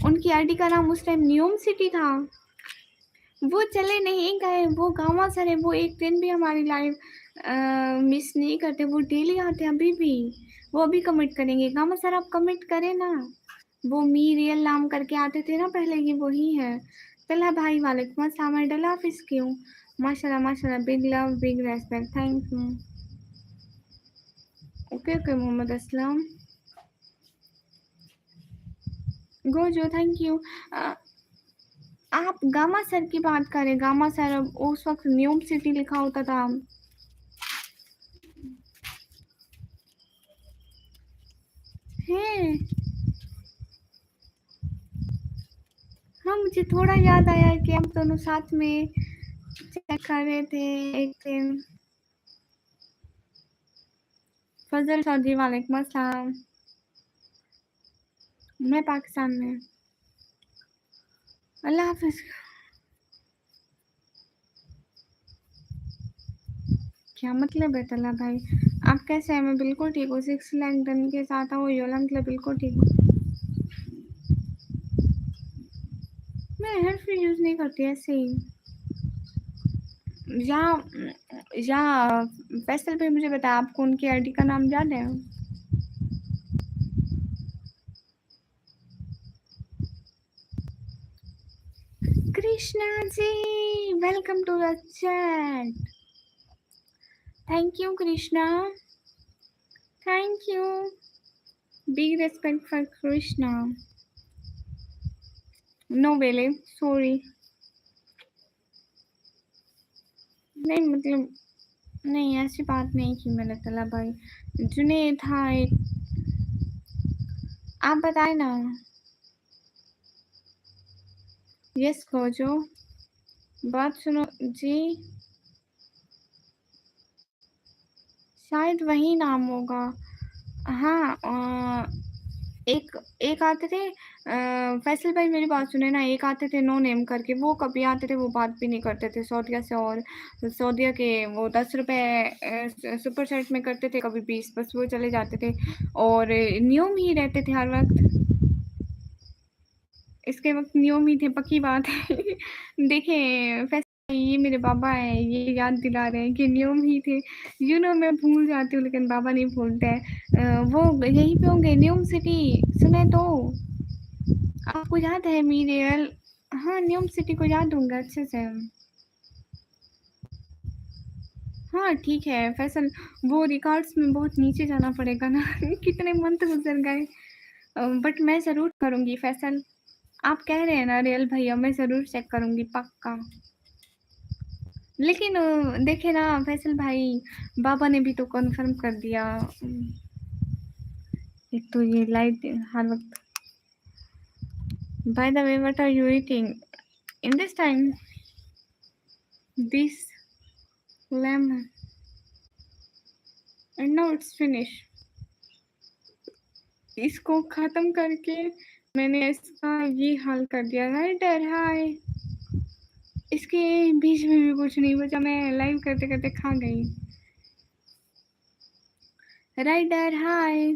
उनकी आईडी का नाम उस टाइम न्यूम सिटी था। वो चले नहीं गए, वो गामा सर है, वो एक दिन भी हमारी लाइव मिस नहीं करते, वो डेली आते हैं अभी भी। वो अभी कमिट करेंगे। गामा सर आप कमिट करें ना, वो मी रियल नाम करके आते थे ना पहले, ये वही है। तला भाई वालेकुम अस्सलाम, मैं डला ऑफिस की हूँ। माशाल्लाह माशाल्लाह, big love big respect, thank you. Okay okay Mohammad Aslam, Gojo thank you. आप गामा सर की बात करें, गामा सर उस वक्त न्यूम सिटी लिखा होता था। है हाँ, मुझे थोड़ा याद आया कि हम दोनों साथ में चेक कर रहे थे एक दिन। फजल चौधरी वालेकुम अस्सलाम, मैं पाकिस्तान में। अल्लाह हाफिज। क्या मतलब है तला भाई? आप कैसे हैं? मैं बिल्कुल ठीक हूँ। 6 लैंगडन के साथ हूँ, योला मतलब बिल्कुल ठीक हूँ। मैं हेडफोन यूज़ नहीं करती ऐसे ही। या फैसल भाई मुझे बता, आपको उनकी आईडी का नाम याद है? Krishna ji welcome to the chat. Thank you Krishna, thank you. Big respect for Krishna. No वेले सॉरी। नहीं मतलब नहीं, ऐसी बात नहीं की मैंने तला भाई। जुनेद था एक, आप बताए ना। यस खोजो, बात सुनो जी, शायद वही नाम होगा। हाँ एक एक आते थे फैसल भाई, मेरी बात सुने ना, एक आते थे नो नेम करके, वो कभी आते थे, वो बात भी नहीं करते थे सऊदिया से, और सऊदिया के वो 10 रुपये सुपर सेट में करते थे, कभी 20, बस वो चले जाते थे और नियम ही रहते थे हर वक्त। इसके वक्त नियम ही थे, पक्की बात है। देखें फैसल, ये मेरे बाबा हैं, ये याद दिला रहे हैं कि नियम ही थे। मैं भूल जाती हूँ लेकिन बाबा नहीं भूलते हैं। वो यहीं पे होंगे, न्यूम सिटी सुने तो आपको याद है मीरियल? हाँ न्यूम सिटी को याद होंगे अच्छे से। हाँ ठीक है फैसल, वो रिकॉर्ड्स में बहुत नीचे जाना पड़ेगा ना। कितने मंथ गुजर गए, बट मैं ज़रूर करूँगी फैसल। आप कह रहे हैं ना रियल भैया, मैं ज़रूर चेक करूँगी पक्का। लेकिन देखे ना फैसल भाई, बाबा ने भी तो कन्फर्म कर दिया। एक तो ये लाइट हर वक्त। By the way what are you eating in this time? This lemon and now it's finish. इसको ख़त्म करके मैंने इसका ये हाल कर दिया। राइटर हाय, इसके बीच में भी कुछ नहीं बचा, मैं लाइव करते करते खा गई। राइटर हाय,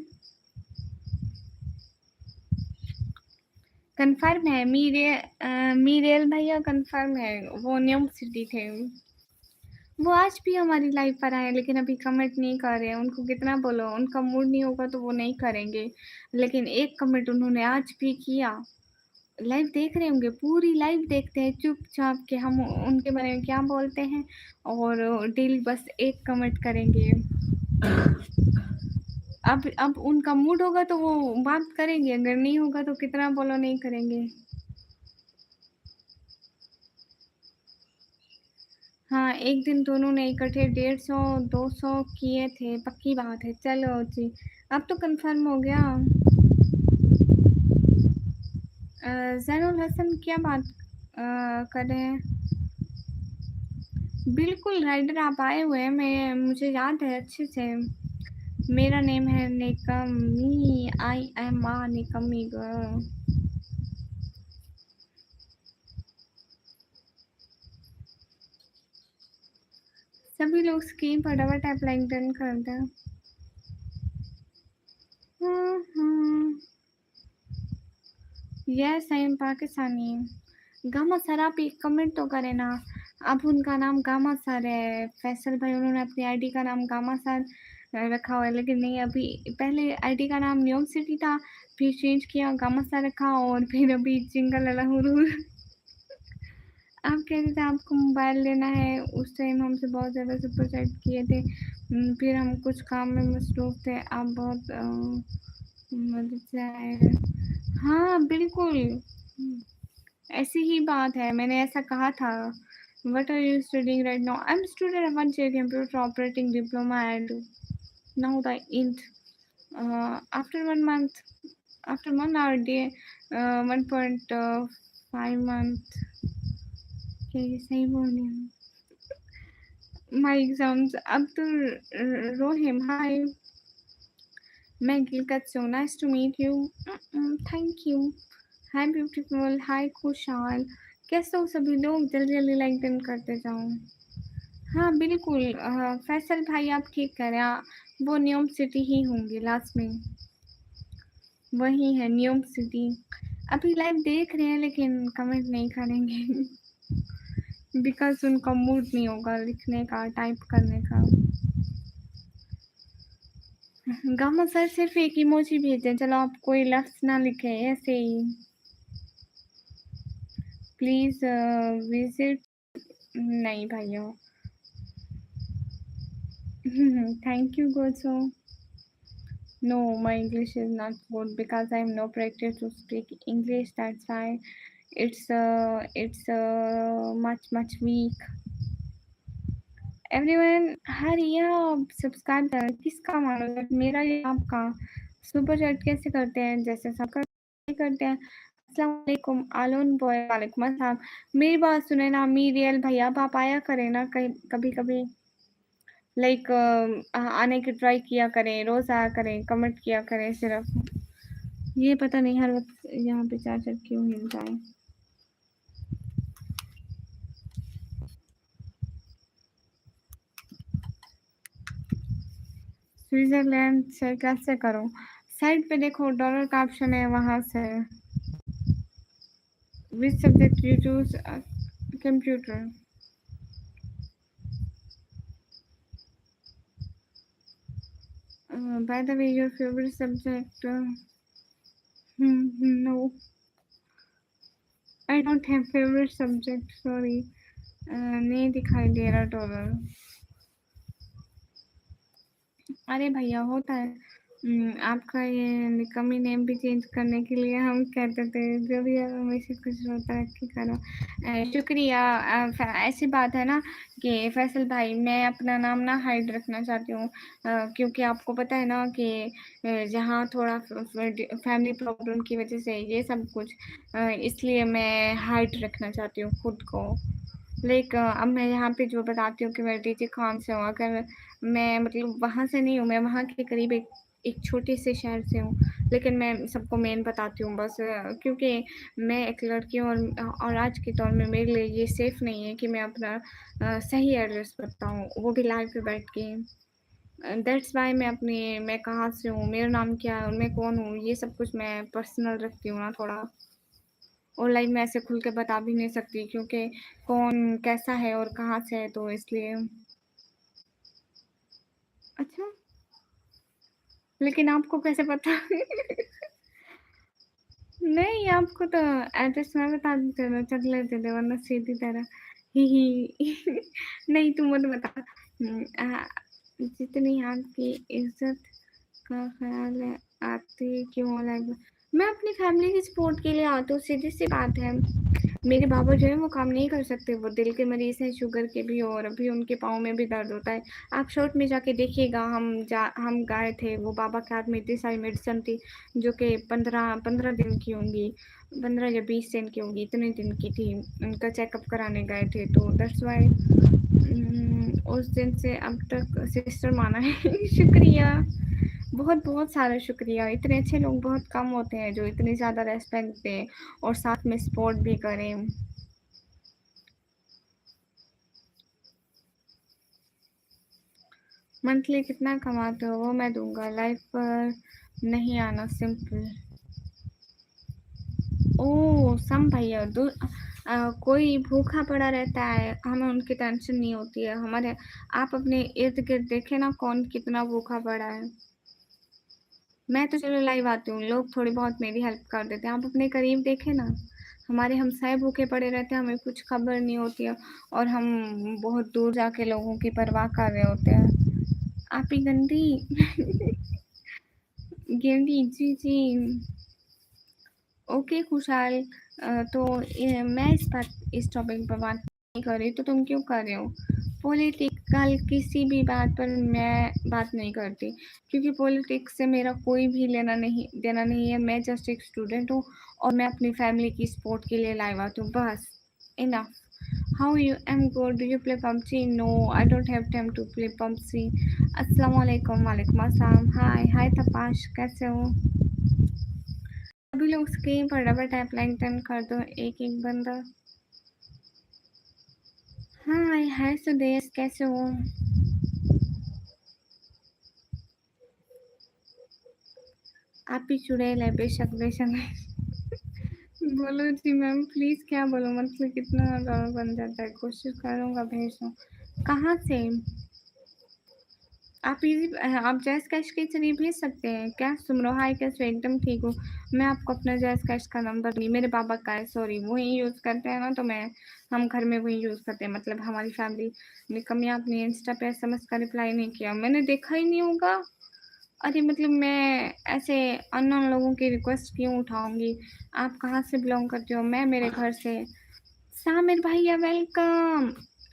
कंफर्म है मीरेल भैया, कंफर्म है वो न्यू सिटी थे। वो आज भी हमारी लाइव पर आए लेकिन अभी कमेंट नहीं कर रहे हैं। उनको कितना बोलो, उनका मूड नहीं होगा तो वो नहीं करेंगे, लेकिन एक कमेंट उन्होंने आज भी किया। लाइव देख रहे होंगे, पूरी लाइव देखते हैं चुपचाप के हम उनके बारे में क्या बोलते हैं, और डेली बस एक कमेंट करेंगे। अब उनका मूड होगा तो वो बात करेंगे, अगर नहीं होगा तो कितना बोलो नहीं करेंगे। हाँ एक दिन दोनों ने इकट्ठे 150-200 किए थे, पक्की बात है। चलो जी, अब तो कंफर्म हो गया। जैनुल हसन क्या बात करें। बिल्कुल राइडर आप आए हुए हैं, मैं मुझे याद है अच्छे से। मेरा नेम है निकमी, आई एम आ निकमी गर्ल। सभी लोग स्क्रीन फटाफट आप लाइक डन कर दें। Yes I am Pakistani. Gamma sir आप एक कमेंट तो करें ना। अब उनका नाम गामा सर है फैसल भाई, उन्होंने अपनी आईडी का नाम गामा सर रखा हुआ है, लेकिन नहीं अभी पहले आईडी का नाम न्यूयॉर्क सिटी था, फिर चेंज किया गामा सर रखा, और फिर अभी जिंगल अलहुरुर। आप कह रहे थे आपको मोबाइल लेना है, उस टाइम हमसे बहुत ज़्यादा सुपर चैट किए थे, फिर हम कुछ काम में मसरूफ थे, आप बहुत मदद से आए। हाँ बिल्कुल ऐसी ही बात है, मैंने ऐसा कहा था। What are you studying right now? I'm studying a 1 year computer operating diploma and now the int. After 1 month, after 1 hour day, 1.5 month. क्या ये सही बोल रही हूँ? My exams. Abdul Rohim, hi. मैं गिलकत so nice to meet you. Thank you. Hi beautiful. Hi खुशहाल. कैसे हो सभी लोग? जल्दी जल्दी लाइक डन करते जाओ। हाँ बिल्कुल फैसल भाई आप ठीक कह रहे हैं, वो न्यूयॉर्क सिटी ही होंगे लास्ट में, वही है न्यूयॉर्क सिटी। अभी लाइव देख रहे हैं लेकिन कमेंट नहीं करेंगे बिकॉज उनका मूड नहीं होगा लिखने का, टाइप करने का। गामा सर सिर्फ एक इमोजी भेजें, चलो आप कोई लफ्ज ना लिखे ऐसे ही। Please visit. नहीं भाइयों। थैंक यू गोसो। No, my English is not good because I have no practice to speak English. That's why it's much weak. Everyone, hurry up, subscribe करें। किसका मानो, मेरा या आपका? सुपर चैट कैसे करते हैं? जैसे सब करते हैं। अस्सलाम वालेकुम आलोन बॉय, वालेकुम अस्सलाम। मेरी बात सुने ना मीरियल भैया, आप आया करें ना कभी कभी, लाइक आने की ट्राई किया करें, रोज आया करें, कमेंट किया करें सिर्फ। ये पता नहीं हर वक्त यहाँ पे चार्जर क्यों हिलता है। स्विट्जरलैंड से कैसे करो? साइड पे देखो डॉलर का ऑप्शन है, वहां से। Which subject you choose? Computer. By the way your favourite subject? No, I don't have favourite subject, sorry. नहीं दिखाई दे रहा डॉलर। अरे भैया होता है। आपका ये निकमी नेम भी चेंज करने के लिए हम कहते थे, जो भी हमेशा कुछ तरक्की करो। शुक्रिया। ऐसी बात है ना कि फैसल भाई, मैं अपना नाम ना हाइड रखना चाहती हूँ, क्योंकि आपको पता है ना कि जहाँ थोड़ा फैमिली प्रॉब्लम की वजह से ये सब कुछ, इसलिए मैं हाइड रखना चाहती हूँ खुद को। लाइक अब मैं यहाँ पे जो बताती हूँ कि मैं डीजे खान से हूँ, अगर मैं मतलब वहाँ से नहीं हूँ, मैं वहाँ के करीब एक छोटे से शहर से हूँ, लेकिन मैं सबको मेन बताती हूँ बस, क्योंकि मैं एक लड़की हूँ, और आज के दौर में मेरे लिए ये सेफ़ नहीं है कि मैं अपना सही एड्रेस बताऊँ, वो भी लाइव पे बैठ के। दैट्स वाई मैं कहाँ से हूँ, मेरा नाम क्या है और मैं कौन हूँ, ये सब कुछ मैं पर्सनल रखती हूँ ना थोड़ा। और लाइव में ऐसे खुल के बता भी नहीं सकती, क्योंकि कौन कैसा है और कहाँ से है, तो इसलिए। अच्छा, लेकिन आपको कैसे पता? नहीं, आपको तो एड्रेस मैं बता देती हूँ, चल लेते थे, वरना सीधी तरह ही। नहीं तुम मत बता। जितनी आपकी इज्जत का ख्याल है, आती क्यों लाइव? मैं अपनी फैमिली की सपोर्ट के लिए आती हूँ, सीधी सी बात है। मेरे बाबा जो है वो काम नहीं कर सकते, वो दिल के मरीज हैं, शुगर के भी, और अभी उनके पाँव में भी दर्द होता है। आप शॉर्ट में जाके देखिएगा, हम गए थे, वो बाबा के हाथ में इतनी सारी मेडिसिन थी जो कि 15 दिन की होंगी, 15 या 20 दिन की होगी, इतने दिन की थी। उनका चेकअप कराने गए थे, तो दैट्स व्हाई उस दिन से अब तक सिस्टर माना है। शुक्रिया, बहुत-बहुत सारा शुक्रिया। इतने अच्छे लोग बहुत कम होते हैं जो इतनी ज़्यादा रिस्पेक्ट दें और साथ में सपोर्ट भी करें। मंथली कितना कमाते हो वो मैं दूँगा, लाइफ पर नहीं आना सिंपल। ओह! सम भैया कोई भूखा पड़ा रहता है, हमें उनकी टेंशन नहीं होती है। हमारे आप अपने इर्द-गिर्द देखें ना कौन कितना भूखा पड़ा है। मैं तो चलो लाइव आती हूँ, लोग थोड़ी बहुत मेरी हेल्प कर देते हैं। आप अपने करीब देखें ना, हमारे हमसाए भूखे पड़े रहते हैं, हमें कुछ खबर नहीं होती है और हम बहुत दूर जाके लोगों की परवाह कर रहे होते हैं। आप ही गंदी गेंडी जी, जी। ओके खुशहाल तो मैं इस टॉपिक पर बात नहीं कर रही, तो तुम क्यों कर रहे हो? पॉलिटिकल किसी भी बात पर मैं बात नहीं करती, क्योंकि पॉलिटिक्स से मेरा कोई भी लेना नहीं देना नहीं है। मैं जस्ट एक स्टूडेंट हूँ और मैं अपनी फैमिली की सपोर्ट के लिए लाइव आती हूँ, बस। Enough. How you am good, do you play PUBG? No, I don't have time to play PUBG. अस्सलाम वालेकुम। वालेकुम अस्सलाम। हाय हाय तपाश, कैसे हो? सभी लोग स्क्रीन पर डबल टैप लाइक डन कर दो, एक एक बंदा। हाय हाय सुदेश, कैसे हो? आप भी चुड़ैल है, बेशक बेशक। बोलो जी मैम प्लीज, क्या बोलो, मतलब कितना डॉलर बन जाता है? कोशिश करूँगा भेजूँ। कहाँ से? आप जैस कैश के जरिए भेज सकते हैं क्या? सुमरो हाय, कैसे हो? एकदम ठीक हूँ। मैं आपको अपना जैस कैश का नंबर दूँगी, मेरे पापा का है, सॉरी वही यूज़ करते हैं ना, तो हम घर में वही यूज़ करते हैं, मतलब हमारी फैमिली में। कमी आपने इंस्टा पे एसएमएस का रिप्लाई नहीं किया, मैंने देखा ही नहीं होगा। अरे मतलब मैं ऐसे अननोन लोगों की रिक्वेस्ट क्यों उठाऊँगी? आप कहाँ से बिलॉन्ग करते हो? मैं मेरे घर से। सामिर भैया वेलकम।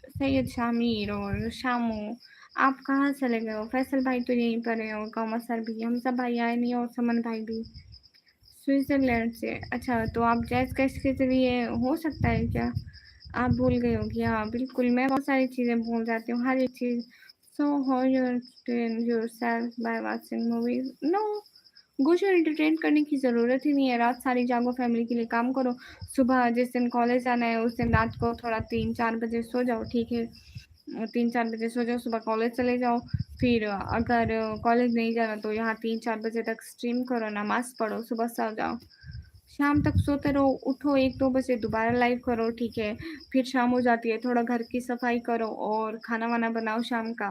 सैयद शामिर और शामू, आप कहाँ चले गए हो? फैसल भाई तो यहीं पर है और कौमर सर भी, हम सब भाई आए नहीं और समन भाई भी स्विट्जरलैंड से। अच्छा, तो आप जैज़ कैश के ज़रिए हो सकता है क्या? आप भूल गए हो कि हाँ, बिल्कुल मैं बहुत सारी चीज़ें भूल जाती हूँ, हर एक चीज़। So how you entertain yourself by watching movies? No, कुछ एंटरटेन करने की ज़रूरत ही नहीं है। रात सारी जागो, फैमिली के लिए काम करो। सुबह जिस दिन कॉलेज जाना है उस दिन रात को थोड़ा 3-4 बजे सो जाओ, ठीक है? 3-4 बजे सो जाओ, सुबह कॉलेज चले जाओ। फिर अगर कॉलेज नहीं जाना तो यहाँ 3-4 बजे तक स्ट्रीम करो, नमाज़ पढ़ो, सुबह सो जाओ। शाम तक सोते रहो, उठो 1-2 बजे दोबारा लाइव करो, ठीक है? फिर शाम हो जाती है, थोड़ा घर की सफाई करो और खाना-वाना बनाओ शाम का।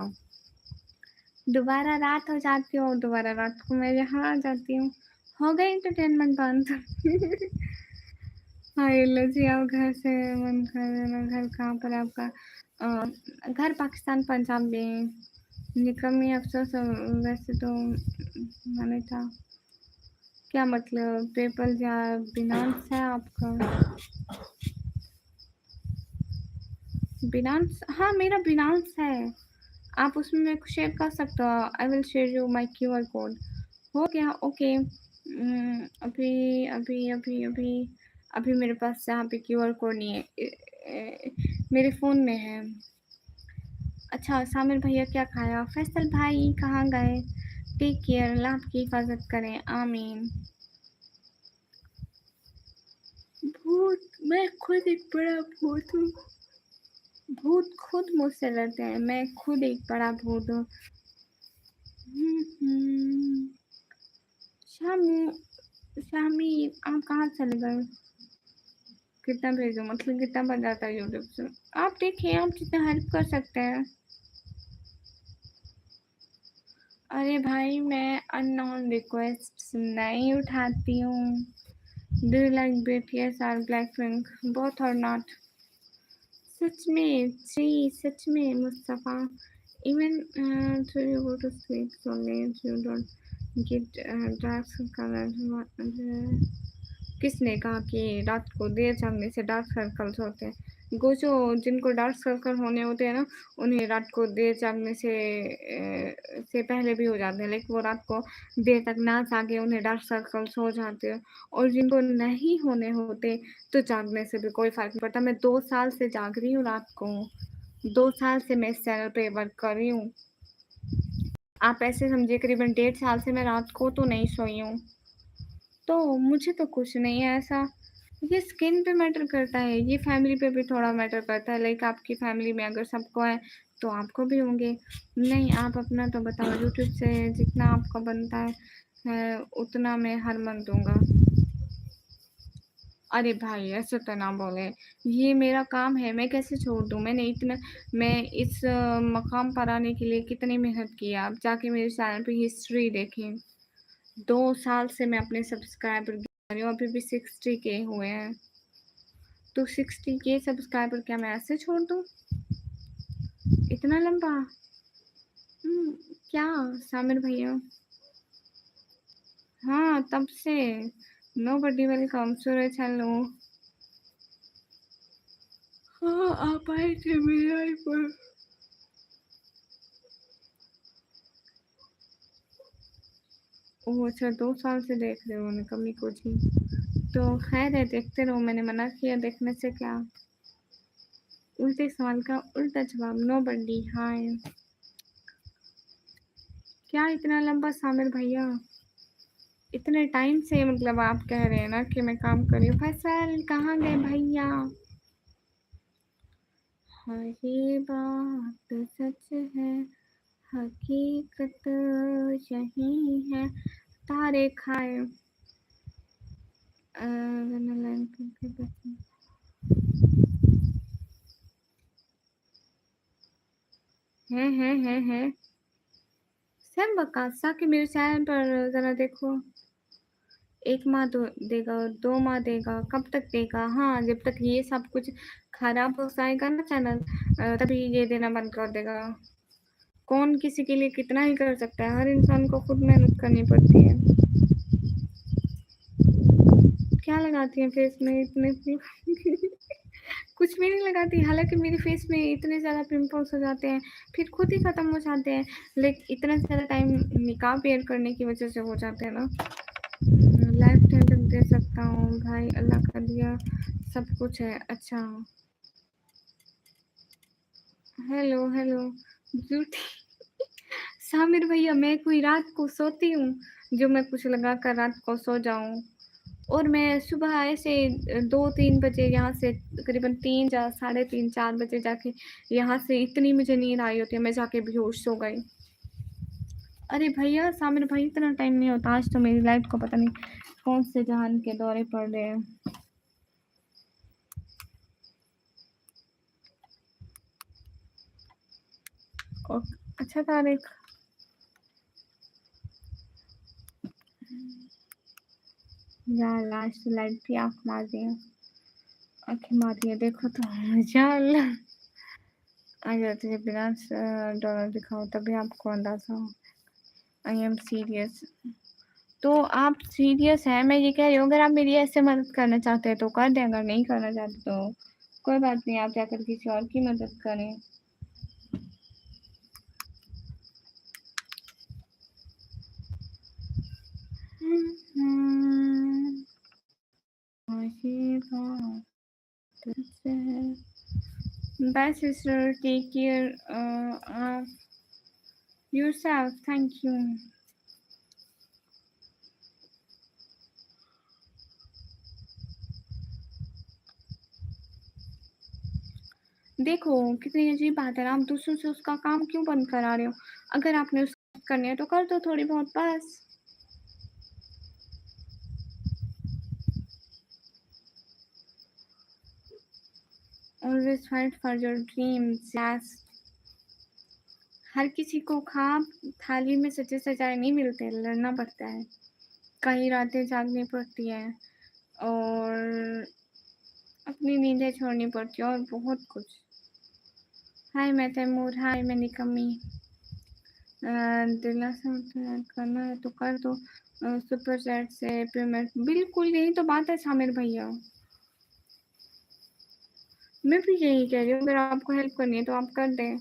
दोबारा रात हो जाती हो, दोबारा रात को मैं यहाँ आ जाती हूँ। हो गई एंटरटेनमेंट बंद। हाय लजी, आप घर से मन कर देना। घर कहाँ पर है आपका? घर पाकिस्तान पंजाब में। निकम्मी अफसोस वैसे तो मैंने था। क्या मतलब पेपल या बिनांस है आपका? बिनांस, हाँ मेरा बिनांस है। आप उसमें मेरे को शेयर कर सकते हो। I will share you my QR code. हो गया, ओके। अभी अभी अभी अभी अभी मेरे पास यहाँ पे QR कोड नहीं है, मेरे फ़ोन में है। अच्छा, सामिर भैया क्या खाया? फैसल भाई कहाँ गए? टेक केयर, अल्लाह आपकी हिफाजत करें, आमीन। भूत, मैं खुद एक बड़ा भूत हूँ। भूत खुद मुझसे लड़ते हैं, मैं खुद एक बड़ा भूत हूँ। शामी, शामी आप कहाँ चले गए? कितना भेजो, मतलब कितना बन जाता है यूट्यूब से? आप देखिए, आप जितना हेल्प कर सकते हैं। अरे भाई मैं अननोन रिक्वेस्ट नहीं उठाती हूँ। डू यू लाइक BTS और ब्लैकपिंक? बोथ और नॉट? सच में जी, सच में Mustafa. Even so you go to sleep so late you don't get dark color। किसने कहा कि रात को देर जगने से डार्क सर्कल्स होते हैं? वो जो जिनको डार्क सर्कल होने होते हैं ना, उन्हें रात को देर जागने से पहले भी हो जाते हैं, लेकिन वो रात को देर तक ना जागे उन्हें डार्क सर्कल्स हो जाते हैं। और जिनको नहीं होने होते तो जागने से भी कोई फ़र्क नहीं पड़ता। मैं 2 साल से जाग रही हूँ रात को, 2 साल से मैं इस चैनल पे वर्क कर रही हूँ। आप ऐसे समझिए करीबन 1.5 साल से मैं रात को तो नहीं सोई हूँ। तो मुझे तो कुछ नहीं है ऐसा। ये स्किन पे मैटर करता है, ये फैमिली पे भी थोड़ा मैटर करता है, लाइक आपकी फैमिली में अगर सबको है तो आपको भी होंगे। नहीं, आप अपना तो बताओ, यूट्यूब से जितना आपका बनता है उतना मैं हर मंथ दूँगा। अरे भाई ऐसे तो ना बोले, ये मेरा काम है, मैं कैसे छोड़ दूँ? मैं इस मकाम पर आने के लिए कितनी मेहनत की है। आप जाके मेरे चैनल पे हिस्ट्री देखें। 2 साल से मैं अपने सब्सक्राइबर गिना रही हूँ, अभी भी 60 के हुए हैं। तो 60 के सब्सक्राइबर क्या मैं ऐसे छोड़ दूँ? इतना लंबा? क्या सामिर भैया? हाँ, तब से नोबडी वेलकम सूरज हेलो। हाँ, आप आए थे मेरे लाइफ पर। ओह अच्छा, 2 साल से देख रहे हो निकम्मी कोचिंग। तो खैर है, देखते रहो, मैंने मना किया देखने से क्या? उल्टे सवाल का उल्टा जवाब, नोबडी हाय। क्या इतना लंबा सामिर भैया? इतने टाइम से मतलब आप कह रहे हैं ना कि मैं काम कर रही हूँ। फैसल कहाँ गए भैया? हाँ ये बात सच है, हकीकत यही है। तारे खाए है सैम बकासा के मेरे चैनल पर जरा देखो। 1 माह तो देगा, 2 माह देगा, कब तक देगा? हाँ, जब तक ये सब कुछ खराब हो जाएगा ना चैनल, तभी ये देना बंद कर देगा। कौन किसी के लिए कितना ही कर सकता है, हर इंसान को खुद मेहनत करनी पड़ती है। क्या लगाती हैं फेस में इतने कुछ भी नहीं लगाती, हालाँकि मेरे फेस में इतने ज़्यादा पिंपल्स हो जाते हैं, फिर खुद ही ख़त्म हो जाते हैं, लेकिन इतना ज़्यादा टाइम निकाह वेयर करने की वजह से हो जाते हैं ना। लाइफ टाइम तक दे सकता हूँ भाई, अल्लाह का दिया सब कुछ है। अच्छा, हेलो ब्यूटी सामिर भैया, मैं कोई रात को सोती हूँ जो मैं कुछ लगा कर रात को सो जाऊँ? और मैं सुबह ऐसे 2-3 बजे यहाँ से करीबन 3 या साढ़े 3-4 बजे जाके यहाँ से इतनी मुझे नींद आई होती है, मैं जाके बेहोश सो गई। अरे भैया सामिर भाई, इतना टाइम नहीं होता। आज तो मेरी लाइफ को पता नहीं कौन से जहान के दौरे पड़ रहे हैं। और अच्छा तारिक, यार लास्ट लाइट भी आँख मार दिया, आँखें मार दिया, देखो तो माशाअल्लाह। अगर तुझे बिना डॉलर दिखाओ तभी आपको अंदाजा हो। I am serious. तो आप सीरियस हैं, मैं ये कह रही हूँ अगर आप मेरी ऐसे मदद करना चाहते हैं तो कर दें, अगर नहीं करना चाहते तो कोई बात नहीं, आप जाकर किसी और की मदद करें। ये बात सच है। Bye sister, take care of yourself, thank you. देखो कितनी अजीब बात है ना, आप दूसरों से उसका काम क्यों बंद करा रहे हो? अगर आपने उसको करनी है तो कर दो थोड़ी बहुत, बस। Always fight for your dreams, yes. हर किसी को ख्वाब थाली में सजे सजाए नहीं मिलते, लड़ना पड़ता है, कई रातें जागनी पड़ती हैं और अपनी नींदें छोड़नी पड़ती है और बहुत कुछ। हाय मैं तैमूर, हाय मैं निकम्मी। दिलासा करना है तो कर दो, सुपर चैट से पेमेंट, बिल्कुल यही तो बात है सामिर भैया। मैं भी यही कह रही हूँ, अगर आपको हेल्प करनी है तो आप कर दें,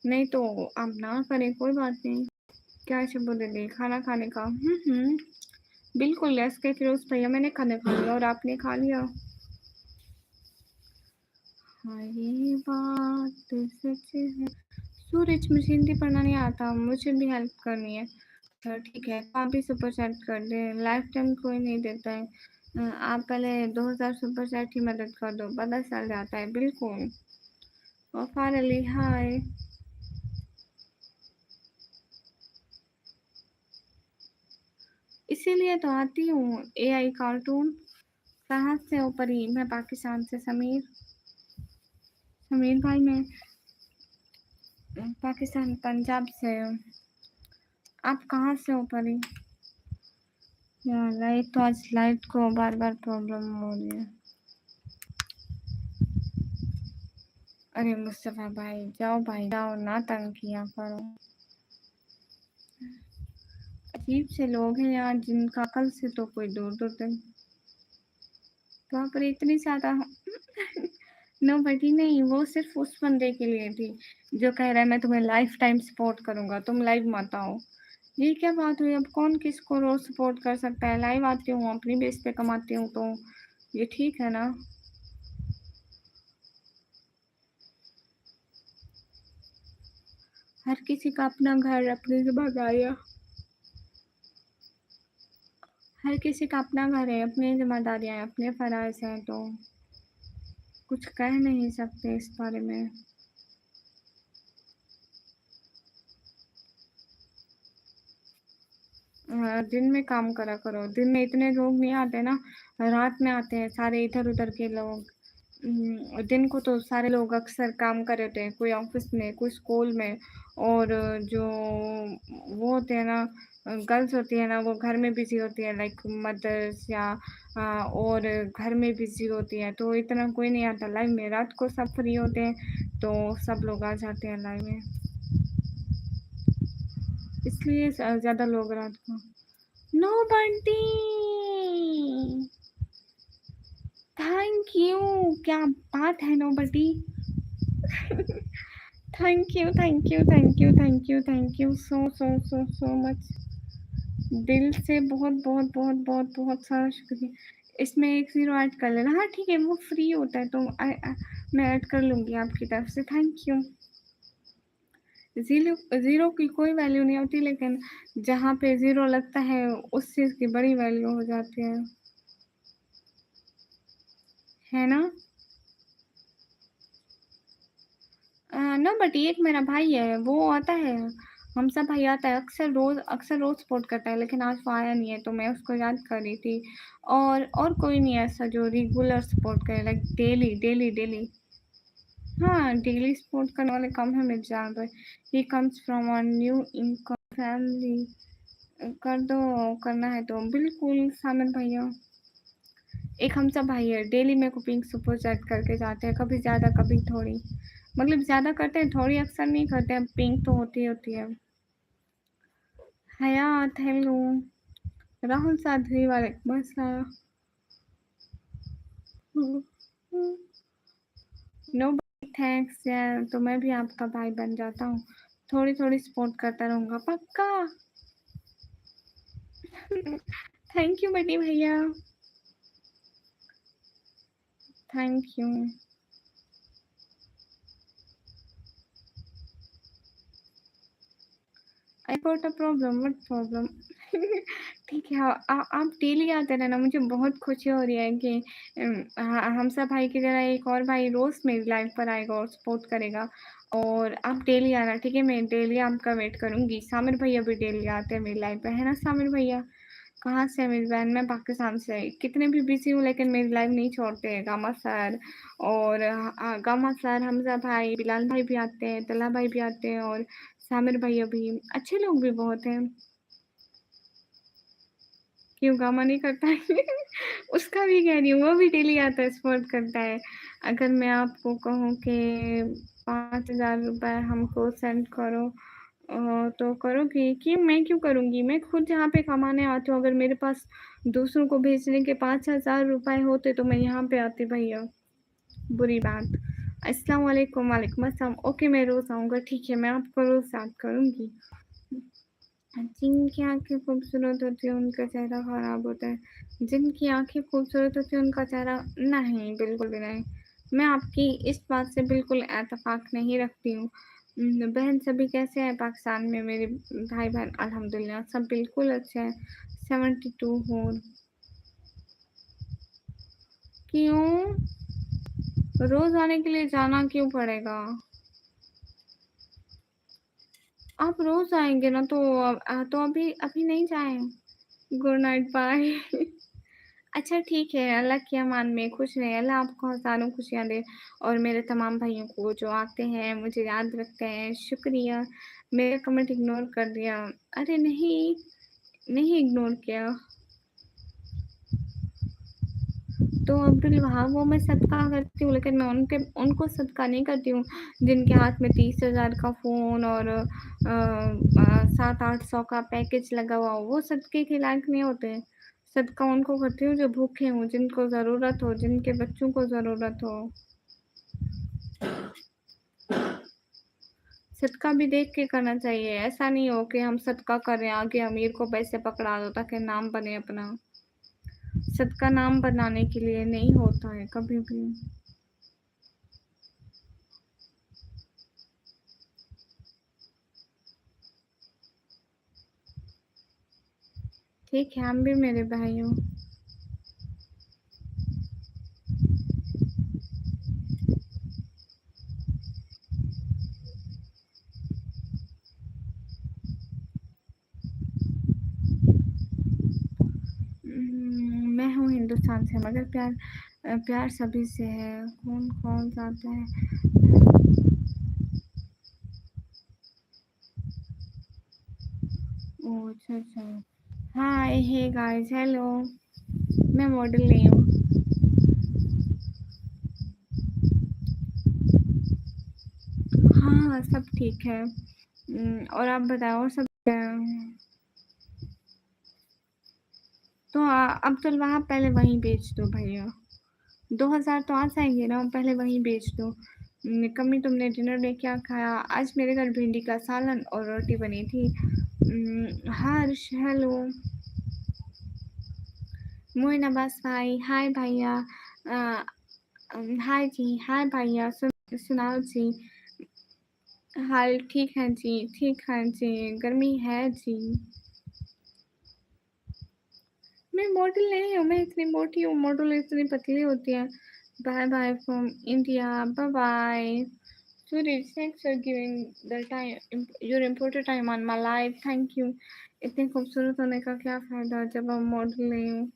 नहीं तो आप ना करें, कोई बात नहीं। क्या शब्द दे दी खाना खाने का? बिल्कुल यस के फिरोज भैया, मैंने खाना खा लिया और आपने खा लिया? हाँ ये बात सच है। सूरज, मुझे हिंदी पढ़ना नहीं आता, मुझे भी हेल्प करनी है। तो ठीक है, आप भी सुपर चैट कर दें, लाइफ टाइम कोई नहीं देता है। आप पहले 2000 सुपर चैट की मदद कर दो, पता चल जाता है। बिल्कुल। वफार अली हाय। इसीलिए तो आती हूँ एआई कार्टून। कहाँ से हो परी? मैं पाकिस्तान से। समीर, समीर भाई मैं पाकिस्तान पंजाब से हूँ। आप कहाँ से हो परी? यार लाइट तो आज लाइट को बार बार प्रॉब्लम हो रही है। अरे मुस्तफा भाई जाओ, भाई जाओ, ना तंग किया करो। अजीब से लोग हैं यार, जिनका अकल से तो कोई दूर दूर तक। तो वहाँ पर इतनी ज्यादा नो बटी नहीं, वो सिर्फ उस बंदे के लिए थी जो कह रहा है मैं तुम्हें लाइफ टाइम सपोर्ट करूंगा, तुम लाइव मत आओ। ये क्या बात हुई? अब कौन किसको रोज सपोर्ट कर सकता है? लाइव आती हूँ, अपनी बेस पे कमाती हूँ, तो ये ठीक है ना? हर किसी का अपना घर, अपनी जिम्मेदारियाँ। हर किसी का अपना घर है, अपनी जिम्मेदारियां हैं, अपने फराज हैं, तो कुछ कह नहीं सकते इस बारे में। दिन में काम करा करो, दिन में इतने लोग नहीं आते ना, रात में आते हैं सारे इधर उधर के लोग। दिन को तो सारे लोग अक्सर काम कर रहे होते हैं, कोई ऑफिस में, कोई स्कूल में, और जो वो होते हैं ना, गर्ल्स होती है ना, वो घर में बिजी होती है, लाइक मदर्स या और घर में बिजी होती है, तो इतना कोई नहीं आता लाइव में। रात को सब फ्री होते हैं तो सब लोग आ जाते हैं लाइव में, इसलिए ज़्यादा लोग रात को। No Bunty, thank you. क्या बात है no Bunty. Thank you thank you thank you thank you thank you so so so so much. दिल से बहुत बहुत बहुत बहुत बहुत सारा शुक्रिया। इसमें एक ज़ीरो ऐड कर लेना। हाँ ठीक है, वो फ्री होता है तो मैं ऐड कर लूँगी आपकी तरफ से। Thank you. ज़ीरो ज़ीरो की कोई वैल्यू नहीं होती, लेकिन जहाँ पे ज़ीरो लगता है उस चीज़ की बड़ी वैल्यू हो जाती है ना? ना बट एक मेरा भाई है, वो आता है, हमसा भाई आता है, अक्सर रोज सपोर्ट करता है, लेकिन आज वो आया नहीं है तो मैं उसको याद कर रही थी। और कोई नहीं है ऐसा जो रेगुलर सपोर्ट करे, लाइक डेली डेली डेली। हाँ डेली सपोर्ट करने वाले कम है मेरे जान पर। He comes from a new income family. कर दो, करना है तो बिल्कुल सामिर भैया। एक हमसा भाई है, डेली मेरे को पिंक सुपर चैट करके जाते हैं, कभी ज़्यादा कभी थोड़ी, मतलब ज़्यादा करते हैं, थोड़ी अक्सर नहीं करते हैं, पिंक तो होती है। हयात हेलो। राहुल साधवी वालेकुम अस्सलाम। नो थैंक्स यार, तो मैं भी आपका भाई बन जाता हूँ, थोड़ी थोड़ी सपोर्ट करता रहूँगा पक्का। थैंक यू बड़ी भैया, thank you. I got a problem, what problem? ठीक है, आप डेली आते रहना, मुझे बहुत खुशी हो रही है कि हमसा भाई की तरह एक और भाई रोज मेरी लाइफ पर आएगा और सपोर्ट करेगा। और आप डेली आना, ठीक है? मैं डेली आपका वेट करूंगी। सामिर भैया भी डेली आते हैं मेरी लाइफ पे, है ना सामिर भैया? कहाँ से है मेरी बहन? मैं पाकिस्तान से। कितने भी बिजी हूँ लेकिन मेरी लाइफ नहीं छोड़ते। गामा सर और गामा सर, हमजा भाई, बिलाल भाई भी आते हैं, तला भाई भी आते हैं, और सामिर भैया भी अच्छे लोग भी बहुत हैं। क्यों गामा नहीं करता है? उसका भी कह रही हूँ, वो भी डेली आता है, सपोर्ट करता है। अगर मैं आपको कहूँ कि 5000 रुपये हमको सेंड करो, तो करोगी? कि मैं क्यों करूँगी? मैं खुद यहाँ पे कमाने आती हूँ, अगर मेरे पास दूसरों को भेजने के 5000 रुपये होते तो मैं यहाँ पे आती भैया। बुरी बात। अस्सलाम वालेकुम, वालेकुम अस्सलाम। ओके, मैं रोज़ आऊँगा, ठीक है, मैं आपको रोज़ याद करूँगी। जिनकी आँखें खूबसूरत होती हैं, उनका चेहरा ख़राब होता है। जिनकी आँखें खूबसूरत होती हैं, उनका चेहरा नहीं, बिल्कुल भी नहीं। मैं आपकी इस बात से बिल्कुल एतफ़ाक़ नहीं रखती हूँ। बहन सभी कैसे हैं पाकिस्तान में मेरे भाई-बहन? अल्हम्दुलिल्लाह सब बिल्कुल अच्छे हैं। 72 4 क्यों? रोज़ आने के लिए जाना क्यों पड़ेगा? आप रोज़ आएँगे ना तो अभी अभी नहीं जाएँ। Good night, bye. अच्छा ठीक है, अल्लाह के अमान में खुश रहें, अल्लाह आपको हज़ारों खुशियाँ दे और मेरे तमाम भाइयों को जो आते हैं, मुझे याद रखते हैं, शुक्रिया। मेरा कमेंट इग्नोर कर दिया। अरे नहीं, नहीं इग्नोर किया। तो अब्दुल वहाब वो मैं सदका करती हूँ, लेकिन मैं उनको सदका नहीं करती हूँ, जिनके हाथ में 30,000 का फ़ोन और 700-800 का पैकेज लगा हुआ हो, वो सदके के लायक नहीं होते। सदका उनको करती हूँ जो भूखे हों, जिनको ज़रूरत हो, जिनके बच्चों को ज़रूरत हो। सदका भी देख के करना चाहिए, ऐसा नहीं हो कि हम सदका कर रहे हैं, आगे अमीर को पैसे पकड़ा दो ताकि नाम बने अपना। सदका नाम बनाने के लिए नहीं होता है कभी भी। ठीक है, हम भी मेरे भाई हो। मैं हूँ हिंदुस्तान से मगर प्यार सभी से है। कौन जाता है? ओह! अच्छा। हाय, हे गाइस, हेलो। मैं मॉडल नहीं हूँ। हाँ, सब ठीक है। और आप बताओ और सब क्या है? तो अब्दुल वहाब पहले वहीं बेच दो भैया। 2000 तो आ जाएँगे ना, पहले वहीं बेच दो। कम्मी तुमने डिनर में क्या खाया? आज मेरे घर भिंडी का सालन और रोटी बनी थी। हर्ष, हेलो। मोइन अब्बास भाई, हाय भैया। अ, हाय जी, हाय भैया, सुनाओ जी। हाल ठीक है जी, ठीक है जी, गर्मी है जी। मैं मॉडल नहीं हूँ, मैं इतनी मोटी हूँ, मॉडल इतनी पतली होती है। Bye bye from India, bye bye. Suraj, thanks for giving the time, your important time on my life. Thank you. इतने खूबसूरत होने का क्या फ़ायदा जब हम मॉडल नहीं हूँ।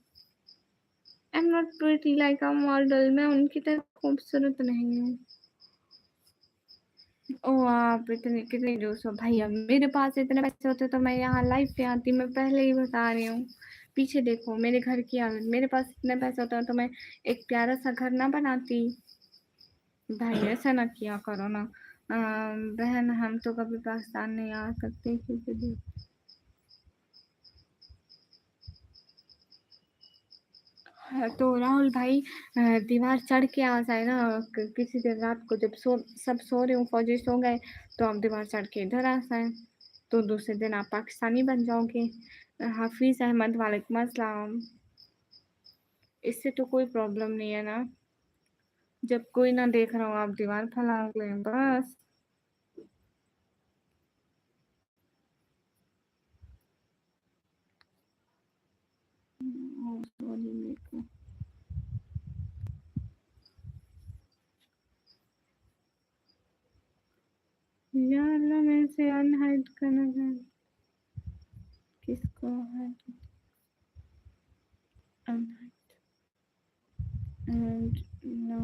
I'm not pretty like a model. मैं उनकी तरह खूबसूरत नहीं हूँ। ओह! आप इतने कितने जोश हो भैया, मेरे पास इतने पैसे होते तो मैं यहाँ लाइव पे आती, मैं पहले ही बता रही हूँ। पीछे देखो मेरे घर की हालत, मेरे पास इतने पैसे होते तो मैं एक प्यारा-सा घर ना बनाती। भाई ऐसा ना किया करो ना। बहन हम तो कभी पाकिस्तान नहीं आ सकते क्योंकि हाँ, तो राहुल भाई दीवार चढ़ के आ जाए ना किसी दिन रात को जब सब सो रहे हो, फौजी सो गए, तो आप दीवार चढ़ के इधर आ जाए, तो दूसरे दिन आप पाकिस्तानी बन जाओगे। हाफिज़ अहमद वालेकुम अस्सलाम। इससे तो कोई प्रॉब्लम नहीं है ना, जब कोई ना देख रहा हो आप दीवार फैला लें बस। सॉरी मेरे को यार अल्लाह मैं इसे अनहाइड करना किसको है अनहाइड एंड नो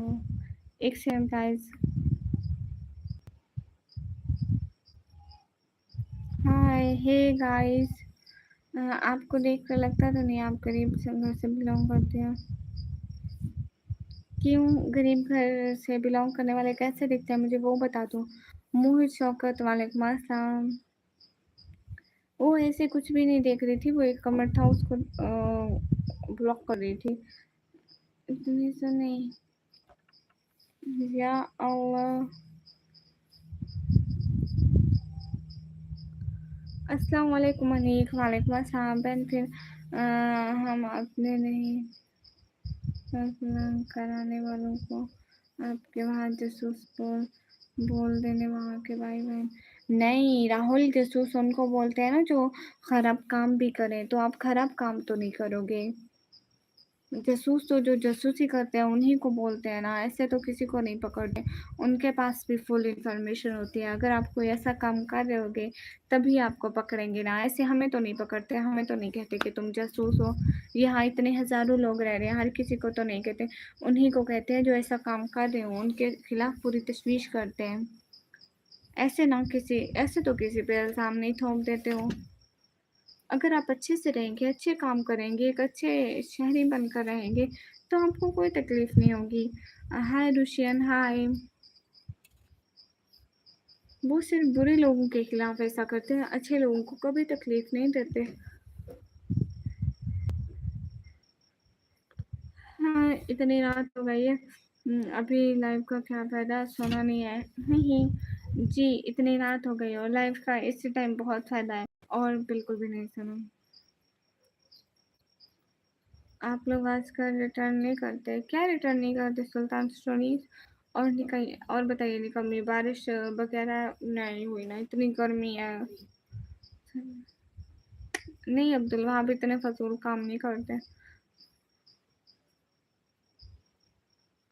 एक सेकंड गाइस। हाय हे गाइस। आपको देखकर लगता तो नहीं आप गरीब से घर से बिलोंग करते हैं। क्यों गरीब घर से बिलोंग करने वाले कैसे दिखते हैं मुझे वो बता दो। मोहित शौकत वालेकुम अस्सलाम। वो ऐसे कुछ भी नहीं देख रही थी, वो एक कमेंट था उसको ब्लॉक कर रही थी। इतनी से नहीं या अल्लाह। अस्सलाम वालेकुम अनीक। वालेकुम अस्सलाम बहन। फिर हम अपने नहीं कराने वालों को आपके वहाँ जासूस बोल देने वहाँ के भाई बहन। नहीं राहुल, जासूस उनको बोलते हैं ना जो खराब काम भी करें, तो आप खराब काम तो नहीं करोगे। जासूस तो जो जासूसी करते हैं उन्हीं को बोलते हैं ना, ऐसे तो किसी को नहीं पकड़ते। उनके पास भी फुल इंफॉर्मेशन होती है। अगर आप कोई ऐसा काम कर रहे होगे तभी आपको पकड़ेंगे ना, ऐसे हमें तो नहीं पकड़ते। हमें तो नहीं कहते कि तुम जासूस हो। यहाँ इतने हज़ारों लोग रह रहे हैं, हर किसी को तो नहीं कहते। उन्हीं को कहते हैं जो ऐसा काम कर रहे हो, उनके खिलाफ पूरी तशवीश करते हैं। ऐसे तो किसी पे इल्ज़ाम नहीं थोप देते हो। अगर आप अच्छे से रहेंगे, अच्छे काम करेंगे, एक अच्छे शहरी बनकर रहेंगे, तो आपको कोई तकलीफ़ नहीं होगी। हाय रुशियन, हाय। वो सिर्फ़ बुरे लोगों के खिलाफ़ ऐसा करते हैं, अच्छे लोगों को कभी तकलीफ़ नहीं देते। हाँ, इतनी रात हो गई है। अभी लाइव का क्या फ़ायदा, सोना नहीं है। नहीं, जी, इतनी रात हो गई है और लाइव का इसी टाइम बहुत फ़ायदा है और बिल्कुल भी नहीं सुना। आप लोग आजकल रिटर्न नहीं करते, क्या रिटर्न नहीं करते सुल्तान स्टोरीज? और निकल और बताइए, निकम्मी बारिश वगैरह नहीं हुई ना, इतनी गर्मी है। नहीं अब्दुल, वहाँ भी इतने फजूल काम नहीं करते।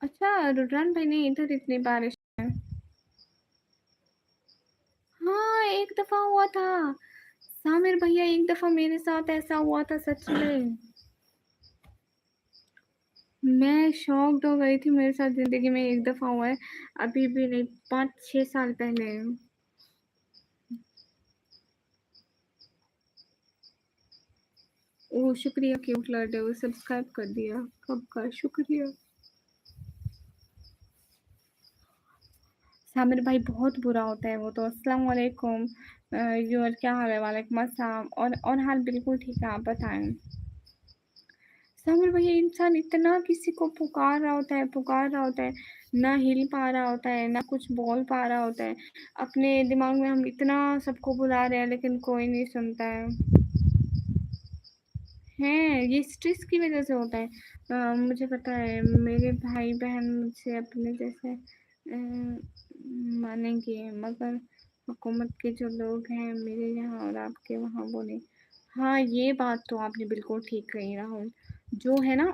अच्छा रुद्रान भाई, नहीं इधर इतनी बारिश है। हाँ एक दफा हुआ था सामिर भैया, एक दफा मेरे साथ ऐसा हुआ था सच में। मैं शॉक्ड हो गई थी, मेरे साथ जिंदगी में एक दफा हुआ है, अभी भी नहीं, 5-6 साल पहले। ओह शुक्रिया क्यूट लर्डे, वो सब्सक्राइब कर दिया, कब का शुक्रिया। सामिर भाई बहुत बुरा होता है वो तो। अस्सलाम वालेकुम यूर, क्या हाल है? वालेकुम अस्सलाम। और हाल बिल्कुल ठीक है, आप बताएं। सामिर भैया, इंसान इतना किसी को पुकार रहा होता है, ना हिल पा रहा होता है, ना कुछ बोल पा रहा होता है। अपने दिमाग में हम इतना सबको बुला रहे हैं लेकिन कोई नहीं सुनता है। हैं, ये स्ट्रेस की वज़ह से होता है। मुझे पता है, मेरे भाई-बहन मुझसे अपने जैसे मानेंगे, मगर हुकूमत के जो लोग हैं मेरे यहाँ और आपके वहाँ वो नहीं। हाँ, ये बात तो आपने बिल्कुल ठीक कही राहुल। जो है ना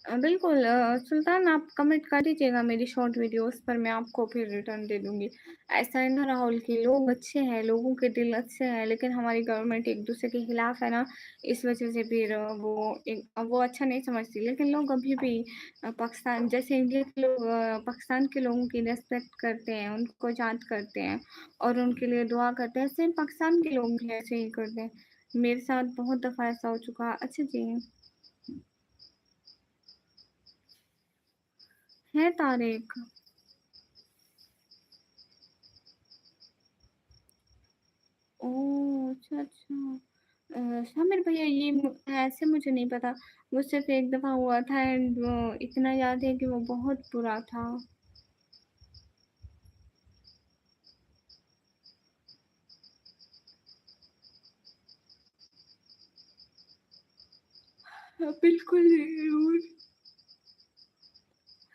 बिल्कुल सुल्तान, आप कमेंट कर दीजिएगा मेरी शॉर्ट वीडियोस पर, मैं आपको फिर रिटर्न दे दूँगी। ऐसा है ना राहुल कि लोग अच्छे हैं, लोगों के दिल अच्छे हैं, लेकिन हमारी गवर्नमेंट एक-दूसरे के खिलाफ़ है ना, इस वजह से फिर वो अच्छा नहीं समझती। लेकिन लोग अभी भी पाकिस्तान जैसे इंडिया के लोग पाकिस्तान के लोगों की रिस्पेक्ट करते हैं, उनको याद करते हैं और उनके लिए दुआ करते हैं। सेम पाकिस्तान के लोग भी ऐसे ही करते हैं। मेरे साथ बहुत दफ़ा ऐसा हो चुका। अच्छा जी। है तारिक। ओह! अच्छा, अच्छा। शामिर भैया, ये ऐसे मुझे नहीं पता। वो सिर्फ़ एक दफ़ा हुआ था एंड वो इतना याद है कि वो बहुत बुरा था। बिल्कुल ज़रूर।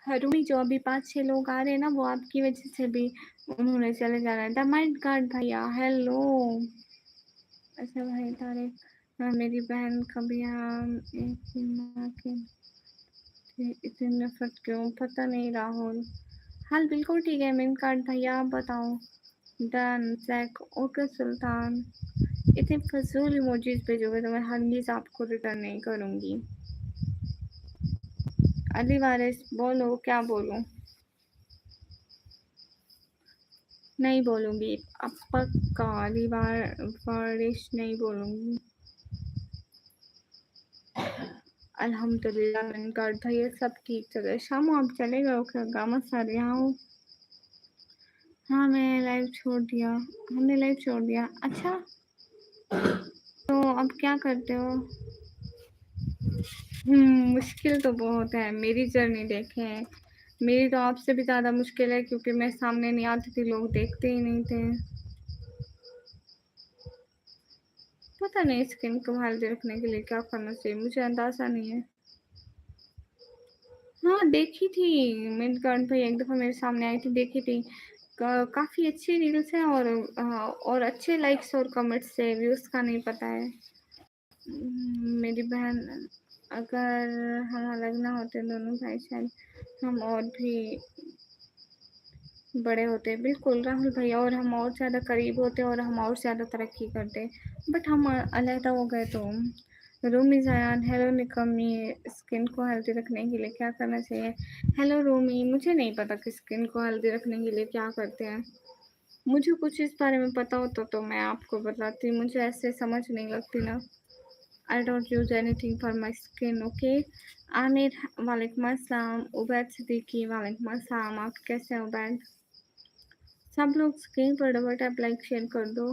रूमी, जो अभी 5-6 लोग आ रहे हैं ना, वो आपकी वज़ह से भी उन्होंने चले जाना है। द माइंड गार्ड भैया, हेलो। अच्छा भाई तारिक, मेरी बहन कभी एक ही माँ के थे, इतनी नफ़रत क्यों? पता नहीं राहुल। हाल बिल्कुल ठीक है मेन कार्ड भैया, आप बताओ। डन चेक, ओके सुल्तान। इतने फजूल इमोजीज भेजोगे तो मैं हरगिज़ आपको रिटर्न नहीं करूँगी। अली वारिस बोलो, क्या बोलूँ? नहीं बोलूँगी, अब पक्का अली वारिस नहीं बोलूँगी। अल्हम्दुलिल्लाह मैंने कार्ड भैया सब ठीक चल रहा है। शामो आप चले गए हो क्या? गामा सर यहाँ हो? हाँ मैं लाइव छोड़ दिया, हमने लाइव छोड़ दिया। अच्छा तो अब क्या करते हो? मुश्किल तो बहुत है, मेरी जर्नी देखें, मेरी तो आपसे भी ज़्यादा मुश्किल है क्योंकि मैं सामने नहीं आती थी, लोग देखते ही नहीं थे। पता नहीं स्किन को हेल्दी रखने के लिए क्या करना चाहिए, मुझे अंदाज़ा नहीं है। हाँ, देखी थी, मिडगार्ड पे एक दफ़ा मेरे सामने आई थी, देखी थी। काफ़ी अच्छी रील्स हैं और अच्छे लाइक्स और कमेंट्स है, व्यूज़ का नहीं पता है। मेरी बहन, अगर हम अलग ना होते दोनों भाई, शायद हम और भी बड़े होते। बिल्कुल राहुल भैया, और हम और ज़्यादा करीब होते और हम और ज़्यादा तरक्की करते, बट हम अलग हो गए। तो रूमी ज़यान, हेलो निकम्मी, स्किन को हेल्दी रखने के लिए क्या करना चाहिए? हेलो रूमी, मुझे नहीं पता कि स्किन को हेल्दी रखने के लिए क्या करते हैं। मुझे कुछ इस बारे में पता होता तो मैं आपको बताती, मुझे ऐसे समझ नहीं लगती ना। I don't use anything for my skin, okay? Aamir वालेकुम अस्सलाम, उबैद सिद्दीकी वालेकुम अस्सलाम, आप कैसे हो उबैद? सब लोग स्क्रीन पर डबल टैप लाइक शेयर कर दो।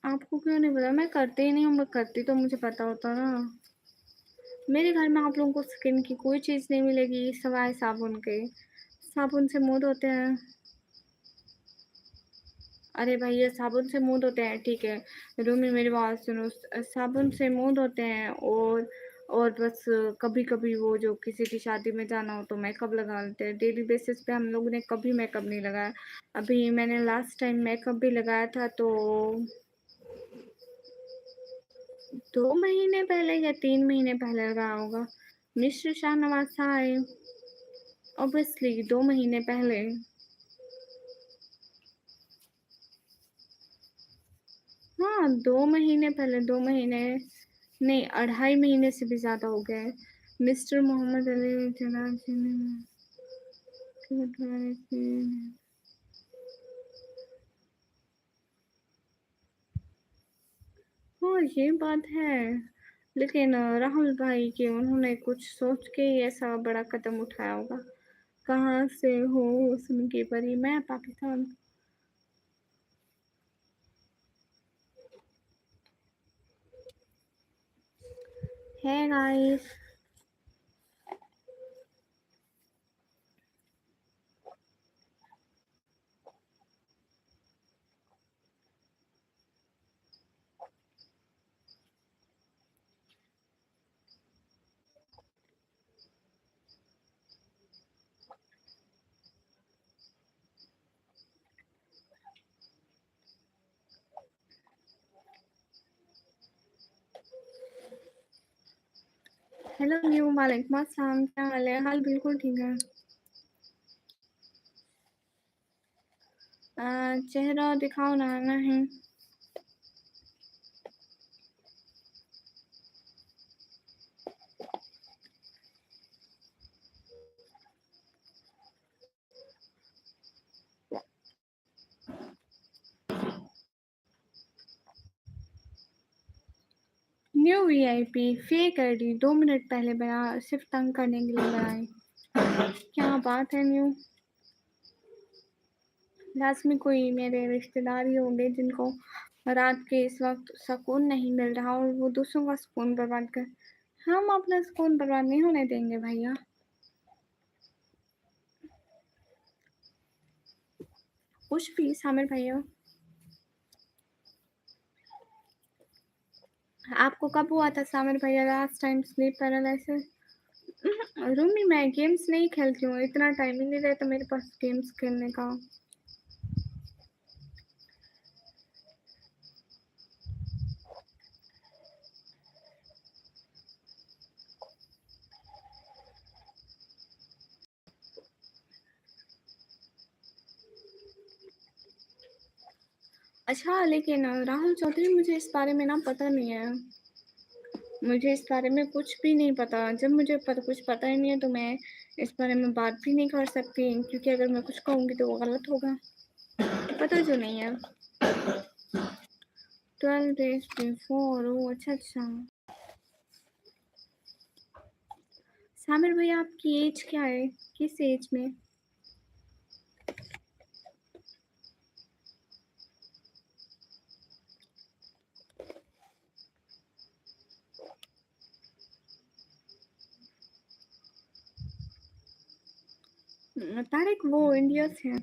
आपको क्यों नहीं पता? मैं करती ही नहीं हूँ, मैं करती तो मुझे पता होता ना। मेरे घर में आप लोगों को स्किन की कोई चीज़ नहीं मिलेगी सिवाय साबुन के। साबुन से मुँह धोते हैं। अरे भैया, साबुन से मुँह धोते हैं, ठीक है। रूमी मेरी बात सुनो, साबुन से मुँह धोते हैं और बस कभी-कभी वो जो किसी की शादी में जाना हो तो मेकअप लगा लेते हैं। डेली बेसिस पे हम लोगों ने कभी मेकअप नहीं लगाया। अभी मैंने लास्ट टाइम मेकअप भी लगाया था तो 2 महीने पहले या 3 महीने पहले लगाया होगा। मिस्टर शाहनवाज साहब, ऑब्वियसली 2 महीने पहले। हाँ, 2 महीने पहले, 2 महीने नहीं, 2.5 महीने से भी ज़्यादा हो गए। मिस्टर मोहम्मद अली जनाब जी ने हाँ, ये बात है। लेकिन राहुल भाई के उन्होंने कुछ सोच के ही ऐसा बड़ा कदम उठाया होगा। कहाँ से हो उनकी परी? मैं पाकिस्तान। है गाइस। हेलो न्यू, वालेकुम अस्सलाम, क्या हाल है? हाल बिल्कुल ठीक है। चेहरा दिखाओ ना, नहीं। New VIP fake ID 2 minute पहले बना, सिर्फ तंग करने के लिए बनाई। क्या बात है न्यू। लास्ट में कोई मेरे रिश्तेदार ही होंगे जिनको रात के इस वक्त सुकून नहीं मिल रहा और वो दूसरों का सुकून बर्बाद कर। हम अपना सुकून बर्बाद नहीं होने देंगे भैया। कुछ भी सामिर भैया। आपको कब हुआ था सामिर भैया last time sleep paralysis? Room में मैं गेम्स नहीं खेलती हूँ, इतना टाइम ही नहीं रहता मेरे पास गेम्स खेलने का। अच्छा, लेकिन राहुल चौधरी, मुझे इस बारे में ना पता नहीं है। मुझे इस बारे में कुछ भी नहीं पता। जब मुझे कुछ पता ही नहीं है तो मैं इस बारे में बात भी नहीं कर सकती, क्योंकि अगर मैं कुछ कहूँगी तो वो गलत होगा। पता जो नहीं है। 12 days before, ओह अच्छा अच्छा। सामिर भैया, आपकी एज क्या है? किस एज में? तारिक वो इंडिया से है।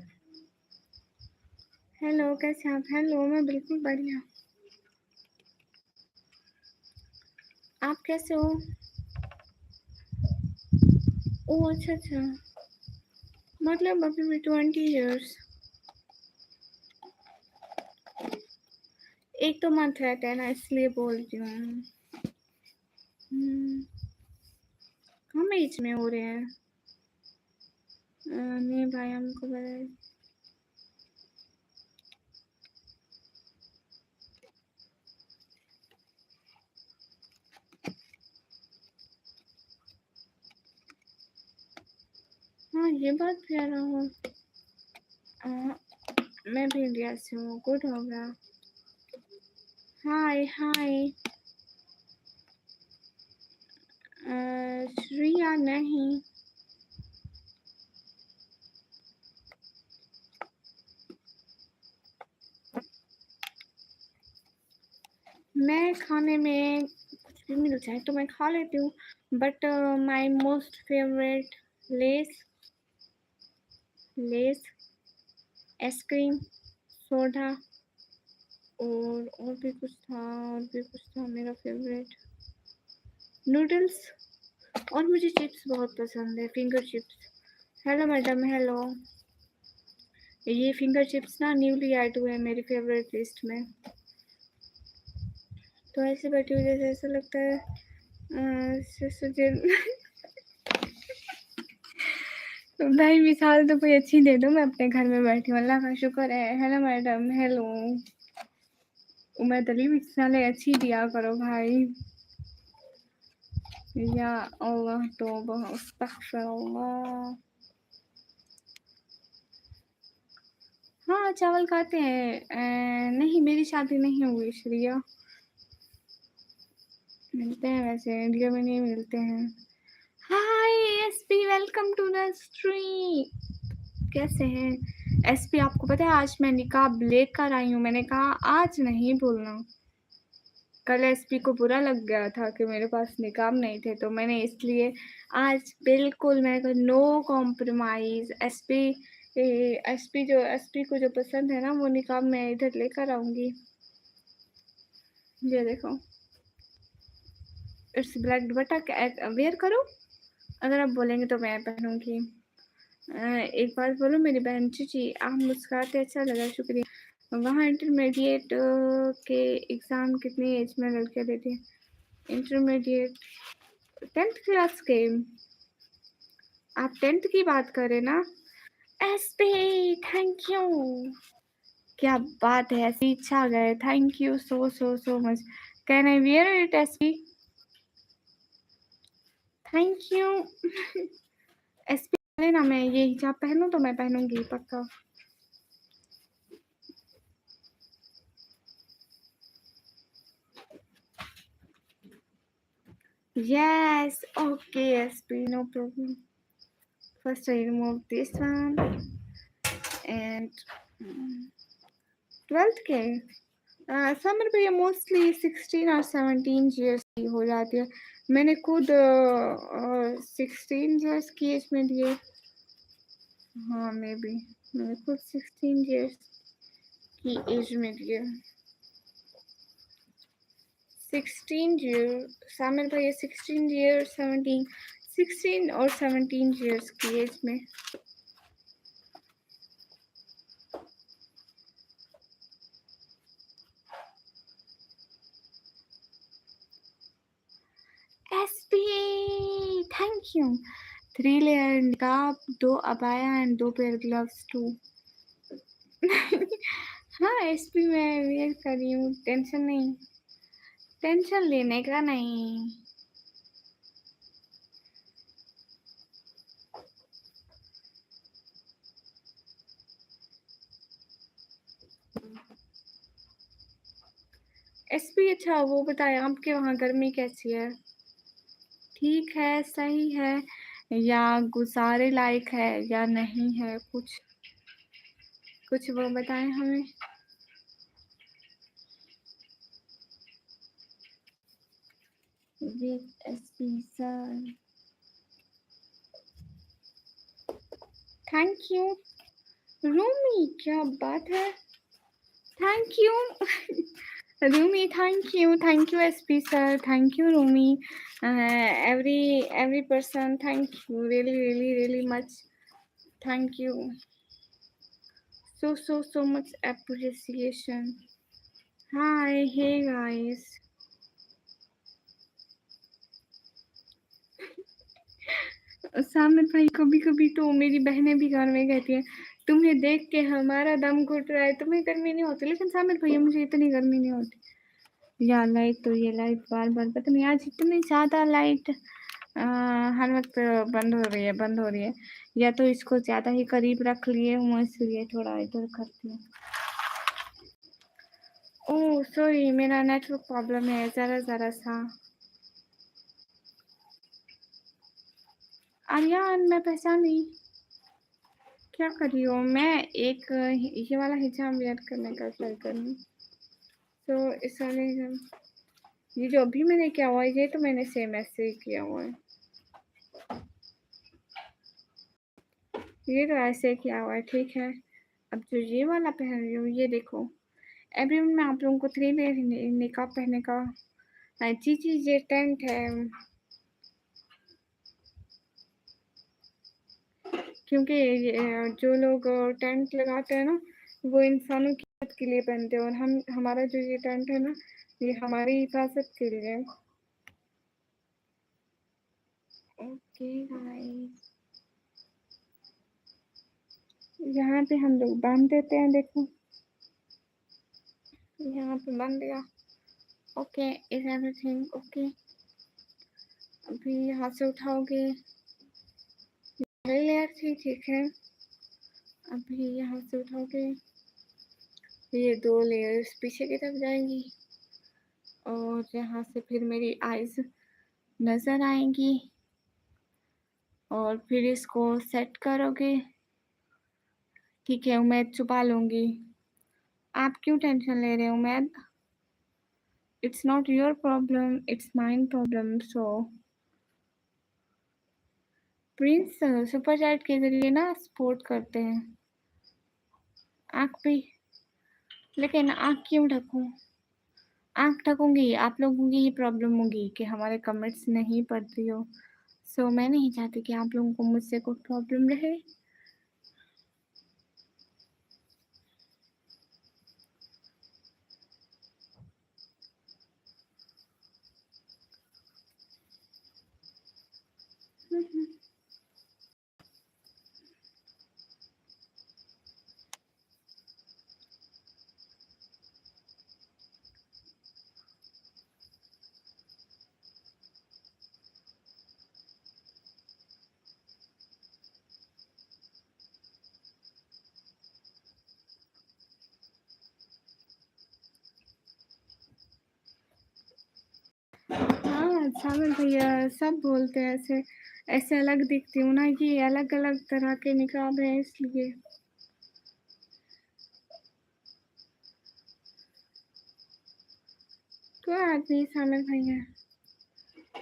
हेलो, कैसे आप? हेलो, मैं बिल्कुल बढ़िया। आप कैसे हो? ओह अच्छा अच्छा, मतलब अभी भी 20 इयर्स। एक तो मंथ रहते हैं ना, इसलिए बोल रही हूँ। हम एज में हो रहे हैं। नहीं भाई, हमको बता। हाँ, ये बात कह रहा हूँ। मैं भी इंडिया से हूँ। गुड हो गया। हाय हाय। श्रिया नहीं। मैं खाने में कुछ भी मिल जाए तो मैं खा लेती हूँ, but my most favourite less, less, ice cream, soda, और भी कुछ था, और भी कुछ था मेरा फेवरेट, नूडल्स, और मुझे चिप्स बहुत पसंद है, finger chips. Hello madam, hello. ये फिंगर चिप्स ना न्यूली ऐड हुए हैं मेरी फेवरेट लिस्ट में। तो ऐसे बैठी हुई जैसे ऐसा लगता है तो भाई मिसाल तो कोई अच्छी दे दो, मैं अपने घर में बैठी हूँ, अल्लाह का शुक्र है। Hello madam, hello. मैं तली मिसालें अच्छी दिया करो भाई। या अल्लाह तौबा अस्तगफिरुल्लाह। हाँ, चावल खाते हैं। नहीं, मेरी शादी नहीं हुई श्रिया। मिलते हैं वैसे, इंडिया में नहीं मिलते हैं। Hi SP, welcome to the stream. कैसे हैं एसपी? आपको पता है आज मैं निकाब लेकर आई हूँ। मैंने कहा आज नहीं बोलना। कल एसपी को बुरा लग गया था कि मेरे पास निकाब नहीं थे, तो मैंने इसलिए आज बिल्कुल मैंने कहा नो कॉम्प्रोमाइज। एसपी को जो पसंद है ना वो निकाब मैं इधर लेकर आऊंगी। ये देखो, इट्स ब्लैक दुपट्टा। वेयर करो, अगर आप बोलेंगे तो मैं पहनूंगी। एक बार बोलो मेरी बहन चीची, आप मुस्कुराते अच्छा लगा, शुक्रिया। वहाँ इंटरमीडिएट के एग्ज़ाम कितनी एज में लड़कियाँ देती हैं? इंटरमीडिएट 10th क्लास के। आप 10th की बात करें ना? SP thank you. क्या बात है, ऐसी इच्छा आ गए। Thank you so so so much. Can I wear it SP? Thank you. SP ना, मैं ये हिजाब पहनूं तो मैं पहनूंगी पक्का। Yes, okay, SP, no problem. First, I remove this one and 12th के समर पे ये मोस्टली 16 और 17 ईयर्स की हो जाती है। मैंने खुद 16 ईयर्स की एज में दिए। हाँ, मे बी मैंने खुद 16 ईयर्स की एज में दिए। 16 ईयर सामिर भाई, 16 ईयर 17, 16 और 17 ईयर्स की एज में। SP, thank you. 3 layer niqab, 2 abaya and 2 pair gloves too. हाँ SP मैं वेयर कर रही हूँ, टेंशन नहीं, टेंशन लेने का नहीं। SP अच्छा वो बताएं आपके वहाँ गर्मी कैसी है? ठीक है, सही है, या गुजारे लायक है या नहीं है? कुछ कुछ वो बताएं हमें। With SP sir. Thank you Rumi, क्या बात है, thank you Rumi, thank you SP sir, thank you Rumi, every person, thank you really much, thank you so much appreciation. Hi, hey guys. सामिर भाई, कभी कभी तो मेरी बहनें भी घर में कहती हैं तुम्हें देख के हमारा दम घुट रहा है, तुम्हें गर्मी नहीं होती, लेकिन सामिर भैया मुझे इतनी गर्मी नहीं होती यार। लाइट तो ये लाइट बार बार पता नहीं आज इतनी ज़्यादा लाइट हर वक्त बंद हो रही है, या तो इसको ज़्यादा ही करीब रख लिए हूँ इसलिए थोड़ा इधर करती हूँ। ओह सॉरी, मेरा नेटवर्क प्रॉब्लम है ज़रा सा। आर्यन, मैं पहचानी, क्या कर रही हो? मैं एक ये वाला हिजाब वेयर करने का ट्राई करूँ, तो इस वाले ये जो अभी मैंने किया हुआ है ये तो मैंने सेम ऐसे ही किया हुआ है, ये तो ऐसे ही किया हुआ है, ठीक है। अब जो ये वाला पहन रही हूँ ये देखो, एवरीवन मैं आप लोगों को 3 लेयर निकाब पहनने का जी ये टेंट है, क्योंकि जो लोग टेंट लगाते हैं ना वो इंसानों की हिफाजत के लिए पहनते हैं, और हमारा जो ये टेंट है ना ये हमारी हिफाजत के लिए। ओके गाइस, यहाँ पे हम लोग बांध देते हैं, देखो यहाँ पे बांध दिया। Okay, is everything okay? अभी यहाँ से उठाओगे, लेयर थी, ठीक है। अभी यहाँ से उठाओगे, ये 2 लेयर्स पीछे की तरफ जाएंगी, और यहाँ से फिर मेरी आईज नज़र आएंगी, और फिर इसको सेट करोगे, ठीक है। उम्मीद छुपा लूँगी, आप क्यों टेंशन ले रहे हो उम्मीद? It's not your problem, it's mine problem. So Prince super chat के जरिए ना सपोर्ट करते हैं। आँख भी, लेकिन आँख क्यों ढकूँ? आँख ढकूँगी आप लोगों की ही प्रॉब्लम होगी कि हमारे कमेंट्स नहीं पढ़ती हो। सो मैं नहीं चाहती कि आप लोगों को मुझसे कोई प्रॉब्लम रहे। हाँ सागर भैया सब बोलते हैं ऐसे, ऐसे अलग दिखती हूँ ना, ये अलग अलग तरह के निकाब है इसलिए। कोई बात नहीं सागर भैया,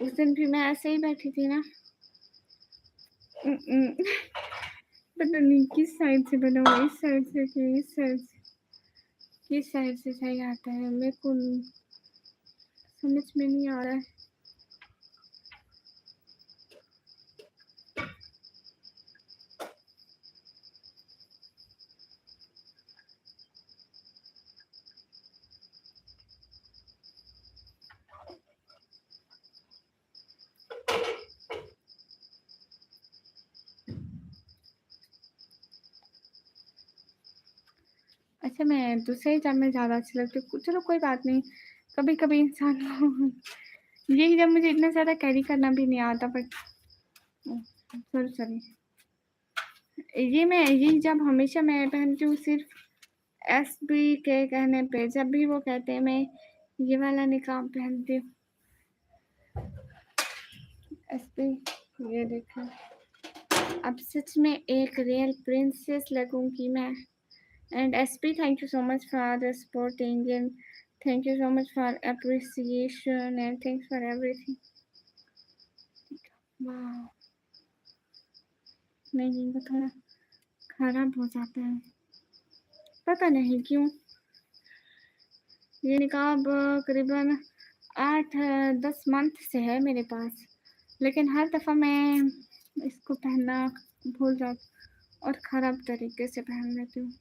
उस दिन भी मैं ऐसे ही बैठी थी ना। पता नहीं किस साइड से बना हुआ, इस साइड से कि इस साइड से, किस साइड से सही आता है मेरे को समझ में नहीं आ रहा है। अच्छा, मैं दूसरे हिजाब में ज़्यादा अच्छी लगती हूँ, चलो कोई बात नहीं, कभी कभी इंसान को ये हिजाब मुझे इतना ज़्यादा कैरी करना भी नहीं आता, बट सॉरी ये हिजाब हमेशा मैं पहनती हूँ सिर्फ एसबी के कहने पे, जब भी वो कहते हैं मैं ये वाला निकाब पहनती हूँ। एसबी, ये देखो, अब सच में एक रियल प्रिंसेस लगूंगी मैं। And SP, thank you so much for the supporting, and thank you so much for appreciation, and thanks for everything. Wow, मैं यहीं को थोड़ा खराब हो जाता है, पता नहीं क्यों। ये निकाब करीबन 8-10 मंथ से है मेरे पास, लेकिन हर दफ़ा मैं इसको पहनना भूल जाती और ख़राब तरीके से पहन लेती हूँ।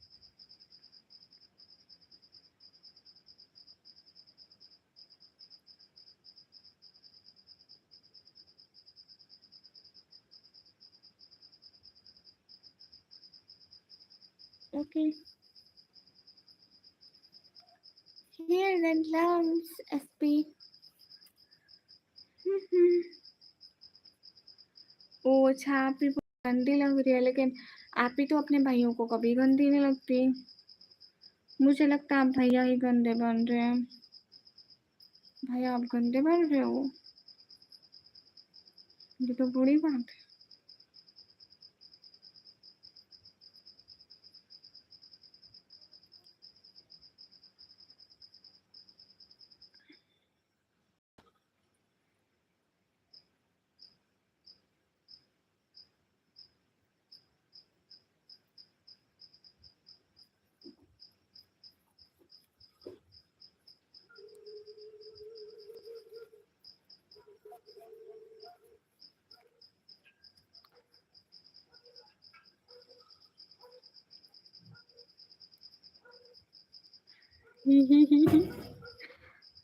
Okay, here and loves SP. Oh! अच्छा, आप भी गंदी लग रही है, लेकिन आप ही तो अपने भाइयों को कभी गंदी नहीं लगती। मुझे लगता है आप भैया ही गंदे बन रहे हैं। भैया आप गंदे बन रहे हो, ये तो बुरी बात है।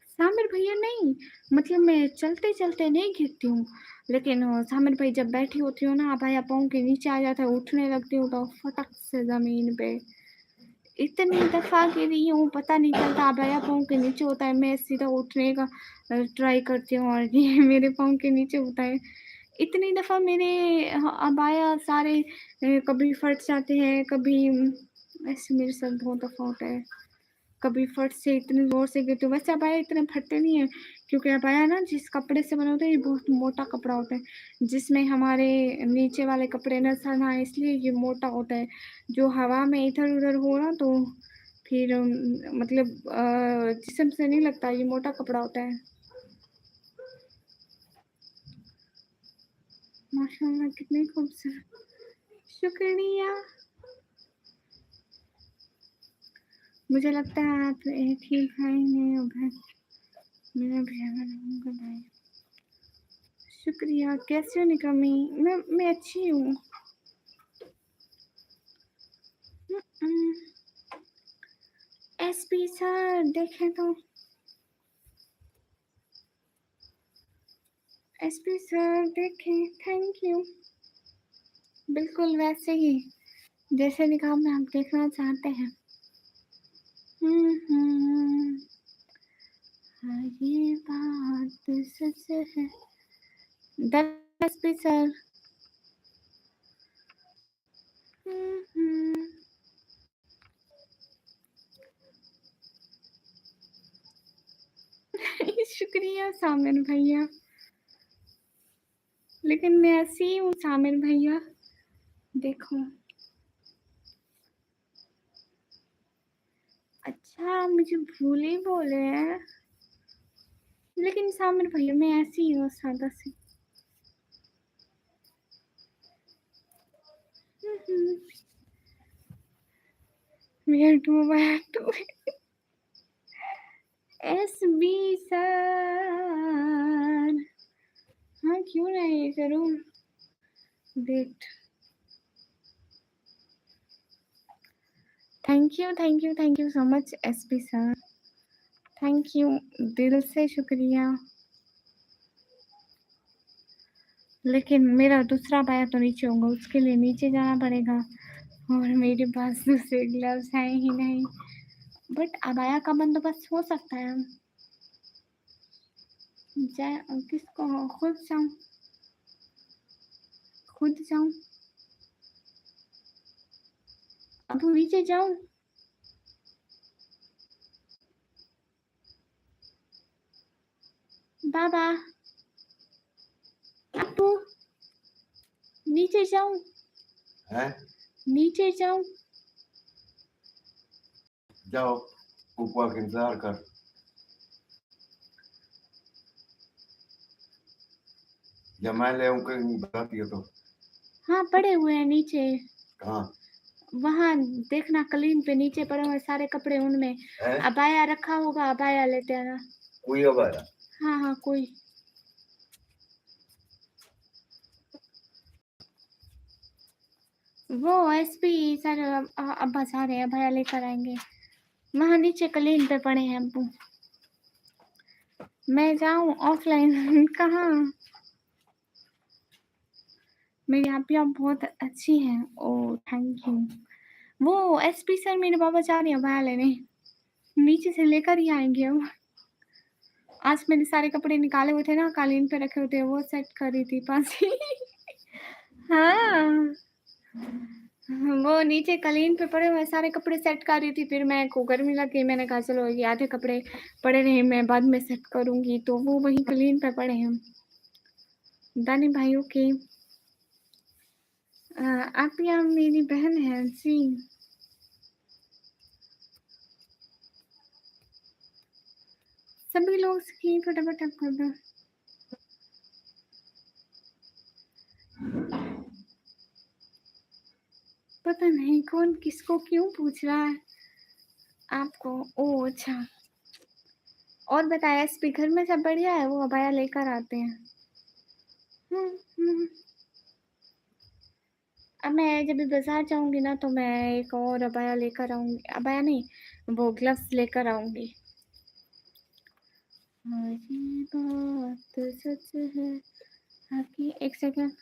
सामिर भैया नहीं, मतलब मैं चलते-चलते नहीं गिरती हूँ, लेकिन सामिर भाई जब बैठी होती हूँ ना, अबाया पाँव के नीचे आ जाता है, उठने लगती हूँ तो फटक से ज़मीन पे। इतनी दफ़ा गिरी हूँ, पता नहीं चलता, अबाया पाँव के नीचे होता है, मैं सीधा उठने का ट्राई करती हूँ और ये मेरे पाँव के नीचे होता है। इतनी दफ़ा मेरे अबाया सारे कभी फट जाते हैं, कभी ऐसे मेरे साथ बहुत दफ़ा होता है। कभी फट से इतनी ज़ोर से गिरती हूँ, वैसे अबाया इतने फटते नहीं हैं, क्योंकि अबाया ना जिस कपड़े से बना होता है, ये बहुत मोटा कपड़ा होता है, जिसमें हमारे नीचे वाले कपड़े नज़र ना आए, इसलिए ये मोटा होता है। जो हवा में इधर-उधर हो ना, तो फिर मतलब जिस्म से नहीं लगता, ये मोटा कपड़ा होता है। माशाल्लाह कितनी खूबसूरत, शुक्रिया। मुझे लगता है आप एक ही भाई हैं, मेरा भैया का भाई। शुक्रिया, कैसे हो निकम्मी? मैं अच्छी हूँ। एसपी सर देखें तो, एसपी सर देखें, थैंक यू। बिल्कुल वैसे ही जैसे निकाह में आप देखना चाहते हैं। हाँ ये बात सच है। SP sir. शुक्रिया सामिर भैया, लेकिन मैं ऐसी हूँ सामिर भैया, देखो। अच्छा, मुझे भूल बोले हैं, लेकिन सामिर भैया मैं ऐसी ही हूँ, सादा सी। Where do I have to? SB sir, हाँ क्यों नहीं, जरूर। Wait, thank you so much SP sir, thank you, दिल से शुक्रिया। लेकिन मेरा दूसरा पाया तो नीचे होगा, उसके लिए नीचे जाना पड़ेगा और मेरे पास दूसरे ग्लव्स हैं ही नहीं, बट अबाया का बंदोबस्त हो सकता है। किसको खुद जाऊं, अब नीचे जाऊं? बाबा अब नीचे जाऊं? हैं? नीचे जाऊं? जाओ, ऊपर का इंतजार कर। जब मैं ले आऊं कहीं बताती हो तो। हाँ पड़े हुए हैं नीचे। कहाँ? वहाँ देखना कलीन पे नीचे पड़े हुए सारे कपड़े उनमें हैं? अबाया रखा होगा, अबाया लेते आना। कोई अब आया? हाँ हाँ कोई। वो एसपी सर अब्बा आ रहे हैं, भैया लेकर आएंगे। वहाँ नीचे कलीन पे पड़े हैं अब्बू। मैं जाऊँ ऑफलाइन कहाँ? मेरी आप बहुत अच्छी हैं। Oh thank you. वो एसपी सर मेरे बाबा जा रहे हैं भैया लेने, नीचे से लेकर ही आएंगे अब। आज मैंने सारे कपड़े निकाले हुए थे ना, कालीन पे रखे हुए थे, वो सेट कर रही थी पास ही। हाँ वो नीचे कालीन पे पड़े हुए सारे कपड़े सेट कर रही थी, फिर मैं को गर्मी लगी, मैंने कहा चलो ये आधे कपड़े पड़े रहे मैं बाद में सेट करूंगी, तो वो वहीं कालीन पे पड़े हैं। दानी भाइयों के आप यहाँ मेरी बहन है जी। सभी लोग स्क्रीन फटाफट टैप कर दो। पता नहीं कौन किसको क्यों पूछ रहा है आपको। ओ अच्छा, और बताया एसपी घर में सब बढ़िया है? वो अबाया लेकर आते हैं। हम्म। अब मैं जब भी बाजार जाऊंगी ना तो मैं एक और अबाया लेकर आऊंगी, अबाया नहीं वो ग्लव्स लेकर आऊंगी। ये बात सच है आपकी। एक सेकंड।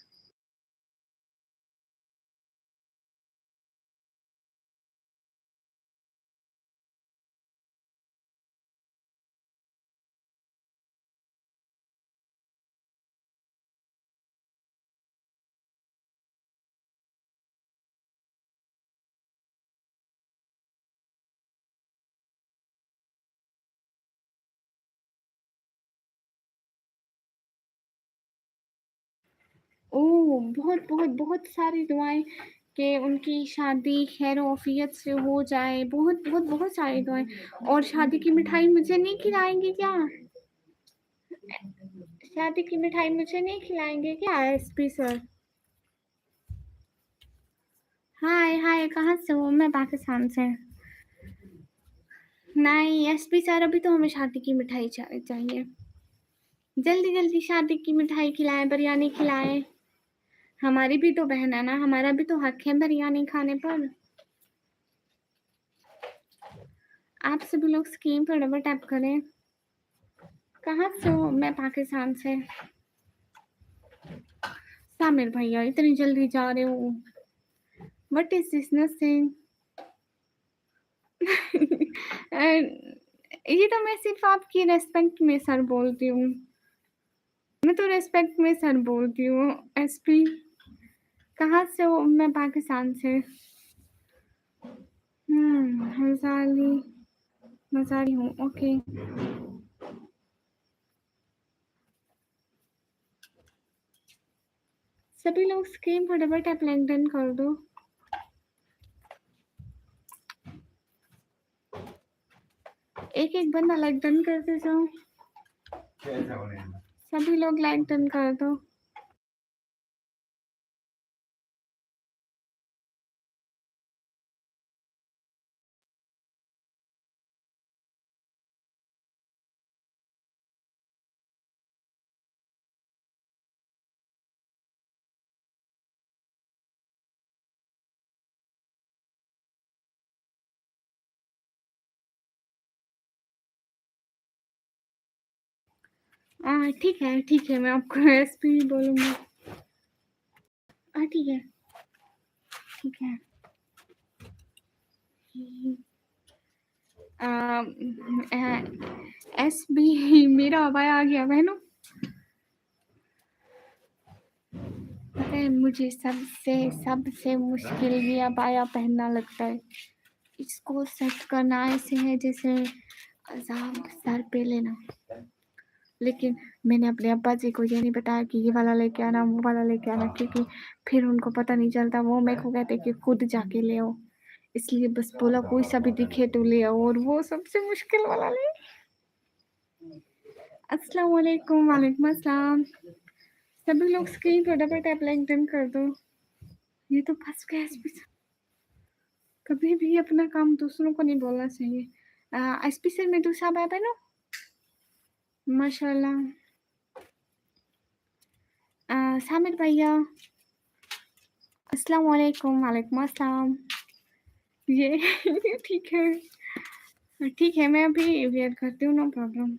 ओह बहुत बहुत बहुत सारी दुआएं कि उनकी शादी खैर ऑफियत से हो जाए, बहुत बहुत बहुत सारी दुआएं। और शादी की मिठाई मुझे नहीं खिलाएंगे क्या? शादी की मिठाई मुझे नहीं खिलाएंगे क्या एसपी सर? हाय हाय, कहाँ से हो? मैं पाकिस्तान से। नहीं एसपी सर अभी तो हमें शादी की मिठाई चाहिए, जल्दी जल्दी शादी की मिठाई खिलाएं, बिरयानी खिलाएं। हमारी भी तो बहन है ना, हमारा भी तो हक है बिरयानी खाने पर। आप सभी लोग स्क्रीन पर डबल टैप करें। कहाँ से हो? मैं पाकिस्तान से। सामिर भैया इतनी जल्दी जा रहे हो? What is this nothing. ये तो मैं सिर्फ आपकी रेस्पेक्ट में सर बोलती हूँ, मैं तो रेस्पेक्ट में सर बोलती हूँ। एसपी कहाँ से हो? मैं पाकिस्तान से। हंसाली मजारी हूँ। ओके सभी लोग स्क्रीन पर डबल टैप लैंगडन कर दो। एक एक बंदा लाइक डन करते जाओ। सभी लोग लाइक डन कर दो। ठीक है मैं आपको एसपी बोलूंगी। ठीक है ठीक है। एसबी मेरा अबाया आ गया बहनों। पता है मुझे सबसे मुश्किल ये अबाया पहनना लगता है। इसको सेट करना ऐसे है जैसे अजाब सर पे लेना। लेकिन मैंने अपने अब्बा जी को ये नहीं बताया कि ये वाला लेके आना वो वाला लेके आना, क्योंकि फिर उनको पता नहीं चलता, वो मेरे को कहते कि खुद जाके ले आओ। इसलिए बस बोला कोई सा भी दिखे तो ले आओ, और वो सबसे मुश्किल वाला ले। अस्सलाम वालेकुम। वालेकुम अस्सलाम। सभी लोग स्क्रीन पर डबल टैप लिंक्डइन कर दो। ये तो फंस गया इसमें। कभी भी अपना काम दूसरों को नहीं बोलना चाहिए। स्पेशल मैं दूसरा बाय पहनूं? माशाल्लाह। सामिर भैया, अस्सलाम वालेकुम। वालेकुम अस्सलाम। ये ठीक है, ठीक है, मैं अभी वेयर करती हूँ, नो प्रॉब्लम।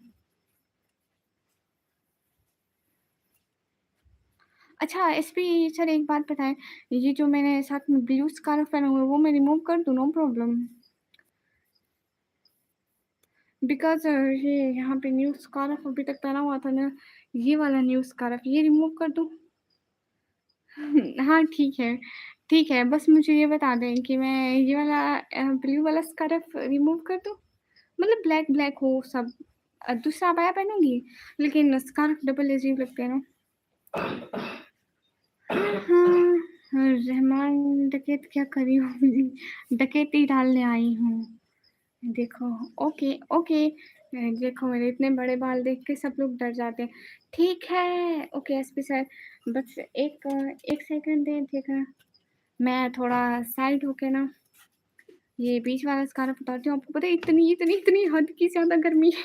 अच्छा एसपी सर, एक बात बताएं, ये जो मैंने साथ में ब्लू स्कार्फ पहना हुआ है वो मैं रिमूव कर दूँ? No problem. बिकॉज ये यहाँ पे न्यू स्कार्फ अभी तक पहना हुआ था ना, ये वाला न्यू स्कार्फ, ये रिमूव कर दूँ? हाँ ठीक है, ठीक है, बस मुझे ये बता दें कि मैं ये वाला ब्लू वाला स्कार्फ रिमूव कर दूँ? मतलब ब्लैक ब्लैक हो सब। दूसरा अबाया पहनूंगी, लेकिन स्कार्फ डबल अजीब लगते हैं ना। हाँ, रहमान डकैत क्या करी होगी, डकैती डालने आई हूँ। देखो, ओके ओके, देखो मेरे इतने बड़े बाल देख के सब लोग डर जाते हैं। ठीक है, ओके एसपी सर, बस एक एक सेकंड दें, ठीक है? मैं थोड़ा साइड होके ना ये बीच वाला स्कार्फ उतारती हूँ। आपको पता है इतनी इतनी इतनी हद की ज्यादा गर्मी है।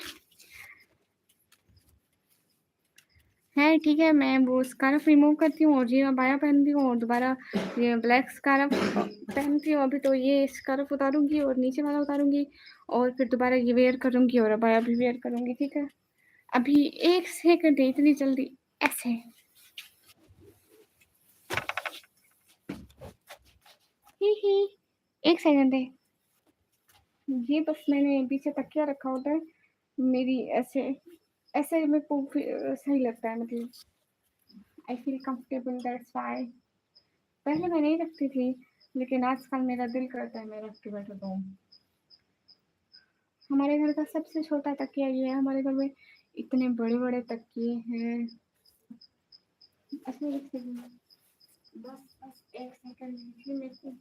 ठीक है, मैं वो स्कार्फ रिमूव करती हूँ और ये अबाया पहनती हूँ और दोबारा ये ब्लैक स्कार्फ पहनती हूँ। अभी तो ये स्कार्फ उतारूंगी और नीचे वाला उतारूंगी और फिर दोबारा ये वेयर करूंगी और अबाया भी वेयर करूंगी, ठीक है? अभी एक सेकंड है, इतनी जल्दी ऐसे। ही एक सेकंड है, ये बस मैंने पीछे तकिया रखा होता है मेरी, ऐसे ऐसे मेरे को सही लगता है, मतलब I feel comfortable, that's why. पहले मैं नहीं रखती थी, लेकिन आजकल मेरा दिल करता है मैं रख के बैठा तो। हमारे घर का सबसे छोटा तकिया ये है, हमारे घर में इतने बड़े बड़े तकिए हैं। अच्छा एक सेकंड, बस बस एक सेकंड दीजिए मेरे को।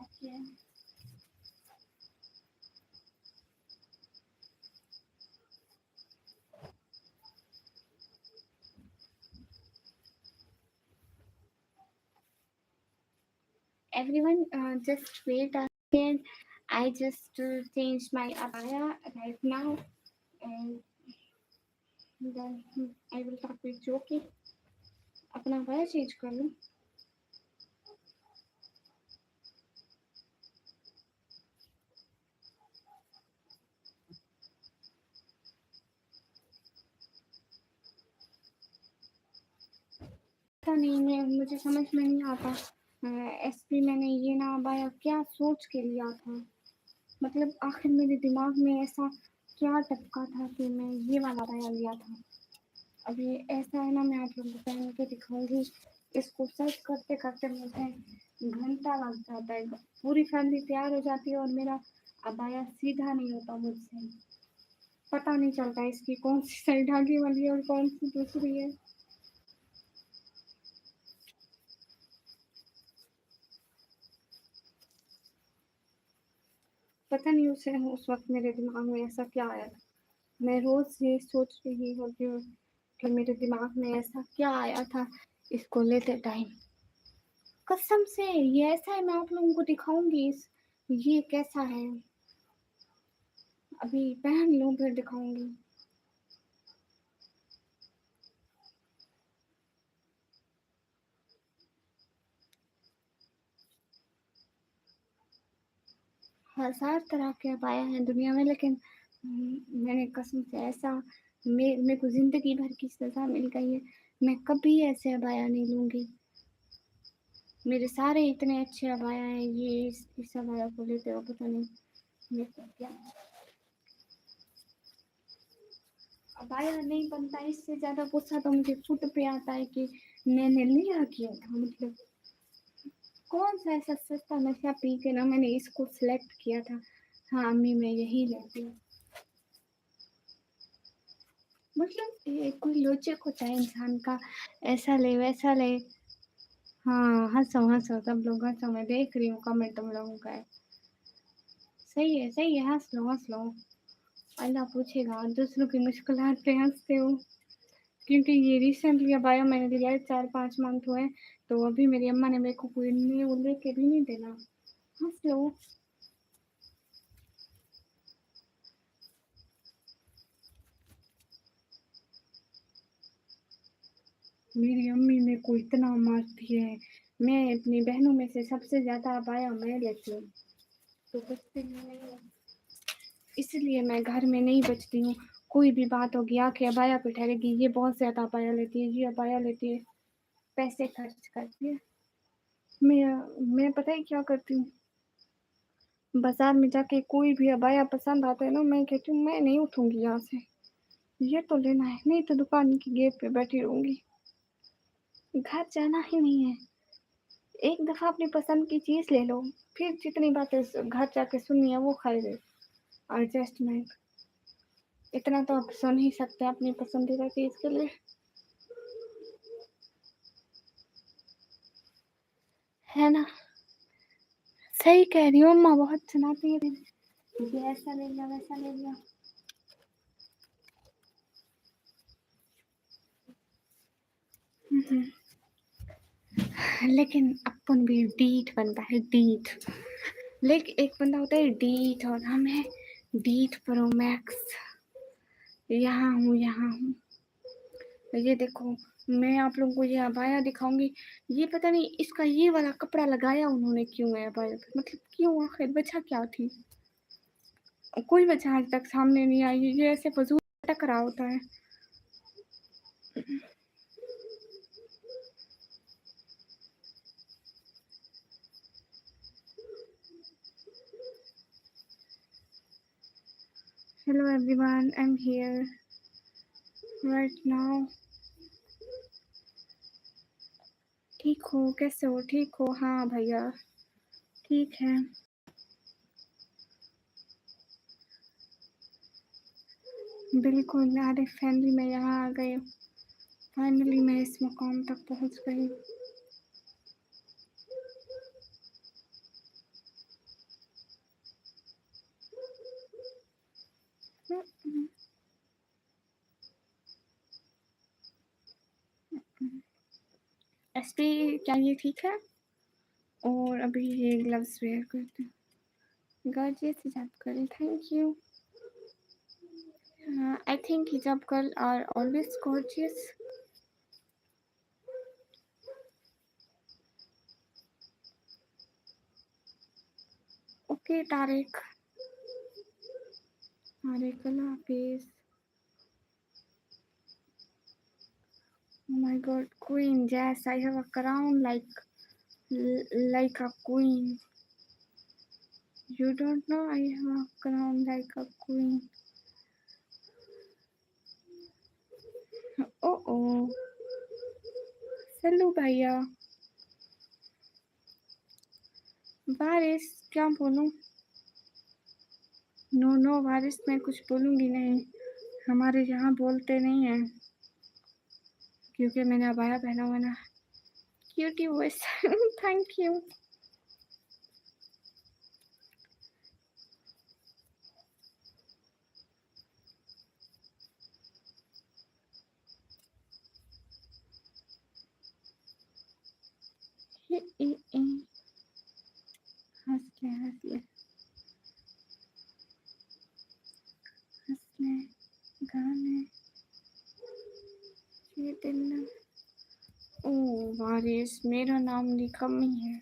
Okay, everyone, just wait a second. I just changed my abaya right now, and then I will talk with Joki. अपना abaya change कर लूँ। पता नहीं, मैं मुझे समझ में नहीं आता। एसपी मैंने ये ना अबाया क्या सोच के लिया था, मतलब आखिर मेरे दिमाग में ऐसा क्या टपका था कि मैं ये वाला अबाया लिया था। अभी ऐसा है ना, मैं आप लोगों को पहन के दिखाऊंगी। इसको सर्च करते करते मुझे घंटा लग जाता है। पूरी फैमिली तैयार हो जाती है और मेरा अबाया सीधा नहीं होता मुझसे। पता नहीं चलता इसकी कौन सी साइड आगे वाली है और कौन सी दूसरी है। पता नहीं उस वक्त मेरे दिमाग में ऐसा क्या आया था। मैं रोज ये सोच रही होती हूँ कि मेरे दिमाग में ऐसा क्या आया था इसको लेते टाइम। कसम से ये ऐसा है, मैं आप लोगों को दिखाऊंगी ये कैसा है। अभी पहन लूं फिर दिखाऊंगी। हजार तरह के अबाया हैं दुनिया में, लेकिन मैंने कसम से ऐसा, मेरे को जिंदगी भर की सजा मिल गई है। मैं कभी ऐसे अबाया नहीं लूंगी। मेरे सारे इतने अच्छे अबाया हैं, ये इस अबाया को लेते हो पता नहीं मेरे को क्या। अबाया नहीं बनता, इससे ज्यादा गुस्सा तो मुझे खुद पे आता है कि मैंने लिया क्यों था। मतलब कौन सा ऐसा सस्ता नशा पी के ना मैंने इसको सिलेक्ट किया था। हाँ अम्मी मैं यही लेती हूँ। मतलब ये कोई लॉजिक होता है इंसान का, ऐसा ले वैसा ले। हाँ, हँसो हँसो सब लोग हँसो, मैं देख रही हूँ कमेंट तुम लोगों का है। सही है, हँस लो हँस लो, अल्लाह पूछेगा दूसरों की मुश्किलात पे हँसते हो। क्योंकि ये रिसेंटली अब आया, मैंने लिया है 4-5 मंथ हुए, तो अभी मेरी अम्मा ने मेरे को कोई न्यू लेके भी नहीं देना। हँस लो। मेरी अम्मी मेरे को इतना मारती है, मैं अपनी बहनों में से सबसे ज़्यादा अबाया मैं लेती हूँ, तो बचती नहीं हूँ, इसलिए मैं घर में नहीं बचती हूँ। कोई भी बात होगी आके अबाया पे ठहरेगी, ये बहुत ज़्यादा अबाया लेती है, ये अबाया लेती है, पैसे खर्च करती है। मैं पता है क्या करती हूँ, बाजार में जाके कोई भी अबाया पसंद आता है ना, मैं कहती हूँ मैं नहीं उठूंगी यहाँ से, ये तो लेना है, नहीं तो दुकान की गेट पे बैठी रहूंगी, घर जाना ही नहीं है। एक दफ़ा अपनी पसंद की चीज़ ले लो, फिर जितनी बातें घर जाके सुननी है वो खाई एडजस्टमेंट, इतना तो आप सुन ही सकते हैं अपनी पसंदीदा चीज़ के लिए, है ना। सही कह रही हूँ, अम्मा बहुत सुनाती है, ये ऐसा ले लिया वैसा ले लिया। लेकिन अपन भी डीठ बनता है, डीठ। लेकिन एक बंदा होता है डीठ, और हम है डीठ प्रो मैक्स। यहाँ हूँ। ये देखो, मैं आप लोगों को ये अबाया दिखाऊंगी, ये पता नहीं इसका ये वाला कपड़ा लगाया उन्होंने क्यों है अबाया पे, मतलब क्यों, आखिर वजह क्या थी, कोई वजह आज तक सामने नहीं आई, ये ऐसे फजूल टक रहा होता है। Hello everyone, I am here right now. ठीक हो, कैसे हो, ठीक हो? हाँ भैया ठीक है। बिल्कुल, अरे फैमिली में यहाँ आ गई, फाइनली मैं इस मुकाम तक पहुँच गई। एसपी क्या ये ठीक है? और अभी ये ग्लव्स वेयर करते हैं, gorgeous hijab girl, thank you. I think hijab girl are always gorgeous. Okay Tariq, अल्लाह हाफिज। Oh my god, queen, yes, I have a crown like a queen. You don't know I have a crown like a queen. Oh oh, Sallu भैया, बारिश क्या बोलूं? No बारिश मैं कुछ बोलूंगी नहीं, हमारे यहाँ बोलते नहीं हैं, क्योंकि मैंने अबाया पहना हुआ ना। Cutie voice thank you. हंस ले गाने, ये दिन। ओ बारिश, मेरा नाम निकम्मी है,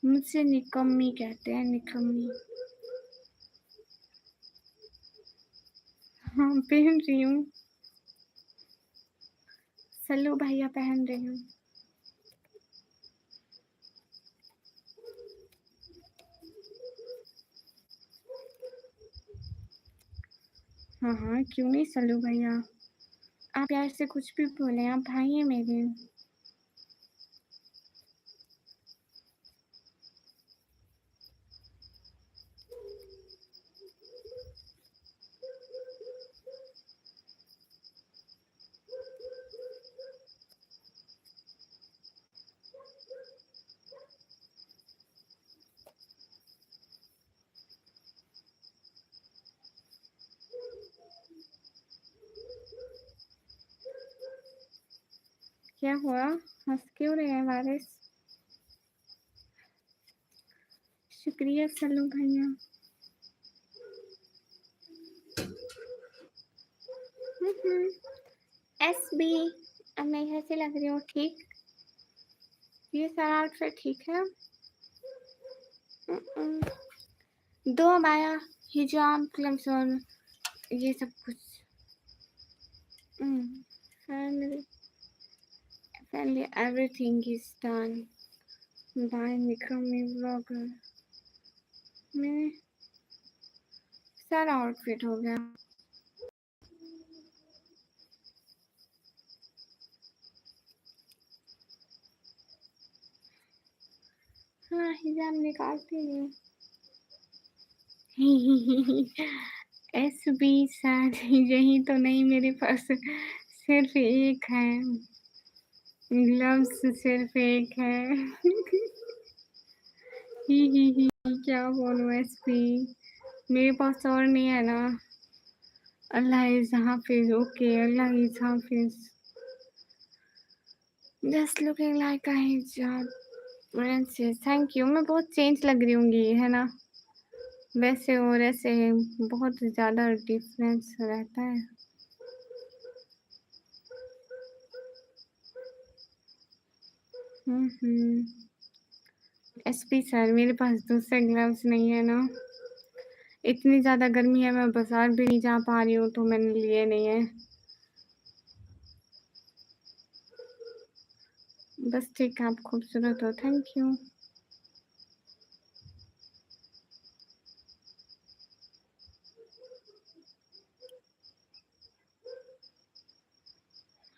मुझसे निकम्मी कहते हैं, निकम्मी। हाँ पहन रही हूँ, सल्लू भैया पहन रही हूँ। हाँ क्यों नहीं सल्लू भैया, आप प्यार से कुछ भी बोले, आप भाई हैं मेरे। क्या हुआ? हंस क्यों रहे हैं वारिस? शुक्रिया सल्लू भैया। एसबी, अब मैं कैसे लग रही हूँ? ठीक? ये सारा आउटफिट ठीक है? दो अबाया, हिजाब, क्लब्स और ये सब कुछ। Finally, everything is done by becoming vlogger. मेरे सारा आउटफिट हो गया। हाँ, हिजाब निकालती हूँ। एसबी सर, यही तो नहीं मेरे पास सिर्फ एक है, ग्लव्स सिर्फ एक है। ही क्या बोलूं एसपी, मेरे पास और नहीं है ना। अल्लाह इज हाफिज। ओके, अल्लाह इज हाफिज। Just looking like a hijab. Thank you. मैं बहुत चेंज लग रही हूँगी, है ना? वैसे और ऐसे बहुत ज़्यादा डिफरेंस रहता है। एसपी सर, मेरे पास दूसरे ग्लव्स नहीं है ना। इतनी ज़्यादा गर्मी है, मैं बाजार भी नहीं जा पा रही हूँ, तो मैंने लिए नहीं है। बस ठीक है, आप खूबसूरत हो। Thank you.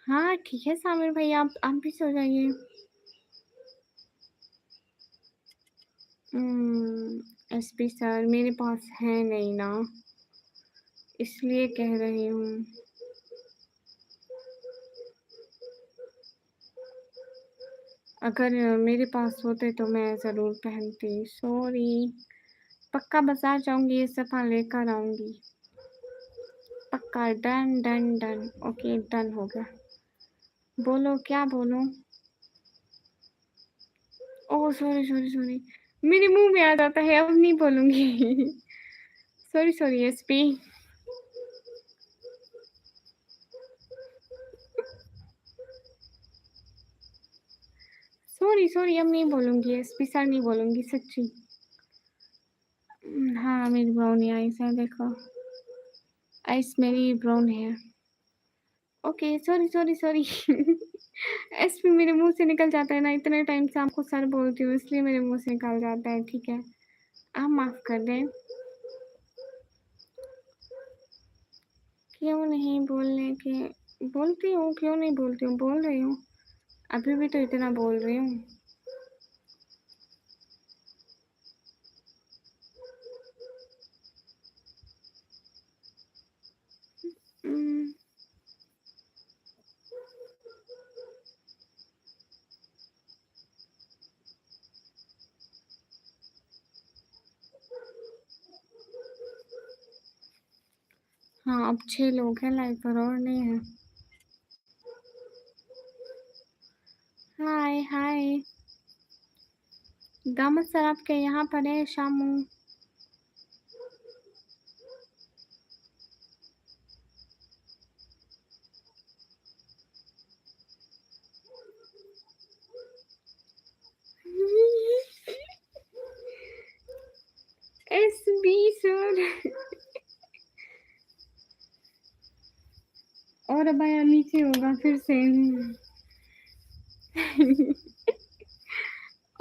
हाँ ठीक है सामिर भाई, आप भी सो जाइए। एसपी सर, मेरे पास है नहीं ना, इसलिए कह रही हूँ। अगर मेरे पास होते तो मैं ज़रूर पहनती। सॉरी। पक्का बाजार जाऊंगी, ये सफा लेकर आऊंगी। पक्का। Done done done. Okay, done हो गया। बोलो, क्या बोलूं? ओह सॉरी सॉरी सॉरी, मेरे मुंह में आ जाता है, अब नहीं बोलूंगी। Sorry sorry SP. Sorry sorry, अब नहीं बोलूंगी एसपी सर, नहीं बोलूंगी सच्ची। हाँ, मेरी ब्राउन आइस है, देखो। आइस मेरी ब्राउन है। Okay, sorry sorry sorry. SP मेरे मुंह से निकल जाता है ना, इतने टाइम से आपको सर बोलती हूँ, इसलिए मेरे मुंह से निकल जाता है। ठीक है, आप माफ कर दें। क्यों नहीं बोलने के? बोलती हूँ, क्यों नहीं बोलती हूँ, बोल रही हूँ। अभी भी तो इतना बोल रही हूँ। हम्म, हाँ, अब 6 लोग हैं लाइव पर, और नहीं है। हाय हाय, दामद सर आपके यहाँ पर है शामू। S B sir. और अब आया नीचे होगा फिर से।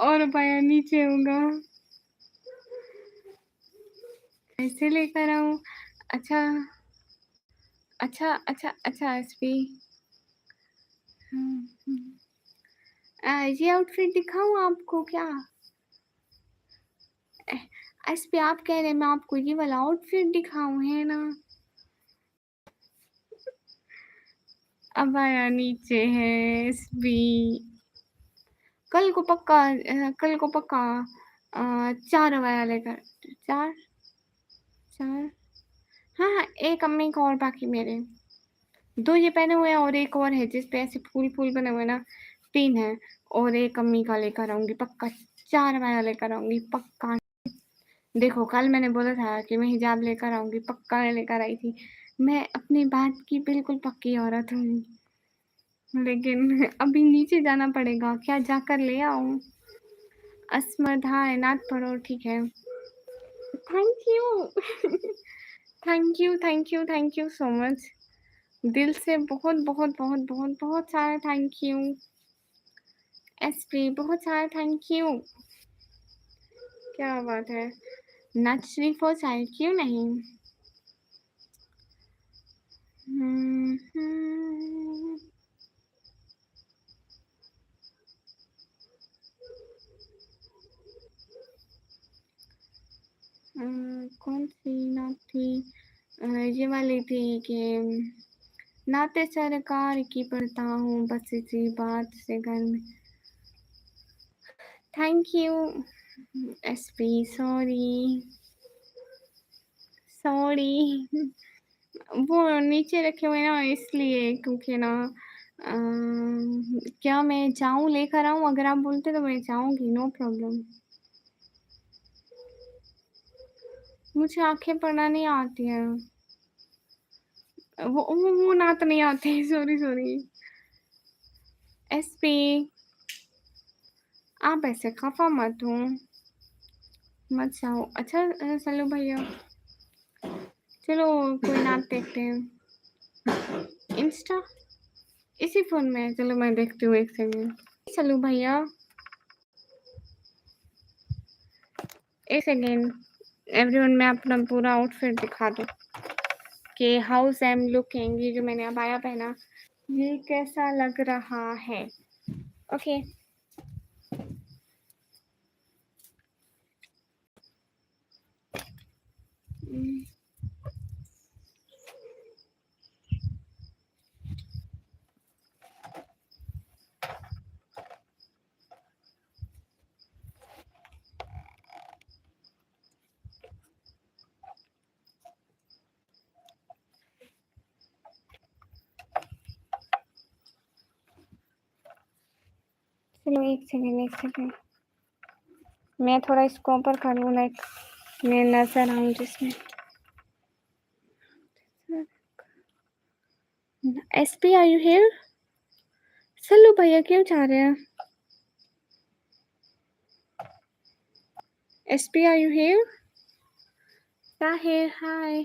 और अब आया नीचे होगा। ऐसे लेकर आऊं? अच्छा अच्छा अच्छा अच्छा एसपी। ये आउटफिट दिखाऊं आपको क्या? एसपी आप कह रहे हैं मैं आपको ये वाला आउटफिट दिखाऊं, है ना? अब आया नीचे है एसपी। कल को पक्का 4 अबाया लेकर। 4 4। हाँ हाँ, एक अम्मी को और बाकी मेरे। 2 ये पहने हुए हैं और एक और है जिस पे ऐसे फूल-फूल बने हुए हैं ना, 3 हैं और एक अम्मी का लेकर आऊँगी पक्का, 4 मैं लेकर आऊँगी पक्का। देखो कल मैंने बोला था कि मैं हिजाब लेकर आऊँगी, पक्का मैं लेकर आई थी। मैं अपनी बात की बिल्कुल पक्की औरत हूँ। लेकिन अभी नीचे जाना पड़ेगा, क्या जाकर ले आऊँ? अस्मदाय पढ़ो ठीक है। Thank you. Thank you so much. दिल से बहुत सारा थैंक यू। एसपी बहुत सारा थैंक यू। क्या बात है, नच शरीफ हो चाहे क्यों नहीं। कौन सी नात थी? ये वाली थी कि नाते सरकार की पढ़ता हूँ बस इसी बात से घर में। Thank you SP. सॉरी वो नीचे रखे हुए ना इसलिए, क्योंकि ना क्या मैं जाऊँ लेकर आऊँ? अगर आप बोलते तो मैं जाऊँगी, नो प्रॉब्लम। मुझे आंखें पढ़ना नहीं आती हैं। वो नात नहीं आती। सॉरी एसपी, आप ऐसे खफा मत हो, मत जाओ। अच्छा चलो भैया, चलो कोई नात देखते हैं। इंस्टा इसी फोन में है, चलो मैं देखती हूँ, एक सेकंड। चलो भैया एक सेकेंड। एवरीवन मैं अपना पूरा आउटफिट दिखा दूँ कि हाउस आई एम लुकिंग। ये जो मैंने अबाया पहना, ये कैसा लग रहा है? ओके चलो एक सेकेंड मैं थोड़ा इसको ऊपर कर लूँ, लाइक मैं नजर आऊँ जिसमें। SP are you here? चलो भैया क्यों चाह रहे हैं? SP are you here? Tahir hi.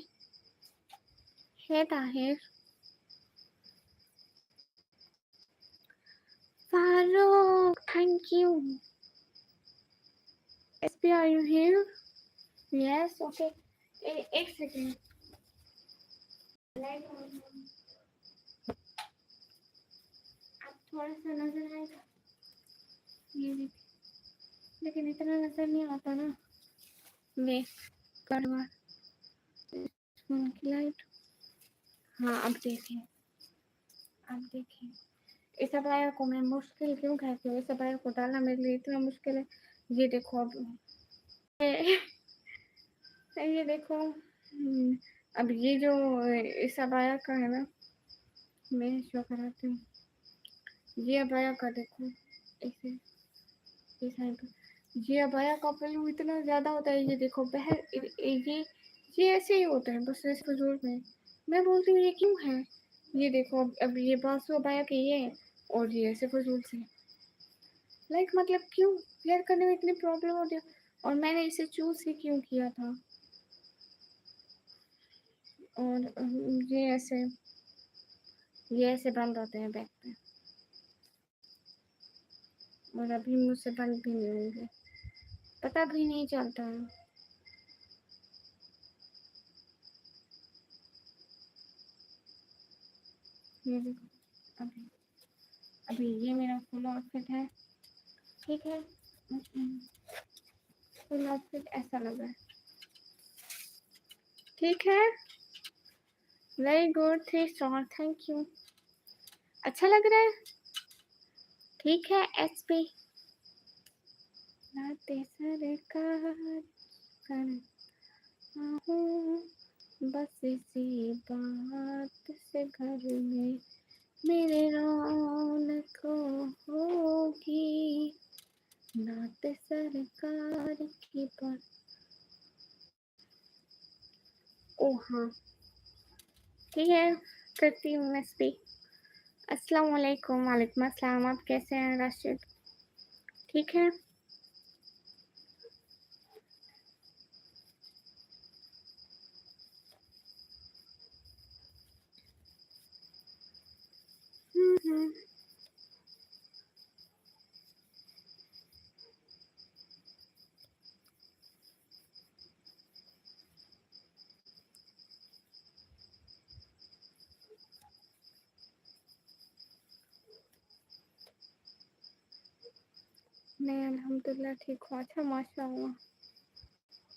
है Tahir. Farooq thank you. SP are you here? Yes okay. एक सेकेंड। आप थोड़ा सा नजर आएगा ये देखिए, लेकिन इतना नजर नहीं आता ना। ले करवा फोन की लाइट। हाँ अब देखिए, अब देखिए इस अबाया को मैं मुश्किल क्यों कहती हूँ? इस अबाया को डालना मेरे लिए इतना मुश्किल है। ये देखो अब ये देखो। अब ये जो इस अबाया का है ना, मैं शो कराती हूँ। ये अबाया का देखो ऐसे, ये अबाया का पहलू इतना ज्यादा होता है। ये देखो ये ऐसे ही होता है बस इस फजूल में। मैं बोलती हूँ ये क्यों है? ये देखो अब ये बासु अबाया के ये है और ये ऐसे फजूल से, लाइक मतलब क्यों वेयर करने में इतनी प्रॉब्लम होती है? और मैंने इसे चूज ही क्यों किया था? और ये ऐसे बंद होते हैं बैक पे, और अभी मुझसे बंद भी नहीं होंगे, पता भी नहीं चलता है। ये देखो अभी ये मेरा फुल आउटफिट है, ठीक है। फुल आउटफिट ऐसा लग रहा है, ठीक है। Very good, 3 star, thank you. अच्छा लग रहा है, ठीक है। एसपी नाते सरकार करता हूँ बस इसी बात से घर में मेरे रौनक होगी, नात सरकार की पर। ओ हाँ ठीक है, करती हूँ मैं स्पीक। अस्सलाम वालेकुम। वालेकुम अस्सलाम। आप कैसे हैं राशिद? ठीक है। हम्म। मैं अल्हम्दुलिल्लाह ठीक हूँ। अच्छा माशाअल्लाह।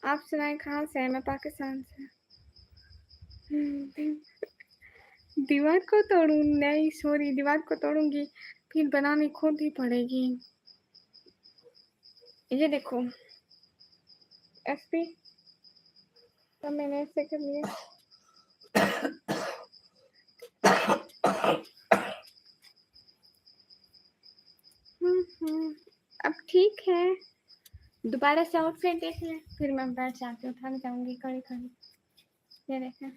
आप सुनाएं कहाँ से हैं? मैं पाकिस्तान से। दीवार को तोड़ूं? नहीं सॉरी, दीवार को तोड़ूंगी फिर बनानी खुद ही पड़ेगी। ये देखो एसपी, तो मैंने ऐसे कर लिया। अब ठीक है, दोबारा से आउटफिट देख लें फिर मैं बैठ जाती हूँ, थक जाऊंगी खड़ी खड़ी। ये देखें,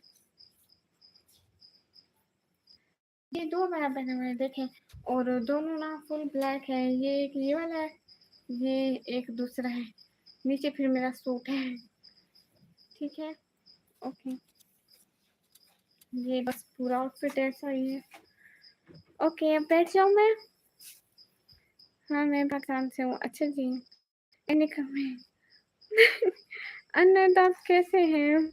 ये दो मैंने पहने हुए देखें, और दोनों ना फुल ब्लैक है। ये एक ये वाला है, ये एक दूसरा है। नीचे फिर मेरा सूट है। ठीक है ओके, ये बस पूरा आउटफिट ऐसा ही है। ओके अब बैठ जाऊँ मैं? हाँ मैं पाकिस्तान से हूँ। अच्छा जी, इनकम है। अन्नत आप कैसे हैं?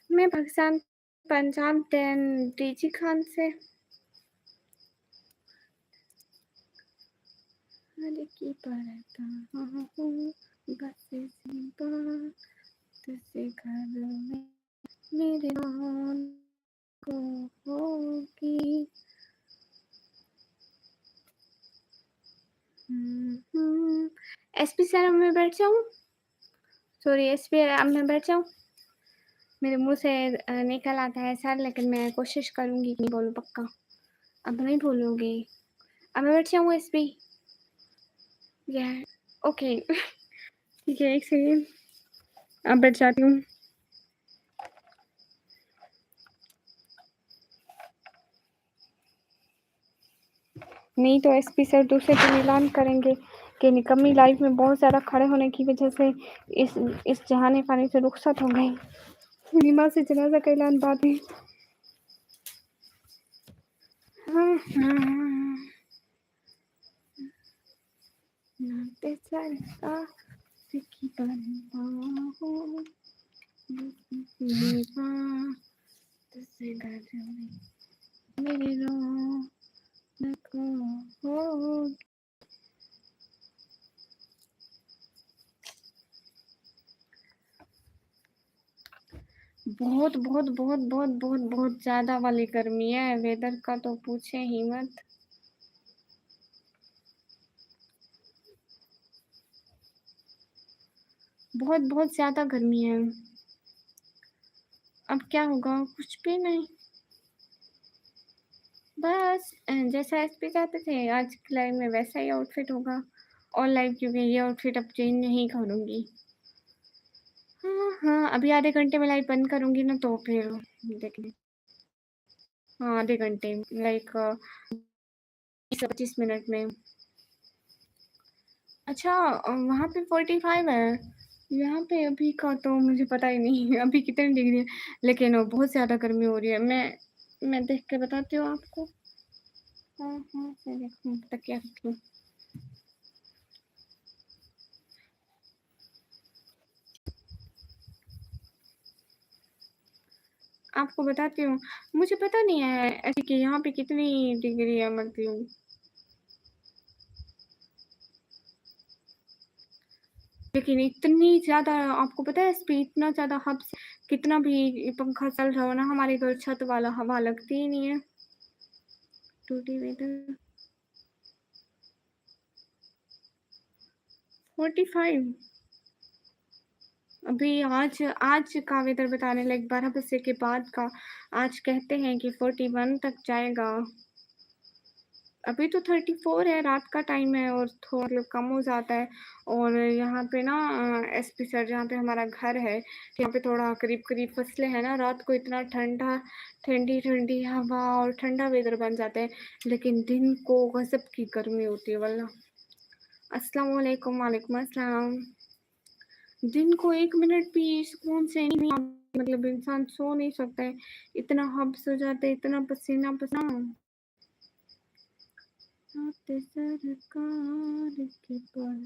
मैं पाकिस्तान पंजाब दैन डीजी खान से। हर की पढ़ता हूँ बस इसी बात से घर में मेरे रौन को होगी। एसपी सर अब मैं बैठ जाऊँ? सॉरी एसपी अब मैं बैठ जाऊँ? मेरे मुंह से निकल आता है सर, लेकिन मैं कोशिश करूँगी कि नहीं बोलूँ पक्का। अब नहीं भूलूंगी। अब मैं बैठ जाऊँ एसपी? यह ओके। ठीक है एक सेकेंड, अब बैठ जाती हूँ। नहीं तो एसपी सर दूसरे दिन ऐलान करेंगे कि निकम्मी लाइफ में बहुत ज़्यादा खड़े होने की वजह से इस जहाने पानी से रुखसत हो गई। नीमा से जनाजा का ऐलान बाद में। हाँ हाँ, नाते सरका सिकी बनता हूँ से घर में मेरे रौनक होगी। बहुत बहुत बहुत बहुत बहुत बहुत ज़्यादा वाली गर्मी है। वेदर का तो पूछे ही मत। बहुत बहुत ज़्यादा गर्मी है। अब क्या होगा? कुछ भी नहीं, बस जैसा एसपी कहते थे आज की लाइव में वैसा ही आउटफिट होगा। और लाइव क्योंकि ये आउटफिट अब चेंज नहीं करूँगी। हाँ हाँ, अभी आधे घंटे में लाइव बंद करूँगी ना तो फिर देखें। हाँ आधे घंटे लाइक 20-25 मिनट में। अच्छा वहाँ पे 45 है, यहाँ पे अभी का तो मुझे पता ही नहीं अभी कितनी डिग्री है, लेकिन बहुत ज़्यादा गर्मी हो रही है। मैं देख के बताती हूँ आपको। हाँ हाँ मैं देखूँ तक क्या रखूँ। आपको बताती हूँ, मुझे पता नहीं है ऐसे कि यहाँ पे कितनी डिग्री है मतलब। लेकिन इतनी ज़्यादा आपको पता है स्पीड इतना ज़्यादा हद से कितना भी पंखा चल रहा हो ना, हमारी तो छत वाला हवा लगती ही नहीं है। टूटी वेदर 45। अभी आज आज का वेदर बता रहे हैं लाइक 12 बजे के बाद का। आज कहते हैं कि 41 तक जाएगा। अभी तो 34 है, रात का टाइम है और थोड़ा मतलब कम हो जाता है। और यहाँ पे ना एसपी सर जहाँ पे हमारा घर है, यहाँ पे थोड़ा करीब-करीब फसलें हैं ना, रात को इतना ठंडा ठंडी-ठंडी हवा और ठंडा वेदर बन जाता है, लेकिन दिन को गज़ब की गर्मी होती है वल्लाह। अस्सलाम वालेकुम, वालेकुम अस्सलाम। दिन को 1 मिनट भी सुकून से नहीं मतलब इंसान सो नहीं सकता है, इतना हब्स हो जाता है, इतना पसीना-पसीना। आते सरकार के पर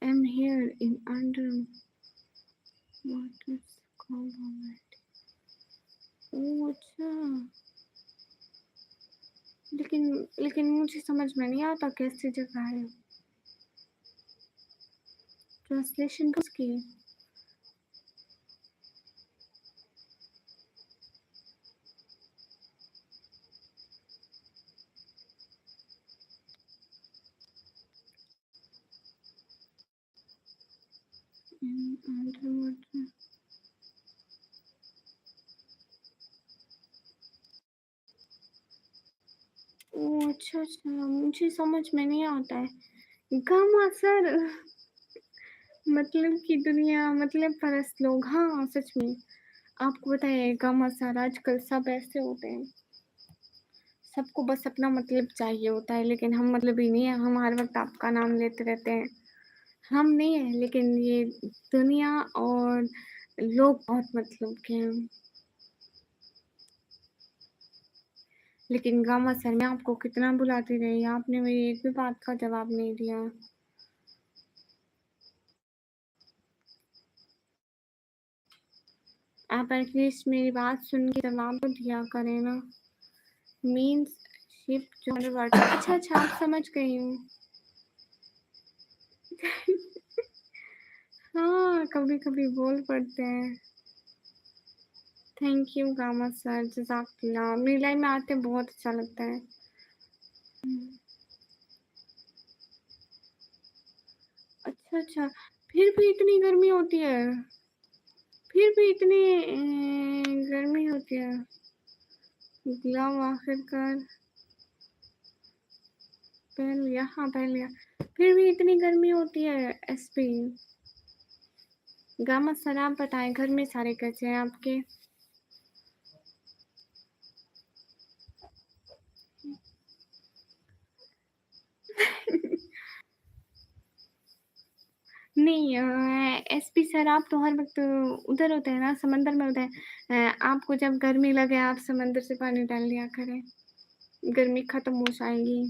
I'm here in underwater government। ओह अच्छा, लेकिन लेकिन मुझे समझ में नहीं आता कैसी जगह है। ट्रांसलेशन किसकी? अंडरवाटर। ओह अच्छा अच्छा, मुझे समझ में नहीं आता है। गामा सर मतलब की दुनिया मतलब परस्त लोग, हाँ सच में। आपको पता है गामा सर आजकल सब ऐसे होते हैं, सबको बस अपना मतलब चाहिए होता है, लेकिन हम मतलबी नहीं है, हम हर वक़्त आपका नाम लेते रहते हैं। हम नहीं है, लेकिन ये दुनिया और लोग बहुत मतलब के हैं। लेकिन गामा सर मैं आपको कितना बुलाती रही, आपने मेरी एक भी बात का जवाब नहीं दिया। आप एटलीस्ट मेरी बात सुन के जवाब तो दिया करें ना। मीन्स शिप जो अंडरवाटर, अच्छा अच्छा आप समझ गई हूँ। हाँ, कभी-कभी बोल पड़ते हैं। थैंक यू गामा सर, जज़ाकल्लाह। मेरी लाइफ में आते बहुत अच्छा लगता है। अच्छा, अच्छा, फिर भी इतनी गर्मी होती है? फिर भी इतनी गर्मी होती है? लाओ आखिरकार पहन लिया, हाँ पहन लिया। फिर भी इतनी गर्मी होती है एसपी। गामा सर आप बताएँ घर में सारे कैसे हैं आपके? नहीं एसपी सर आप तो हर वक़्त उधर होते हैं ना, समंदर में होते हैं। आपको जब गर्मी लगे आप समंदर से पानी डाल लिया करें, गर्मी ख़त्म हो जाएगी।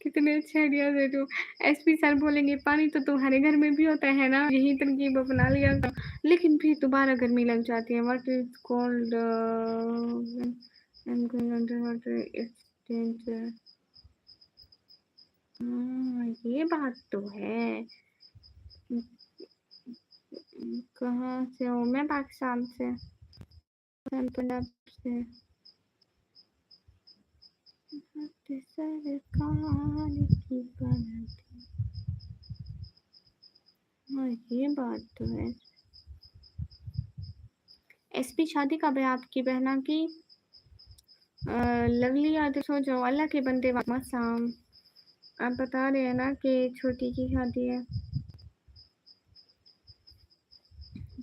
कितने अच्छे आइडियाज़ देते हो। एसपी सर बोलेंगे पानी तो तुम्हारे घर में भी होता है ना, यही तरकीब अपना लिया करो। लेकिन फिर दोबारा गर्मी लग जाती है। What is called I am going under water it's danger. हाँ, ये बात तो है। कहाँ से हो? मैं पाकिस्तान से। मैं पंजाब से। सरकार की पलटी। हाँ, ये बात तो है। एसपी शादी कब है आपकी बहना की? लवली आतिश हो जाओ, अल्लाह के बंदे मसाम। आप बता रहे हैं ना कि छोटी की शादी है।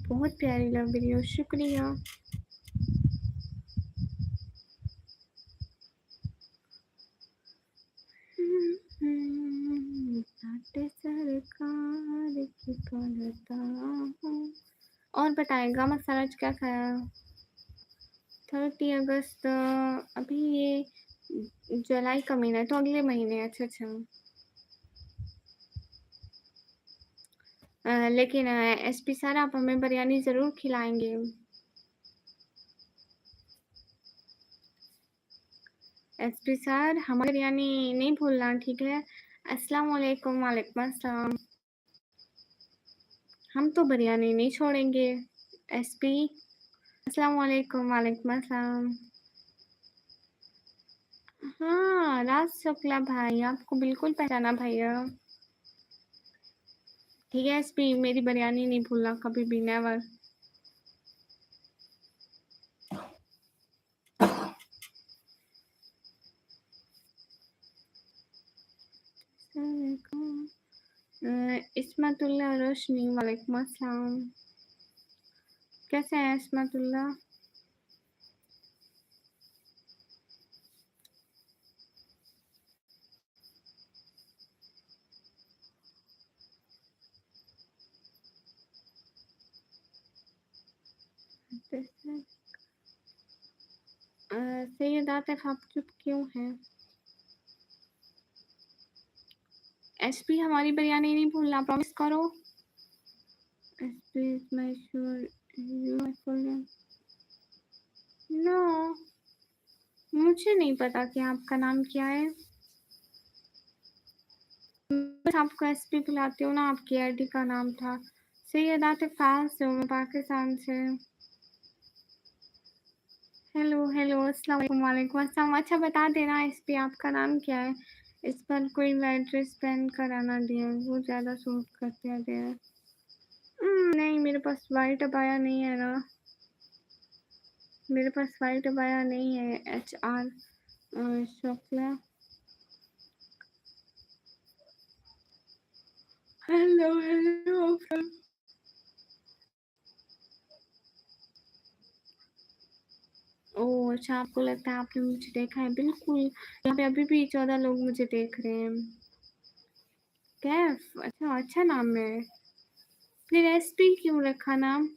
बहुत प्यारी लग रही हो, शुक्रिया। सरकार की करता हूँ। और बताएगा मसाला आज क्या खाया? 30 अगस्त अभी ये जुलाई का महीना है तो अगले महीने। अच्छा अच्छा। लेकिन एसपी सर आप हमें बिरयानी ज़रूर खिलाएंगे। एसपी सर, हमारी बिरयानी नहीं भूलना, ठीक है? अस्सलाम वालेकुम। वालेकुम अस्सलाम। हम तो बिरयानी नहीं छोड़ेंगे। एसपी, अस्सलाम वालेकुम। वालेकुम अस्सलाम। हाँ, राज शुक्ला भाई, आपको बिल्कुल पहचाना भैया। ठीक है एसपी, मेरी बिरयानी नहीं भूलना कभी भी, नेवर। इस्मतुल्ला रोशनी, वालेकुम अस्सलाम। कैसे हैं इस्मतुल्ला? सैयद आतिफ, आप चुप क्यों हैं? एसपी, हमारी बिरयानी नहीं भूलना, प्रॉमिस करो। SP is my sure, you my full name. No, मुझे नहीं पता कि आपका नाम क्या है। बस आपको एसपी बुलाती हूँ ना, आपकी आईडी का नाम था सैयद आतिफ। कहाँ से हूँ मैं? पाकिस्तान से। हेलो हेलो, अस्सलाम वालेकुम। वालेकुम अस्सलाम। अच्छा बता देना एसपी, आपका नाम क्या है? इस पर कोई एड्रेस पेन कराना दिया, वो ज़्यादा सूट करते हैं डियर। नहीं, मेरे पास वाइट अबाया नहीं है ना, मेरे पास वाइट अबाया नहीं है। HR Shukla. Hello hello. Oh अच्छा, आपको लगता है आपने मुझे देखा है? बिल्कुल, यहाँ पे अभी भी 14 लोग मुझे देख रहे हैं। कैफ, अच्छा अच्छा नाम है। फिर एसपी क्यों रखा नाम?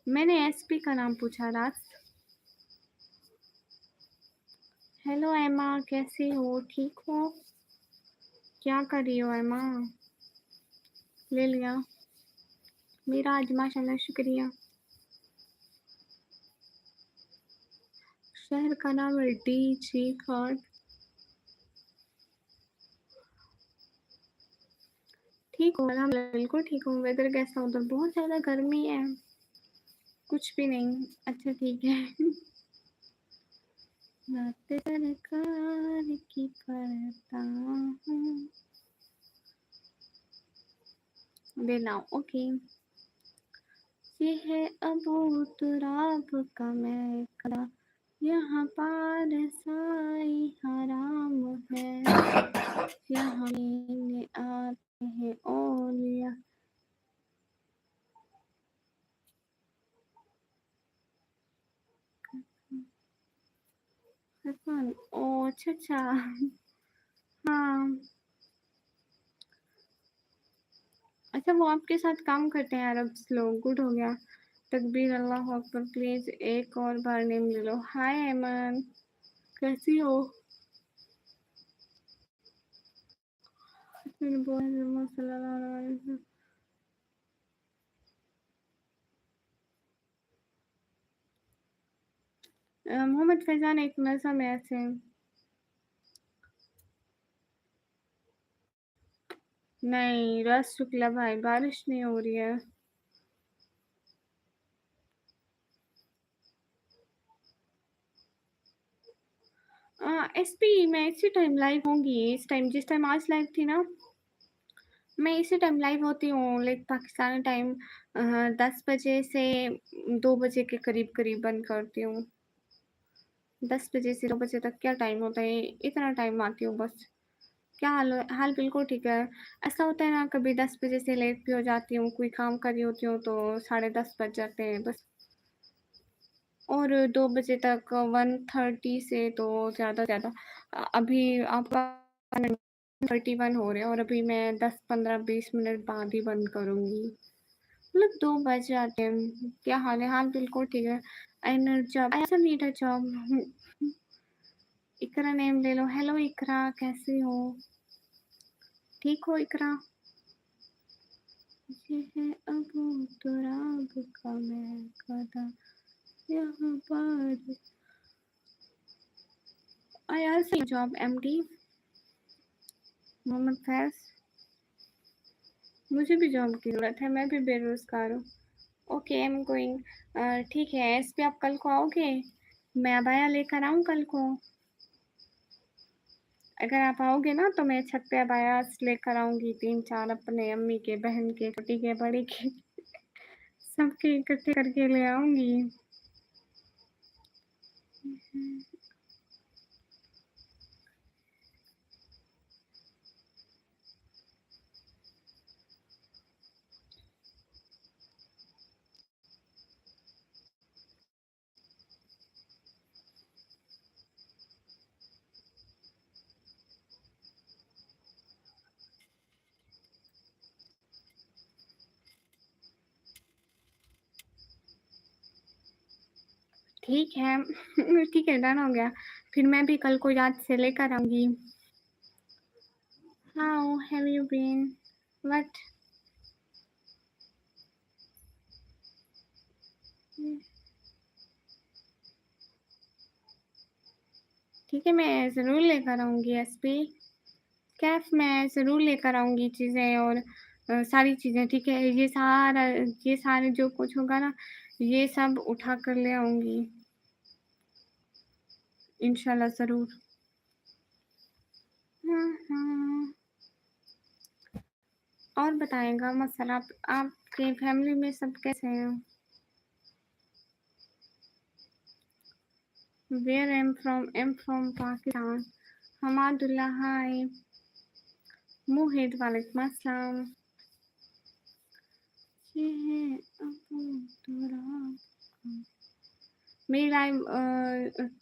मैंने एसपी का नाम पूछा रात। हेलो एमा, कैसी हो? ठीक हो? क्या कर रही हो एमा? ले लिया मेरा आज, माशाल्लाह, शुक्रिया। शहर का नाम है डी खान। ठीक हूँ अल्हम्दुलिल्लाह, बिल्कुल ठीक हूँ। वेदर कैसा उधर? बहुत ज़्यादा गर्मी है। कुछ भी नहीं, अच्छा ठीक है। बात सरकार की करता हूँ, बेना ओके। ये है अबू तुराब का महकना, यहाँ पार साई हराम है, यहाँ मिलने आते हैं ओलिया। ओ अच्छा अच्छा। हाँ, अच्छा वो आपके साथ काम करते हैं अरब्स लोग, गुड हो गया। तकबीर, अल्लाह अकबर। प्लीज एक और बार नेम ले लो। हाय ऐमन, कैसी हो? मोहम्मद फैजान, एक नज़म है ऐसे। नहीं रस शुक्ला भाई, बारिश नहीं हो रही है। एसपी, मैं इसी टाइम लाइव होंगी, इस टाइम जिस टाइम आज लाइव थी ना, मैं इसी टाइम लाइव होती हूँ। लाइक पाकिस्तानी टाइम 10 बजे से 2 बजे के करीब करीब बंद करती हूँ। 10 बजे से 2 बजे तक क्या टाइम होता है, इतना टाइम आती हूँ बस। क्या हाल बिल्कुल ठीक है। ऐसा होता है ना, कभी 10 बजे से लेट भी हो जाती हूँ, कोई काम कर रही होती हूँ तो 10:30 बज जाते हैं बस। और 2 बजे तक 1:30 से तो ज़्यादा ज़्यादा अभी आपका 31 हो रहे हैं, और अभी मैं 10-15-20 मिनट बाद ही बंद करूँगी। मतलब 2 बज जाते हैं। क्या हाल है? हाल बिल्कुल ठीक है। And job, I also need a job. Iqra name ले लो। हेलो इकरा, कैसी हो? ठीक हो इकरा? ये है अबू तुराब का महकता, यहाँ पर I also job MD Mohammad Faiz. मुझे भी जॉब की ज़रूरत है, मैं भी बेरोज़गार हूँ। Okay I am going. ठीक है एसपी आप कल को आओगे? मैं अबाया लेकर आऊँ कल को? अगर आप आओगे ना तो मैं छत पे अबाया लेकर आऊँगी 3-4 अपने अम्मी के, बहन के, छोटी के, बड़ी के सबके इकट्ठे करके ले आऊँगी। ठीक है ठीक है डन हो गया। फिर मैं भी कल को याद से लेकर आऊँगी। How have you been? What? ठीक है मैं ज़रूर लेकर आऊँगी एसपी। कैफ मैं ज़रूर लेकर आऊँगी चीज़ें और सारी चीज़ें ठीक है। ये सारे जो कुछ होगा ना ये सब उठा कर ले आऊँगी इंशाल्लाह ज़रूर। और बताएगा मसला आपके फैमिली में सब कैसे हैं? Where I am from Pakistan. Hamadullah hi. Muhit वालेकुम अस्सलाम। ये है अबू तुराब। मेरी लाइव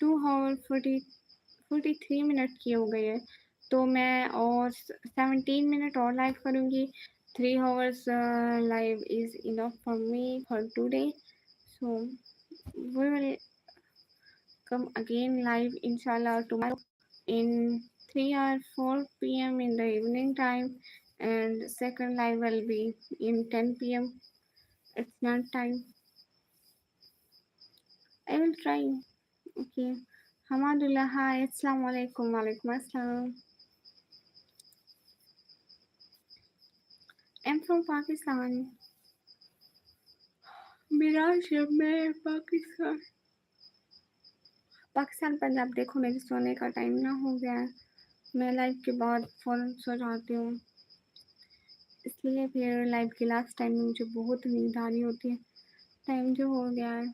2 आवर 43 मिनट की हो गई है तो मैं और 17 मिनट और लाइव करूँगी। 3 hours live is enough for me for today so we will come again live inshallah tomorrow in 3 or 4 p.m. in the evening time and second live will be in 10 p.m. It's not time. I will try. Okay. Hamadullah hi. Assalamu alaikum. Walaikum assalam. I'm from Pakistan. मेरा शहर में पाकिस्तान पंजाब। देखो मेरे सोने का time ना हो गया है। मैं लाइव के बाद फ़ौरन सो जाती हूँ इसलिए फिर लाइव के लास्ट टाइम में मुझे बहुत नींद आ रही होती है। टाइम जो हो गया है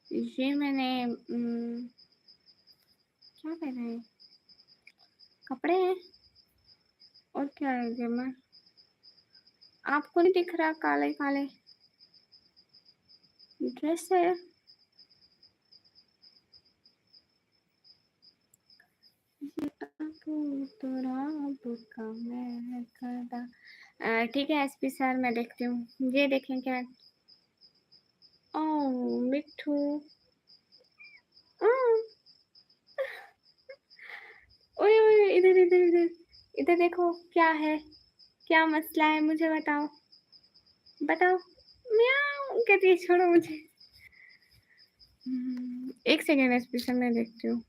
ये मैंने क्या पहना है? कपड़े हैं और क्या है ये मैं आपको नहीं दिख रहा काले काले ड्रेस है। ठीक है एसपी सर मैं देखती हूँ। ये देखें क्या? ओह मिट्ठू। ओए ओए इधर इधर इधर इधर देखो क्या है? क्या मसला है मुझे बताओ बताओ। म्याऊं कहती है छोड़ो मुझे। एक सेकेंड एसपी सर मैं देखती हूँ।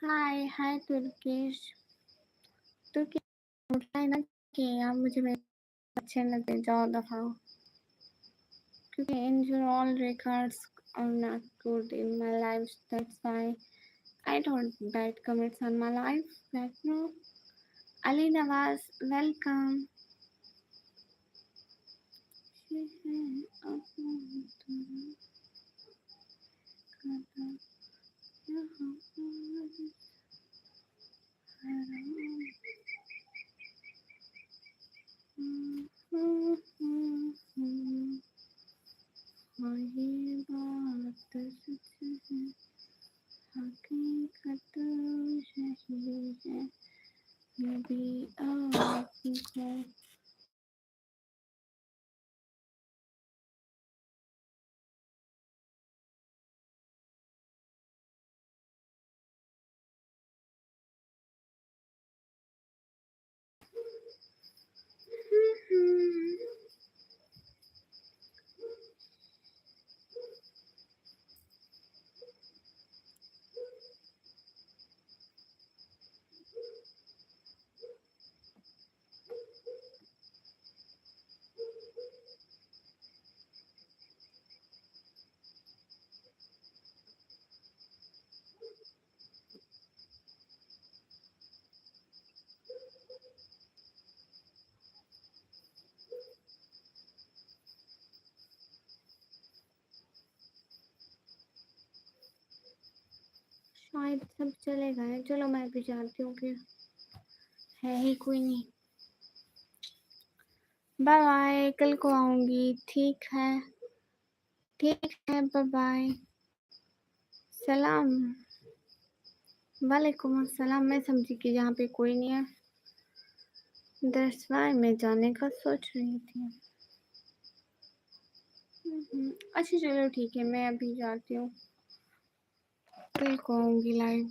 हाय हाय तुर्किश तुर्की है ना कि आप मुझे मेरे अच्छे लगते जाओ दफा। क्योंकि in general records are not good in my life. That's why I don't bad comments on my life right now. Ali Nawaz, welcome. और ये बात सच है, हकीकत यही है, नबी आपको शायद सब चले गए। चलो मैं भी जानती हूँ कि है ही कोई नहीं। बाय बाय, कल को आऊंगी। ठीक है, ठीक है, बाय बाय। सलाम वालेकुम अस्सलाम। मैं समझी कि यहाँ पे कोई नहीं है, दैट्स व्हाई मैं जाने का सोच रही थी। अच्छा चलो ठीक है, मैं अभी जाती हूँ, कल को आऊंगी लाइव।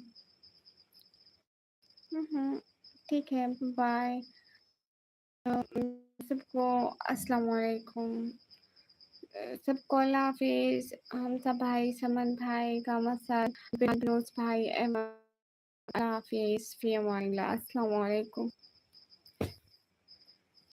ठीक है, बाय सबको, अस्सलाम वालेकुम सबको, अल्लाह हाफिज। हमजा भाई, समन भाई, गामा सर, बिरोज भाई, अल्लाह हाफिज, फी अमान अल्लाह, अस्सलाम वालेकुम।